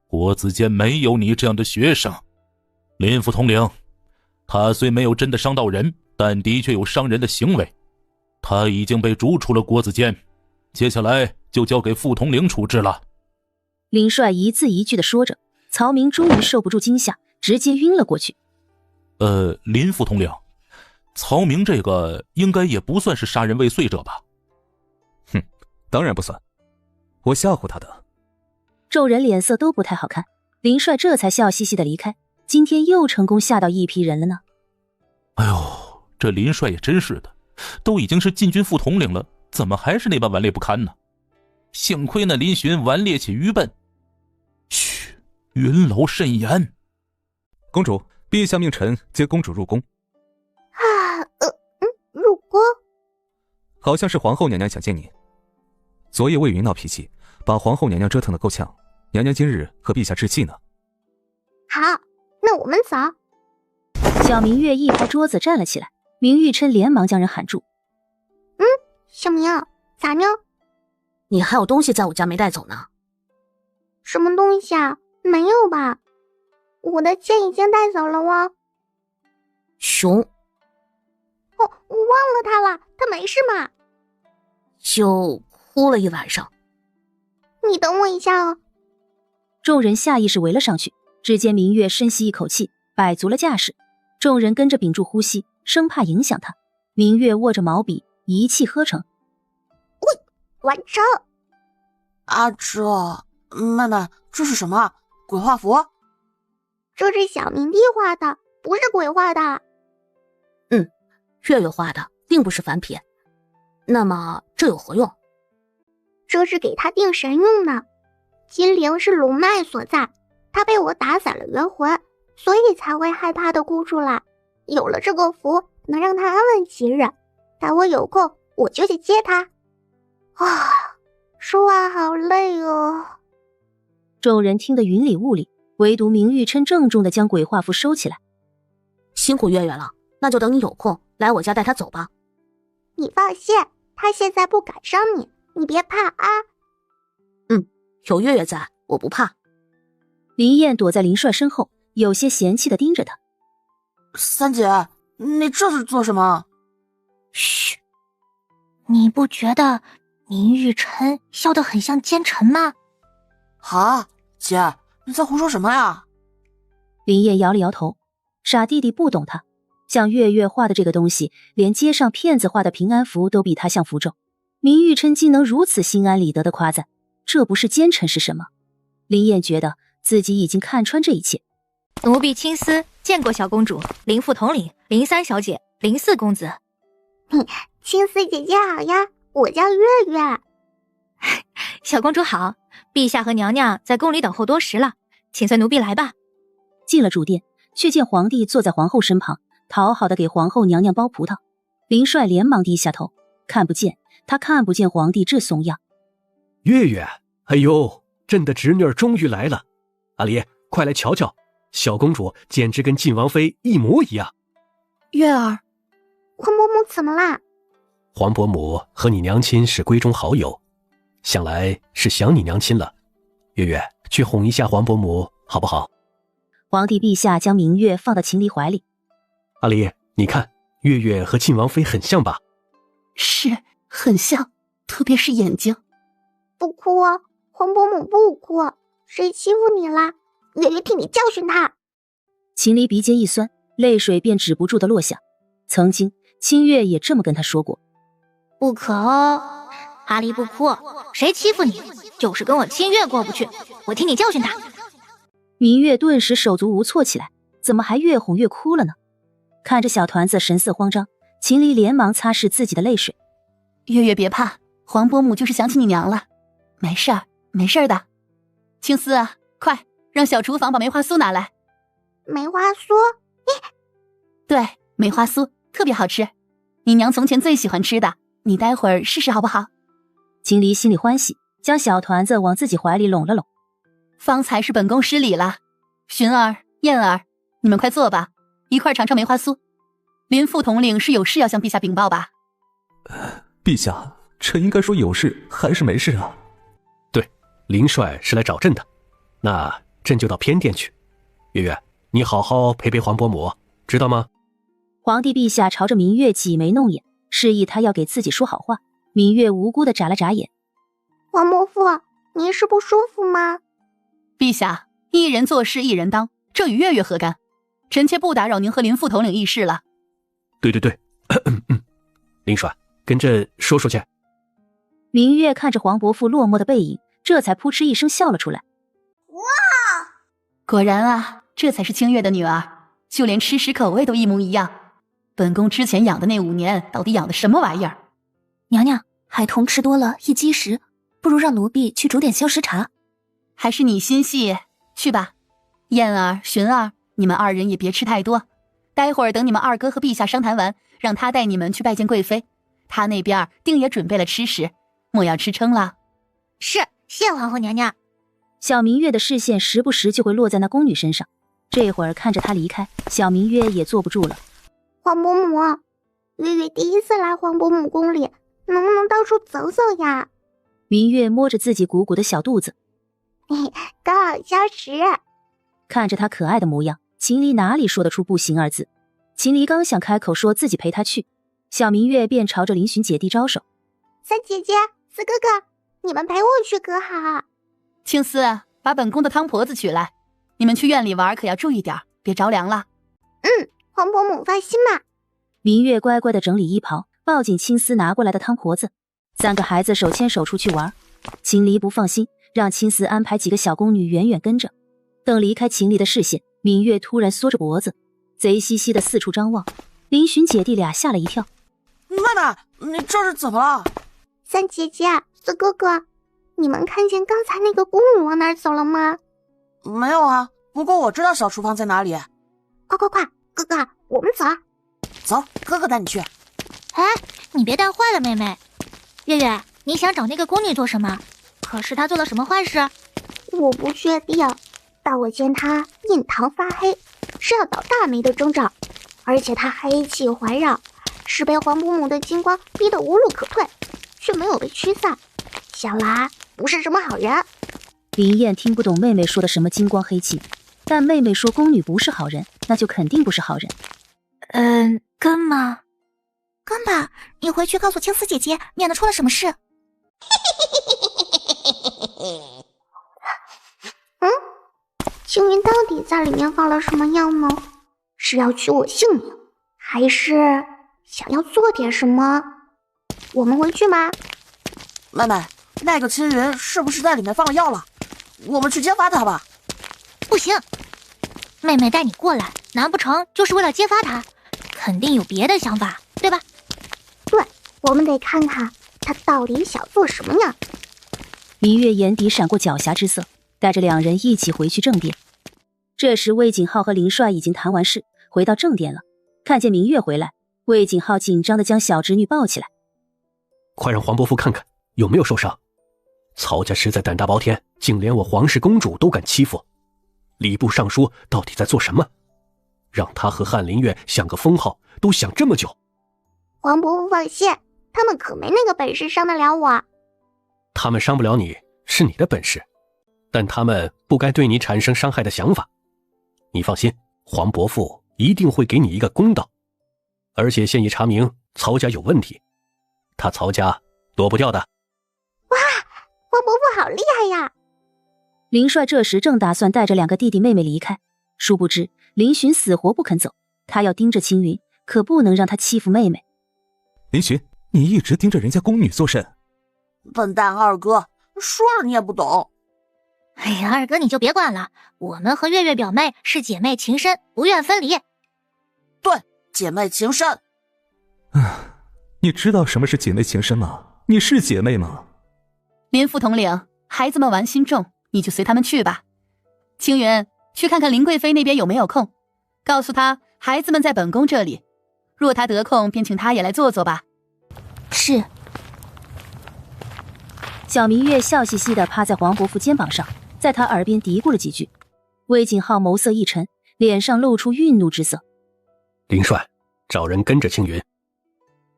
国子监没有你这样的学生。林副统领，他虽没有真的伤到人，但的确有伤人的行为。他已经被逐出了国子监，接下来就交给副统领处置了。林帅一字一句地说着，曹明终于受不住惊吓，直接晕了过去。林副统领，曹明这个应该也不算是杀人未遂者吧？哼，当然不算，我吓唬他的。众人脸色都不太好看，林帅这才笑嘻嘻地离开。今天又成功吓到一批人了呢。哎呦，这林帅也真是的，都已经是禁军副统领了，怎么还是那般顽劣不堪呢？幸亏那林巡顽劣且愚笨。嘘，云楼慎言。公主，陛下命臣接公主入宫。入宫？好像是皇后娘娘想见你。昨夜魏云闹脾气，把皇后娘娘折腾得够呛，娘娘今日和陛下置气呢。好，那我们走。小明月一拍桌子站了起来，明玉琛连忙将人喊住。小明，咋呢？你还有东西在我家没带走呢。什么东西啊？没有吧？我的剑已经带走了哦。熊。我忘了他了，他没事嘛？就哭了一晚上。你等我一下哦。众人下意识围了上去，只见明月深吸一口气，摆足了架势。众人跟着屏住呼吸，生怕影响他。明月握着毛笔，一气呵成。完成。啊，妹妹，这是什么？鬼画符？这是小明帝画的，不是鬼画的。月月画的，并不是凡品。那么这有何用？这是给他定神用的。金陵是龙脉所在，他被我打散了元魂，所以才会害怕的哭出来。有了这个符，能让他安稳几日。待我有空，我就去接他。说话好累哦。众人听得云里雾里，唯独明玉琛郑重地将鬼画符收起来。辛苦月月了，那就等你有空来我家带他走吧。你放心，他现在不敢伤你，你别怕啊。有月月在，我不怕。林燕躲在林帅身后，有些嫌弃地盯着他。三姐，你这是做什么？嘘，你不觉得明玉琛笑得很像奸臣吗？姐，你在胡说什么呀？林燕摇了摇头，傻弟弟不懂他，像月月画的这个东西，连街上骗子画的平安符都比他像符咒。明玉琛竟能如此心安理得的夸赞，这不是奸臣是什么？林燕觉得自己已经看穿这一切。奴婢青丝见过小公主、林副统领、林三小姐、林四公子。青丝姐姐好呀，我叫月月。小公主好，陛下和娘娘在宫里等候多时了，请随奴婢来吧。进了主殿，却见皇帝坐在皇后身旁，讨好的给皇后娘娘剥葡萄。林帅连忙低下头，看不见，他看不见皇帝这怂样。月月，哎呦，朕的侄女儿终于来了！阿离，快来瞧瞧，小公主简直跟晋王妃一模一样。月儿，黄伯母怎么啦？黄伯母和你娘亲是闺中好友，想来是想你娘亲了。月月，去哄一下黄伯母好不好？皇帝陛下将明月放到秦离怀里。阿离，你看月月和晋王妃很像吧？是，很像，特别是眼睛。不哭啊，黄伯母不哭，谁欺负你啦？月月替你教训他。秦离鼻尖一酸，泪水便止不住的落下。曾经清月也这么跟他说过。不可哦，阿离不哭，谁欺负你，就是跟我清月过不去，我替你教训他。明月顿时手足无措起来，怎么还越哄越哭了呢？看着小团子神色慌张，秦离连忙擦拭自己的泪水。月月别怕，黄伯母就是想起你娘了，没事儿，没事儿的。青丝啊，快让小厨房把梅花酥拿来。梅花酥？对，梅花酥特别好吃，你娘从前最喜欢吃的，你待会儿试试好不好？秦离心里欢喜，将小团子往自己怀里拢了拢。方才是本宫失礼了，寻儿、燕儿，你们快坐吧，一块尝尝梅花酥。林副统领是有事要向陛下禀报吧？陛下，臣应该说有事还是没事啊？对，林帅是来找朕的，那朕就到偏殿去。月月，你好好陪陪皇伯母，知道吗？皇帝陛下朝着明月挤眉弄眼，示意他要给自己说好话。明月无辜地眨了眨眼。王伯父，您是不舒服吗？陛下，一人做事一人当，这与月月何干？臣妾不打扰您和林副统领议事了。对，林帅，跟朕说说去。明月看着黄伯父落寞的背影，这才扑哧一声笑了出来。哇！果然啊，这才是清月的女儿，就连吃食口味都一模一样。本宫之前养的那5年，到底养的什么玩意儿？娘娘，孩童吃多了易积食，不如让奴婢去煮点消食茶。还是你心细，去吧。燕儿、寻儿，你们2人也别吃太多。待会儿等你们二哥和陛下商谈完，让他带你们去拜见贵妃，他那边定也准备了吃食，莫要吃撑了。是，谢皇后娘娘。小明月的视线时不时就会落在那宫女身上，这会儿看着她离开，小明月也坐不住了。皇伯母，月月第一次来皇伯母宫里，能不能到处走走呀？明月摸着自己鼓鼓的小肚子，刚好消食。看着她可爱的模样，秦离哪里说得出不行2字。秦离刚想开口说自己陪她去，小明月便朝着林寻姐弟招手：三姐姐、四哥哥，你们陪我去可好？青丝，把本宫的汤婆子取来，你们去院里玩可要注意点，别着凉了。皇伯母放心吧。明月乖乖地整理衣袍，抱紧青丝拿过来的汤婆子，3个孩子手牵手出去玩。秦离不放心，让青丝安排几个小宫女远远跟着。等离开秦离的视线，明月突然缩着脖子，贼兮兮的四处张望。林寻姐弟俩吓了一跳。妹妹，你这是怎么了？三姐姐、四哥哥，你们看见刚才那个宫女往哪儿走了吗？没有啊，不过我知道小厨房在哪里。快，哥哥，我们走。走，哥哥带你去。哎，你别带坏了妹妹。月月，你想找那个宫女做什么？可是她做了什么坏事？我不确定，但我见她印堂发黑，是要倒大霉的征兆，而且她黑气环绕，是被皇伯母的金光逼得无路可退，却没有被驱散，想来不是什么好人。林燕听不懂妹妹说的什么金光黑气，但妹妹说宫女不是好人，那就肯定不是好人。跟吗？跟吧，你回去告诉青丝姐姐，免得出了什么事。青云到底在里面放了什么药呢？是要取我性命，还是想要做点什么？我们回去吗？妹妹，那个青云是不是在里面放了药了？我们去揭发他吧。不行，妹妹带你过来，难不成就是为了揭发他？肯定有别的想法，对吧？对，我们得看看他到底想做什么呀。明月眼底闪过狡黠之色，带着2人一起回去正殿。这时魏景浩和林帅已经谈完事，回到正殿了。看见明月回来，魏景浩紧张地将小侄女抱起来。快让黄伯父看看有没有受伤。曹家实在胆大包天，竟连我皇室公主都敢欺负。礼部尚书到底在做什么？让他和翰林院想个封号都想这么久。黄伯父放心，他们可没那个本事伤得了我。他们伤不了你是你的本事，但他们不该对你产生伤害的想法。你放心，黄伯父一定会给你一个公道。而且现已查明曹家有问题，他曹家躲不掉的。哇，黄伯父好厉害呀！林帅这时正打算带着2个弟弟妹妹离开，殊不知林寻死活不肯走，他要盯着青云，可不能让他欺负妹妹。林寻，你一直盯着人家宫女做甚？笨蛋二哥，说了你也不懂。哎呀，二哥你就别管了，我们和月月表妹是姐妹情深，不愿分离。对，姐妹情深。你知道什么是姐妹情深吗？你是姐妹吗？林副统领，孩子们玩心重，你就随他们去吧。青云，去看看林贵妃那边有没有空，告诉她孩子们在本宫这里，若他得空，便请他也来坐坐吧。是。小明月笑嘻嘻地趴在黄伯父肩膀上，在他耳边嘀咕了几句。魏景浩眸色一沉，脸上露出愠怒之色。林帅，找人跟着青云。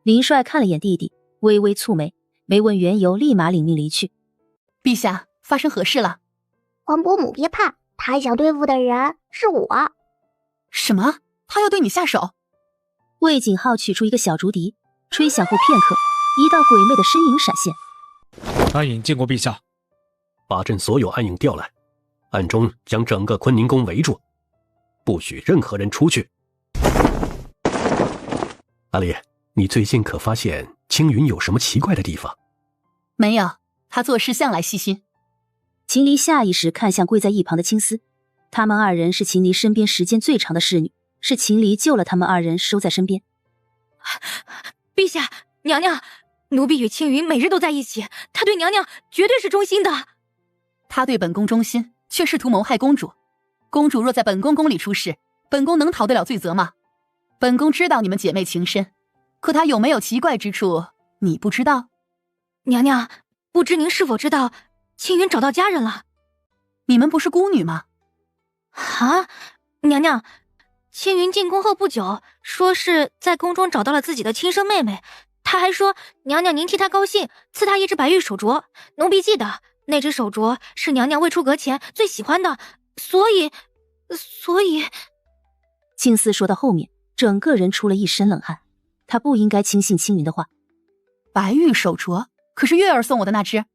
林帅看了眼弟弟，微微蹙眉，没问缘由，立马领命离去。陛下，发生何事了？黄伯母别怕，他想对付的人是我。什么？他要对你下手？魏景浩取出一个小竹笛，吹响后片刻，一道鬼魅的身影闪现。暗影见过陛下。把朕所有暗影调来，暗中将整个坤宁宫围住，不许任何人出去。阿离，你最近可发现青云有什么奇怪的地方？没有，他做事向来细心。秦离下意识看向跪在一旁的青丝，他们二人是秦离身边时间最长的侍女，是秦离救了他们二人收在身边。陛下，娘娘，奴婢与青云每日都在一起，他对娘娘绝对是忠心的。他对本宫忠心，却试图谋害公主。公主若在本宫宫里出事，本宫能逃得了罪责吗？本宫知道你们姐妹情深，可他有没有奇怪之处，你不知道？娘娘，不知您是否知道，青云找到家人了？你们不是孤女吗？啊，娘娘，青云进宫后不久，说是在宫中找到了自己的亲生妹妹。他还说，娘娘您替他高兴，赐他一只白玉手镯。奴婢记得，那只手镯是娘娘未出阁前最喜欢的，所以……青丝说到后面，整个人出了一身冷汗。他不应该轻信青云的话。白玉手镯，可是月儿送我的那只。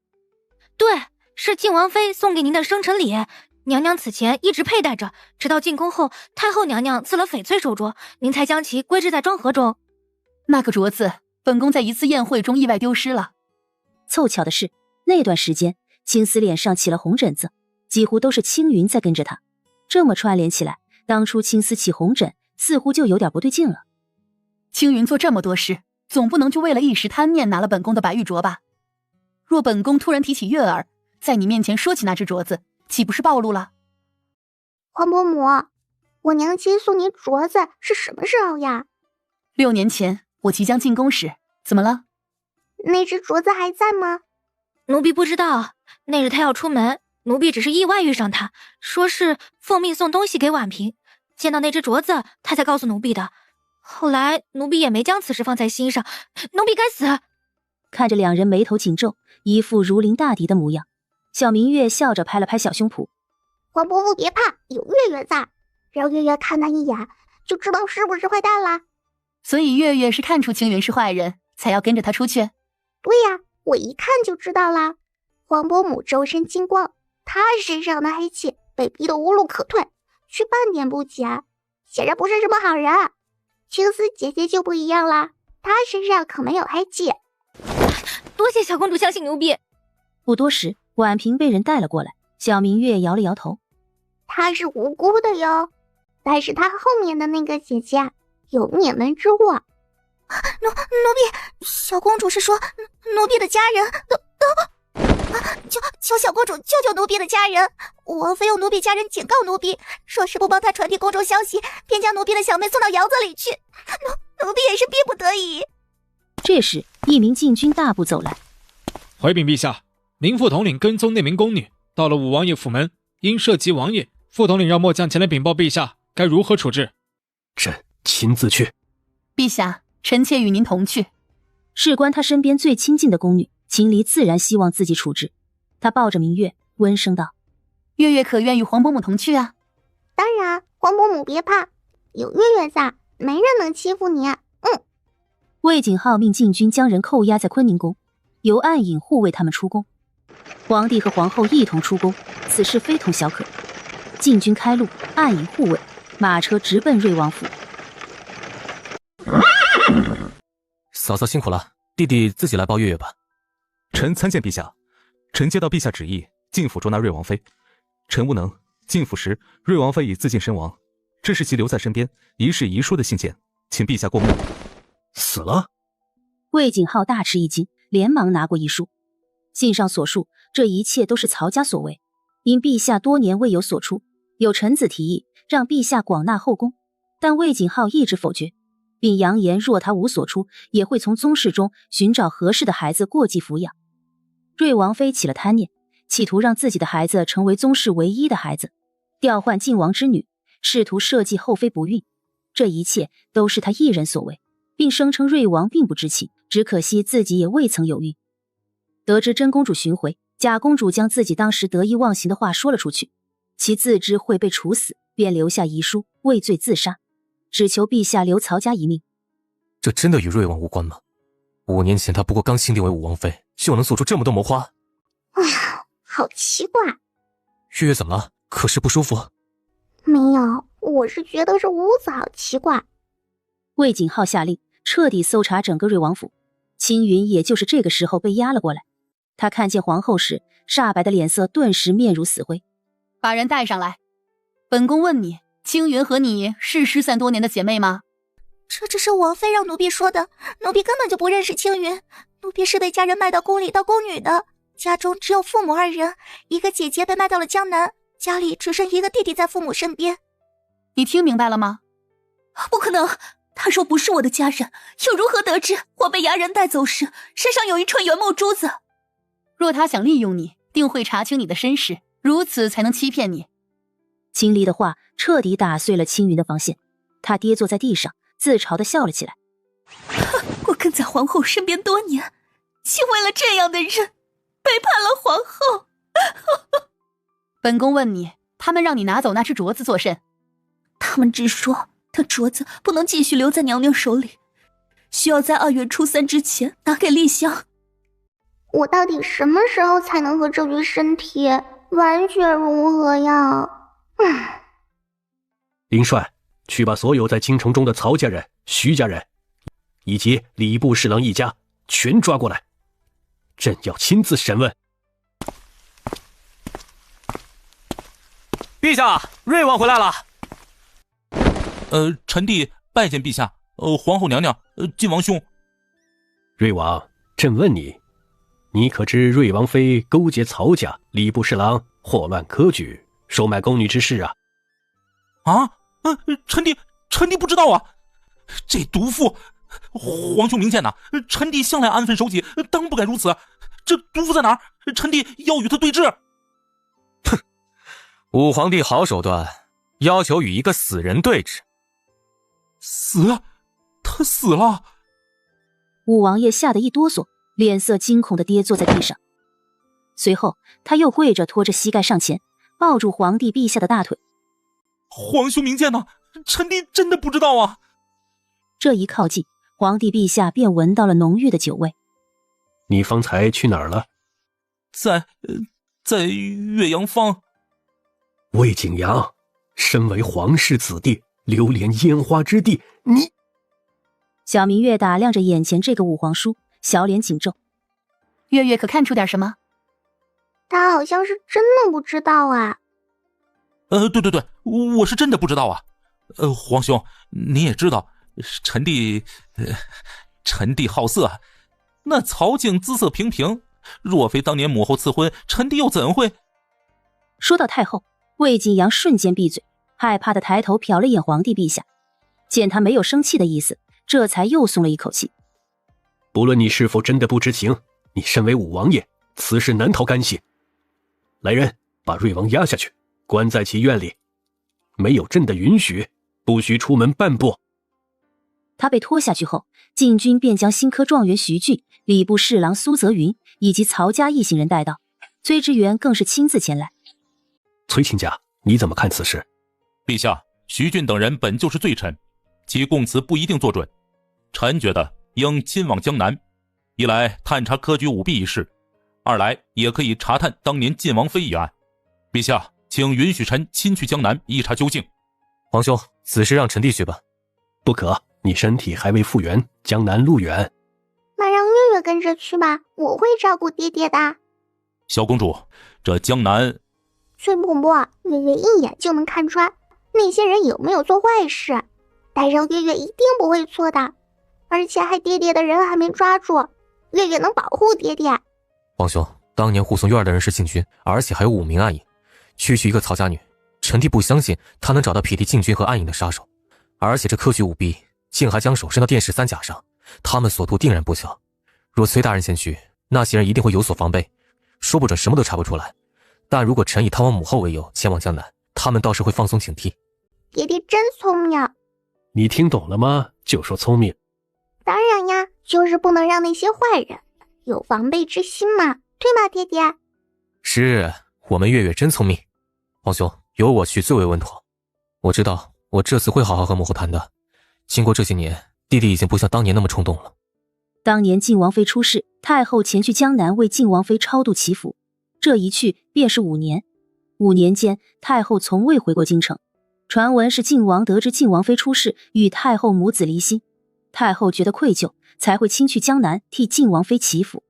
对，是靖王妃送给您的生辰礼。娘娘此前一直佩戴着，直到进宫后，太后娘娘赐了翡翠手镯，您才将其归置在装盒中。那个镯子，本宫在一次宴会中意外丢失了。凑巧的是，那段时间青丝脸上起了红疹子，几乎都是青云在跟着她。这么串联起来，当初青丝起红疹，似乎就有点不对劲了。青云做这么多事，总不能就为了一时贪念拿了本宫的白玉镯吧？若本宫突然提起月儿，在你面前说起那只镯子，岂不是暴露了？黄伯母，我娘亲送你镯子是什么时候呀？6年前，我即将进宫时。怎么了？那只镯子还在吗？奴婢不知道，那日他要出门，奴婢只是意外遇上他，说是奉命送东西给婉嫔，见到那只镯子，他才告诉奴婢的。后来奴婢也没将此事放在心上，奴婢该死。看着两人眉头紧皱，一副如临大敌的模样，小明月笑着拍了拍小胸脯。黄伯父别怕，有月月在，让月月看他一眼就知道是不是坏蛋啦。所以月月是看出青云是坏人，才要跟着他出去？对呀，我一看就知道啦。黄伯母周身金光，他身上的黑气被逼得无路可退，却半点不减，显然不是什么好人。青丝姐姐就不一样啦，她身上可没有黑气。多谢小公主相信奴婢。不多时，婉嫔被人带了过来，小明月摇了摇头。她是无辜的哟，但是她后面的那个姐姐有灭门之祸。奴婢，小公主是说奴婢的家人求小公主救救奴婢的家人。王妃用奴婢家人警告奴婢，说是不帮她传递宫中消息，便将奴婢的小妹送到窑子里去。奴婢也是逼不得已。这时，一名禁军大步走来。回禀陛下，您副统领跟踪那名宫女，到了武王爷府门，因涉及王爷，副统领让末将前来禀报陛下，该如何处置？朕亲自去。陛下，臣妾与您同去。事关他身边最亲近的宫女，秦离自然希望自己处置。他抱着明月，温声道：“月月可愿与黄伯母同去啊？”“当然，黄伯母别怕，有月月在，没人能欺负你。”魏景浩命禁军将人扣押在坤宁宫，由暗影护卫他们出宫。皇帝和皇后一同出宫，此事非同小可。禁军开路，暗影护卫，马车直奔瑞王府。嫂嫂辛苦了，弟弟自己来抱月月吧。臣参见陛下。臣接到陛下旨意，进府捉拿瑞王妃。臣无能，进府时瑞王妃已自尽身亡，这是其留在身边遗世遗书的信件，请陛下过目。死了？魏景浩大吃一惊，连忙拿过遗书。信上所述，这一切都是曹家所为，因陛下多年未有所出，有臣子提议让陛下广纳后宫，但魏景浩一直否决。并扬言若他无所出，也会从宗室中寻找合适的孩子过继抚养。瑞王妃起了贪念，企图让自己的孩子成为宗室唯一的孩子，调换晋王之女，试图设计后妃不孕。这一切都是他一人所为，并声称瑞王并不知情，只可惜自己也未曾有孕。得知真公主寻回，假公主将自己当时得意忘形的话说了出去，其自知会被处死，便留下遗书，畏罪自杀，只求陛下留曹家一命。这真的与瑞王无关吗？5年前他不过刚钦定为武王妃，就能做出这么多谋划？哎呀，好奇怪。月月怎么了？可是不舒服？没有，我是觉得这屋子好奇怪。魏景浩下令彻底搜查整个瑞王府，青云也就是这个时候被押了过来。他看见皇后时，煞白的脸色顿时面如死灰。把人带上来。本宫问你，青云和你是失散多年的姐妹吗？这只是王妃让奴婢说的，奴婢根本就不认识青云，奴婢是被家人卖到宫里当宫女的，家中只有父母2人，一个姐姐被卖到了江南，家里只剩一个弟弟在父母身边。你听明白了吗？不可能，他说不是我的家人，又如何得知我被衙人带走时身上有一串元墨珠子？若他想利用你，定会查清你的身世，如此才能欺骗你。秦离的话彻底打碎了青云的防线，他跌坐在地上，自嘲地笑了起来。我跟在皇后身边多年，竟为了这样的人背叛了皇后。本宫问你，他们让你拿走那只镯子作甚？他们只说那镯子不能继续留在娘娘手里，需要在2月初3之前拿给丽香。我到底什么时候才能和这具身体完全融合呀？林帅，去把所有在京城中的曹家人、徐家人，以及礼部侍郎一家全抓过来，朕要亲自审问。陛下，瑞王回来了。臣弟拜见陛下。皇后娘娘，晋王兄。瑞王，朕问你，你可知瑞王妃勾结曹家、礼部侍郎，祸乱科举，收买宫女之事啊？臣弟不知道啊！这毒妇，皇兄明鉴呐！臣弟向来安分守己，当不敢如此。这毒妇在哪儿？臣弟要与他对峙。哼，武皇帝好手段，要求与一个死人对峙。死？他死了？武王爷吓得一哆嗦，脸色惊恐地跌坐在地上。随后他又跪着拖着膝盖上前，抱住皇帝陛下的大腿。皇兄明鉴呐！臣弟真的不知道啊！这一靠近，皇帝陛下便闻到了浓郁的酒味。你方才去哪儿了？在岳阳坊。魏景阳，身为皇室子弟，流连烟花之地，你……小明月打量着眼前这个武皇叔，小脸紧皱。月月可看出点什么？他好像是真的不知道啊。对，我是真的不知道啊。皇兄，你也知道，臣弟好色，那曹静姿色平平，若非当年母后赐婚，臣弟又怎会……说到太后，魏景阳瞬间闭嘴，害怕的抬头瞟了眼皇帝陛下，见他没有生气的意思，这才又松了一口气。不论你是否真的不知情，你身为武王爷，此事难逃干系。来人，把瑞王押下去，关在其院里，没有朕的允许，不许出门半步。他被拖下去后，禁军便将新科状元徐俊、礼部侍郎苏泽云以及曹家一行人带到，崔知源更是亲自前来。崔亲家，你怎么看此事？陛下，徐俊等人本就是罪臣，其供词不一定作准，臣觉得应亲往江南，一来探查科举舞弊一事，二来也可以查探当年晋王妃一案。陛下，请允许臣亲去江南一查究竟。皇兄，此事让臣弟去吧。不可，你身体还未复原，江南路远。那让月月跟着去吧，我会照顾爹爹的。小公主，这江南……崔婆婆，月月一眼就能看穿那些人有没有做坏事，带上月月一定不会错的。而且害爹爹的人还没抓住，月月能保护爹爹。皇兄，当年护送院的人是禁军，而且还有5名暗影，区区一个曹家女，臣弟不相信他能找到匹敌禁军和暗影的杀手。而且这科举舞弊竟还将手伸到殿试3甲上，他们所图定然不小。若崔大人前去，那些人一定会有所防备，说不准什么都查不出来。但如果臣以探望母后为由前往江南，他们倒是会放松警惕。爹爹真聪明。你听懂了吗？就说聪明。当然呀，就是不能让那些坏人有防备之心嘛，对吗，爹爹？是，我们月月真聪明。皇兄，由我去最为稳妥。我知道我这次会好好和母后谈的。经过这些年，弟弟已经不像当年那么冲动了。当年晋王妃出事，太后前去江南为晋王妃超度祈福，这一去便是5年。5年间，太后从未回过京城。传闻是晋王得知晋王妃出事，与太后母子离心，太后觉得愧疚，才会亲去江南替晋王妃祈福。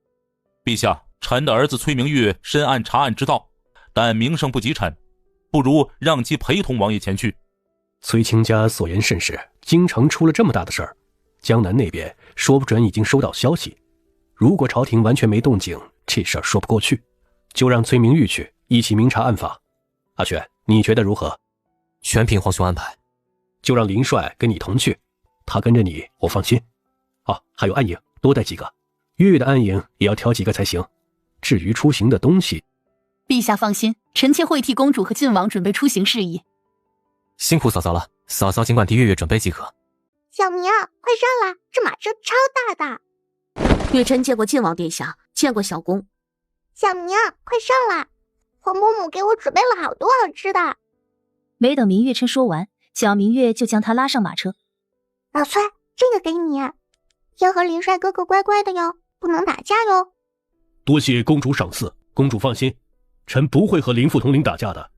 陛下，臣的儿子崔明玉深谙查案之道，但名声不及臣，不如让其陪同王爷前去。崔卿家所言甚是，京城出了这么大的事儿，江南那边说不准已经收到消息。如果朝廷完全没动静，这事儿说不过去，就让崔明玉去一起明察暗访。阿轩，你觉得如何？全凭皇兄安排。就让林帅跟你同去，他跟着你我放心。还有暗影，多带几个，月月的暗影也要挑几个才行。至于出行的东西，陛下放心，臣妾会替公主和晋王准备出行事宜。辛苦嫂嫂了，嫂嫂尽管替月月准备即可。小明，快上来，这马车超大的。月臣见过晋王殿下，见过小公。小明，快上来，皇伯母给我准备了好多好吃的。没等明月琛说完，小明月就将他拉上马车。老崔，这个给你，要和林帅哥哥乖乖的哟，不能打架哟。多谢公主赏赐，公主放心，臣不会和林副统领打架的。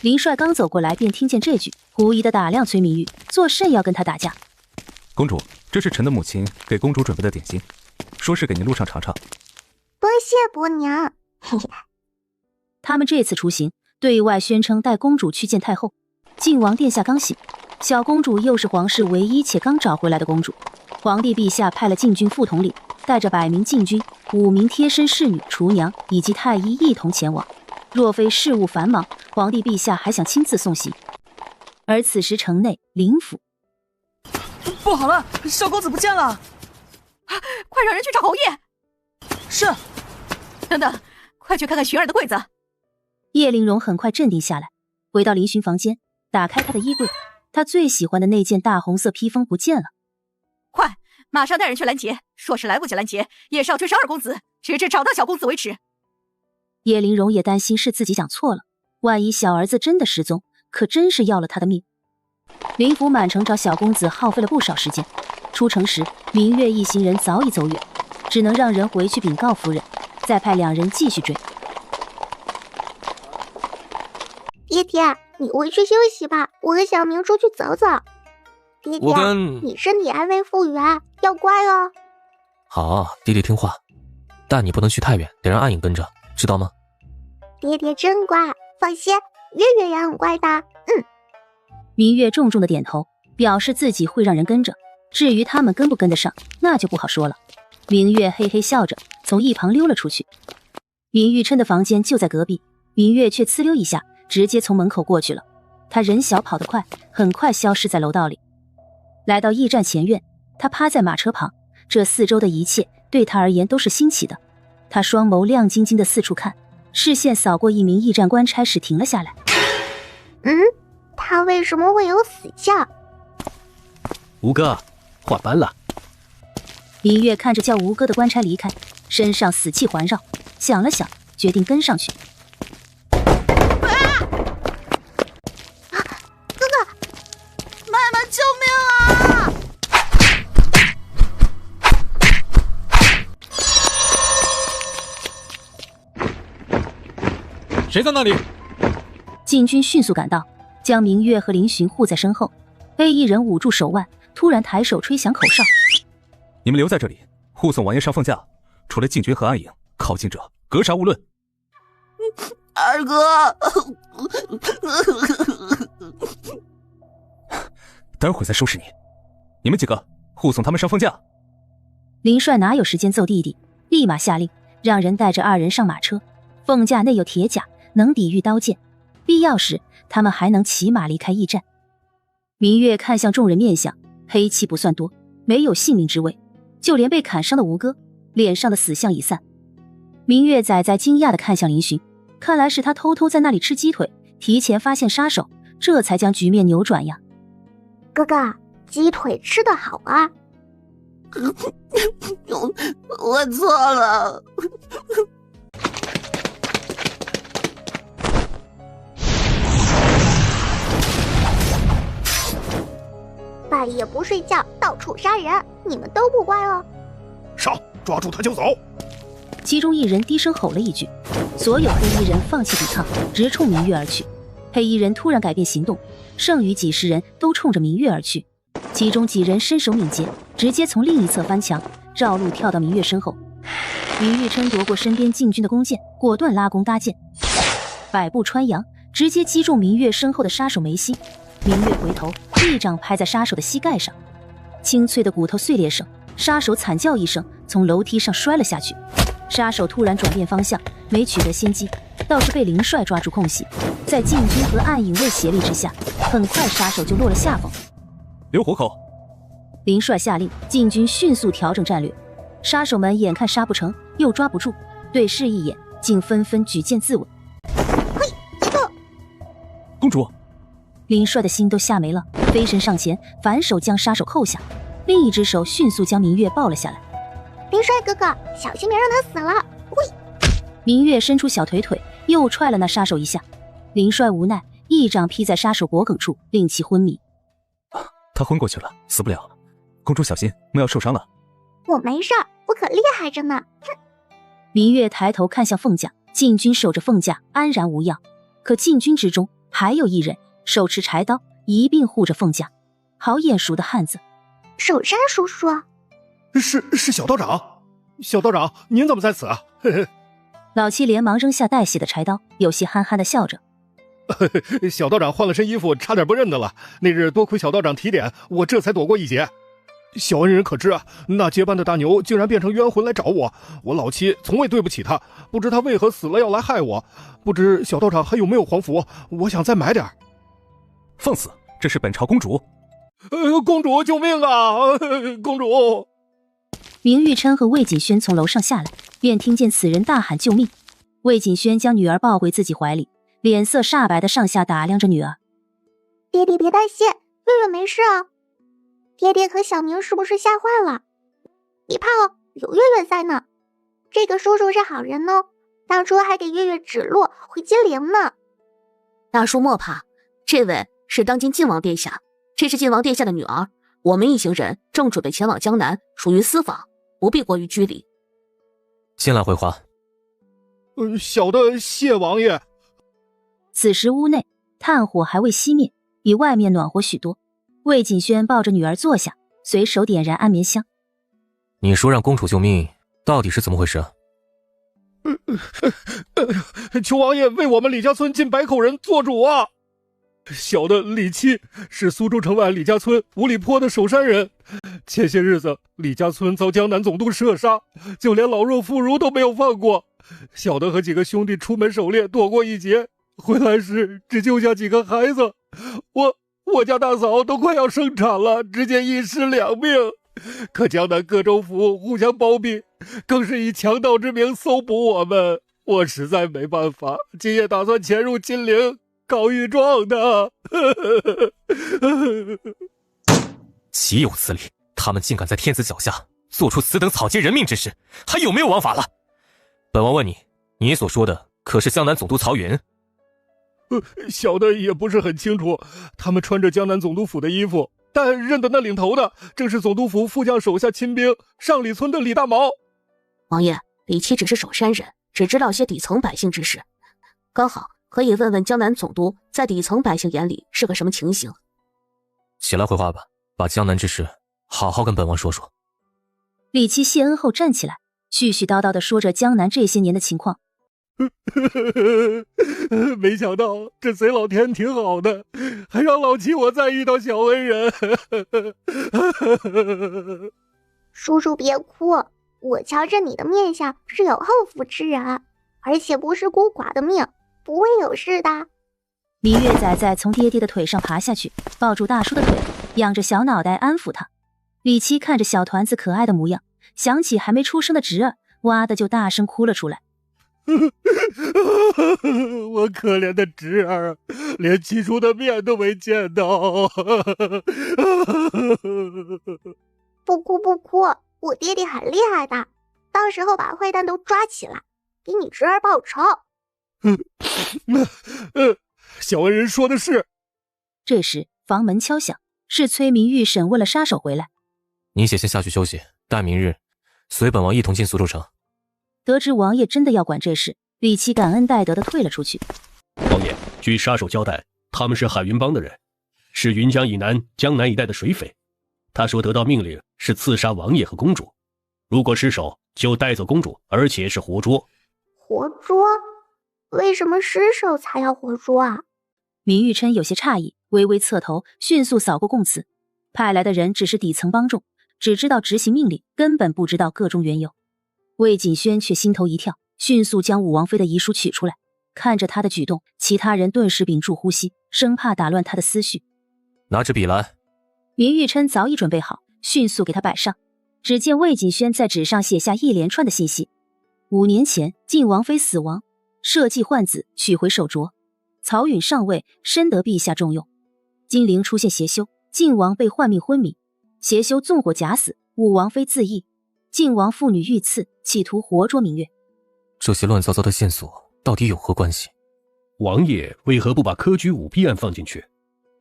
林帅刚走过来，便听见这句，狐疑的打量崔明玉，作甚要跟他打架？公主，这是臣的母亲给公主准备的点心，说是给您路上尝尝。多谢伯娘。他们这次出行，对外宣称带公主去见太后。晋王殿下刚醒，小公主又是皇室唯一且刚找回来的公主。皇帝陛下派了禁军副统领，带着100名禁军、5名贴身侍女、厨娘以及太医一同前往。若非事务繁忙，皇帝陛下还想亲自送行。而此时城内林府，不好了，小公子不见了！快让人去找侯爷！是。等等，快去看看寻儿的柜子。叶玲珑很快镇定下来，回到林寻房间，打开他的衣柜，他最喜欢的那件大红色披风不见了。快，马上带人去拦截，说是来不及拦截，也是要追上2公子，直至找到小公子为止。叶玲珑也担心是自己想错了，万一小儿子真的失踪，可真是要了他的命。林府满城找小公子耗费了不少时间，出城时明月一行人早已走远，只能让人回去禀告夫人，再派2人继续追。爹爹，你回去休息吧，我和小明出去走走。爹爹，你身体还未复原，要乖哦。好，弟弟听话，但你不能去太远，得让暗影跟着，知道吗？爹爹真乖，放心，月月也很乖的。明月重重的点头，表示自己会让人跟着。至于他们跟不跟得上，那就不好说了。明月嘿嘿笑着从一旁溜了出去。明玉琛的房间就在隔壁，明月却呲溜一下直接从门口过去了。他人小跑得快，很快消失在楼道里。来到驿站前院，他趴在马车旁，这四周的一切对他而言都是新奇的。他双眸亮晶晶的四处看，视线扫过一名驿站官差时停了下来。他为什么会有死相？吴哥，换班了。明月看着叫吴哥的官差离开，身上死气环绕，想了想，决定跟上去。哥哥，妈妈，救命啊！谁在那里？禁军迅速赶到，将明月和林寻护在身后。A 一人捂住手腕，突然抬手吹响口哨：“你们留在这里，护送王爷上凤驾。除了禁军和暗影，靠近者格杀勿论。”二哥，待会儿再收拾你。你们几个护送他们上凤驾。林帅哪有时间揍弟弟，立马下令让人带着2人上马车。凤驾内有铁甲，能抵御刀剑，必要时他们还能骑马离开驿站。明月看向众人面相，黑气不算多，没有性命之危，就连被砍伤的吴哥脸上的死相已散。明月仔仔惊讶地看向林寻，看来是他偷偷在那里吃鸡腿，提前发现杀手，这才将局面扭转呀。哥哥，鸡腿吃得好啊。我错了。半夜不睡觉，到处杀人，你们都不乖哦。上，抓住他就走。其中一人低声吼了一句，所有黑衣人放弃抵抗，直冲明月而去。黑衣人突然改变行动，剩余几十人都冲着明月而去。其中几人身手敏捷，直接从另一侧翻墙，绕路跳到明月身后。明玉琛夺过身边禁军的弓箭，果断拉弓搭箭，百步穿杨，直接击中明月身后的杀手眉心。明月回头，一掌拍在杀手的膝盖上，清脆的骨头碎裂声，杀手惨叫一声，从楼梯上摔了下去。杀手突然转变方向，没取得先机，倒是被林帅抓住空隙，在禁军和暗影卫协力之下，很快杀手就落了下风。留活口。林帅下令，禁军迅速调整战略。杀手们眼看杀不成，又抓不住，对视一眼，竟纷纷举剑自刎。公主，林帅的心都吓没了，飞身上前，反手将杀手扣下，另一只手迅速将明月抱了下来。林帅哥哥，小心别让他死了！喂！明月伸出小腿腿，又踹了那杀手一下。林帅无奈，一掌劈在杀手脖颈处，令其昏迷。他昏过去了，死不了。公主小心，莫要受伤了。我没事儿，我可厉害着呢。哼！明月抬头看向凤架，禁军守着凤架安然无恙，可禁军之中还有一人手持柴刀，一并护着凤架。好眼熟的汉子，守山叔叔。是小道长。小道长，您怎么在此啊？呵呵。老七连忙扔下带血的柴刀，有些憨憨的笑着。小道长换了身衣服，差点不认得了。那日多亏小道长提点，我这才躲过一劫。小恩人可知啊？那结伴的大牛竟然变成冤魂来找我，我老七从未对不起他，不知他为何死了要来害我。不知小道长还有没有黄符？我想再买点。放肆！这是本朝公主。公主救命啊！公主！明玉琛和魏锦轩从楼上下来，便听见此人大喊救命。魏锦轩将女儿抱回自己怀里，脸色煞白的上下打量着女儿。爹爹别担心，月月没事啊。爹爹和小明是不是吓坏了？别怕哦，有月月在呢。这个叔叔是好人哦，当初还给月月指路回金陵呢。大叔莫怕，这位是当今晋王殿下，这是晋王殿下的女儿。我们一行人正准备前往江南，属于私访，不必过于拘礼。进来回话。小的谢王爷。此时屋内炭火还未熄灭，比外面暖和许多。魏锦轩抱着女儿坐下，随手点燃安眠香。你说让公主救命，到底是怎么回事？求王爷为我们李家村近100口人做主啊！小的李七是苏州城外李家村五里坡的守山人，前些日子李家村遭江南总督射杀，就连老弱妇孺都没有放过。小的和几个兄弟出门狩猎，躲过一劫，回来时只救下几个孩子。我家大嫂都快要生产了，直接一尸2命。可江南各州府互相包庇，更是以强盗之名搜捕我们，我实在没办法，今夜打算潜入金陵告御状的。岂有此理！他们竟敢在天子脚下做出此等草菅人命之事，还有没有王法了？本王问你，你所说的可是江南总督曹云？小的也不是很清楚，他们穿着江南总督府的衣服，但认得那领头的正是总督府副将手下亲兵上里村的李大毛。王爷，李七只是守山人，只知道些底层百姓之事，刚好可以问问江南总督在底层百姓眼里是个什么情形。起来回话吧，把江南之事好好跟本王说说。李七谢恩后站起来，絮絮叨叨地说着江南这些年的情况。没想到这贼老天挺好的，还让老七我再遇到小恩人。叔叔别哭，我瞧着你的面相是有后福之人，而且不是孤寡的命，不会有事的。明月仔仔从爹爹的腿上爬下去，抱住大叔的腿，仰着小脑袋安抚他。李七看着小团子可爱的模样，想起还没出生的侄儿，哇的就大声哭了出来。我可怜的侄儿，连起初的面都没见到。不哭不哭，我爹爹很厉害的，到时候把坏蛋都抓起来，给你侄儿报仇。小恩人说的是。这时房门敲响，是崔明玉审问了杀手回来。你且先下去休息，待明日随本王一同进苏州城。得知王爷真的要管这事，李七感恩戴德的退了出去。王爷，据杀手交代，他们是海云帮的人，是云江以南江南一带的水匪。他说得到命令是刺杀王爷和公主，如果失手就带走公主，而且是活捉。活捉？为什么失手才要活捉啊？明玉琛有些诧异，微微侧头，迅速扫过供词。派来的人只是底层帮众，只知道执行命令，根本不知道个中缘由。魏锦轩却心头一跳，迅速将武王妃的遗书取出来。看着他的举动，其他人顿时屏住呼吸，生怕打乱他的思绪。拿支笔来。明玉琛早已准备好，迅速给他摆上。只见魏锦轩在纸上写下一连串的信息。5年前，晋王妃死亡，设计换子，取回手镯。曹允上位，深得陛下重用。金陵出现邪修，晋王被幻命昏迷，邪修纵火假死，武王妃自缢，晋王妇女遇刺，企图活捉明月。这些乱糟糟的线索到底有何关系？王爷为何不把科举舞弊案放进去？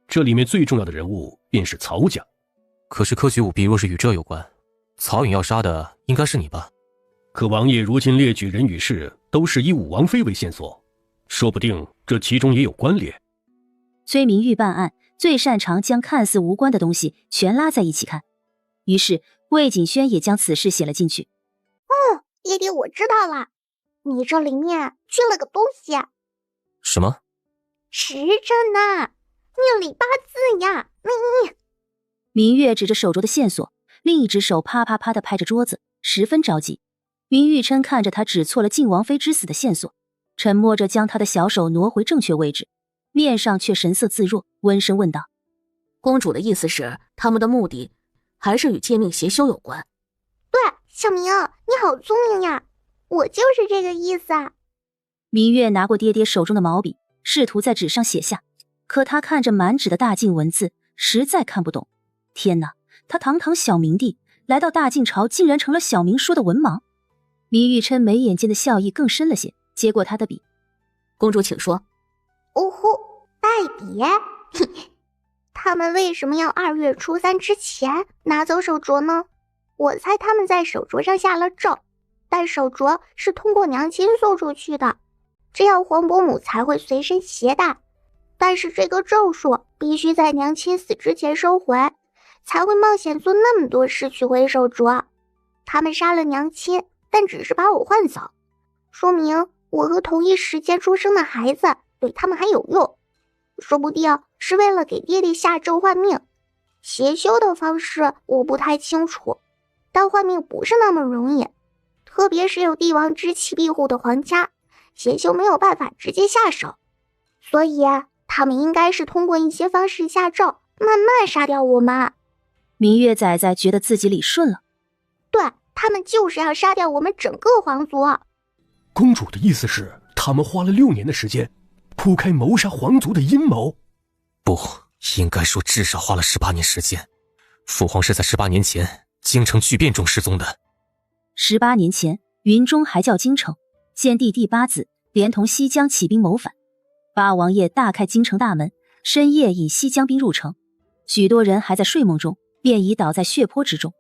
这里面最重要的人物便是曹家。可是科举舞弊若是与这有关，曹允要杀的应该是你吧？可王爷如今列举人与事都是以武王妃为线索，说不定这其中也有关联。崔明玉办案最擅长将看似无关的东西全拉在一起看，于是魏锦轩也将此事写了进去。爹爹，我知道了，你这里面缺了个东西。什么？时辰呢？命里8字呀！你。明月指着手镯的线索，另一只手啪啪啪地拍着桌子，十分着急。明玉琛看着他指错了晋王妃之死的线索，沉默着将他的小手挪回正确位置，面上却神色自若，温声问道：公主的意思是，他们的目的还是与借命邪修有关？对，小明，你好聪明呀，我就是这个意思啊。明月拿过爹爹手中的毛笔，试图在纸上写下，可他看着满纸的大晋文字，实在看不懂。天哪，他堂堂小明帝，来到大晋朝竟然成了小明说的文盲。明玉琛眉眼间的笑意更深了些，接过他的笔。公主请说。哦呼，代笔？他们为什么要2月初3之前拿走手镯呢？我猜他们在手镯上下了咒，但手镯是通过娘亲送出去的，这样皇伯母才会随身携带。但是这个咒术必须在娘亲死之前收回，才会冒险做那么多事取回手镯。他们杀了娘亲，但只是把我换走，说明我和同一时间出生的孩子对他们还有用，说不定是为了给爹爹下咒换命。邪修的方式我不太清楚，但换命不是那么容易，特别是有帝王之气庇护的皇家，邪修没有办法直接下手，所以他们应该是通过一些方式下咒，慢慢杀掉我们。明月崽崽觉得自己理顺了，对，他们就是要杀掉我们整个皇族。公主的意思是，他们花了6年的时间，铺开谋杀皇族的阴谋？不，应该说至少花了18年时间。父皇是在18年前京城巨变中失踪的。18年前，云中还叫京城，献帝第8子连同西江起兵谋反，八王爷大开京城大门，深夜引西江兵入城，许多人还在睡梦中，便已倒在血泊之中。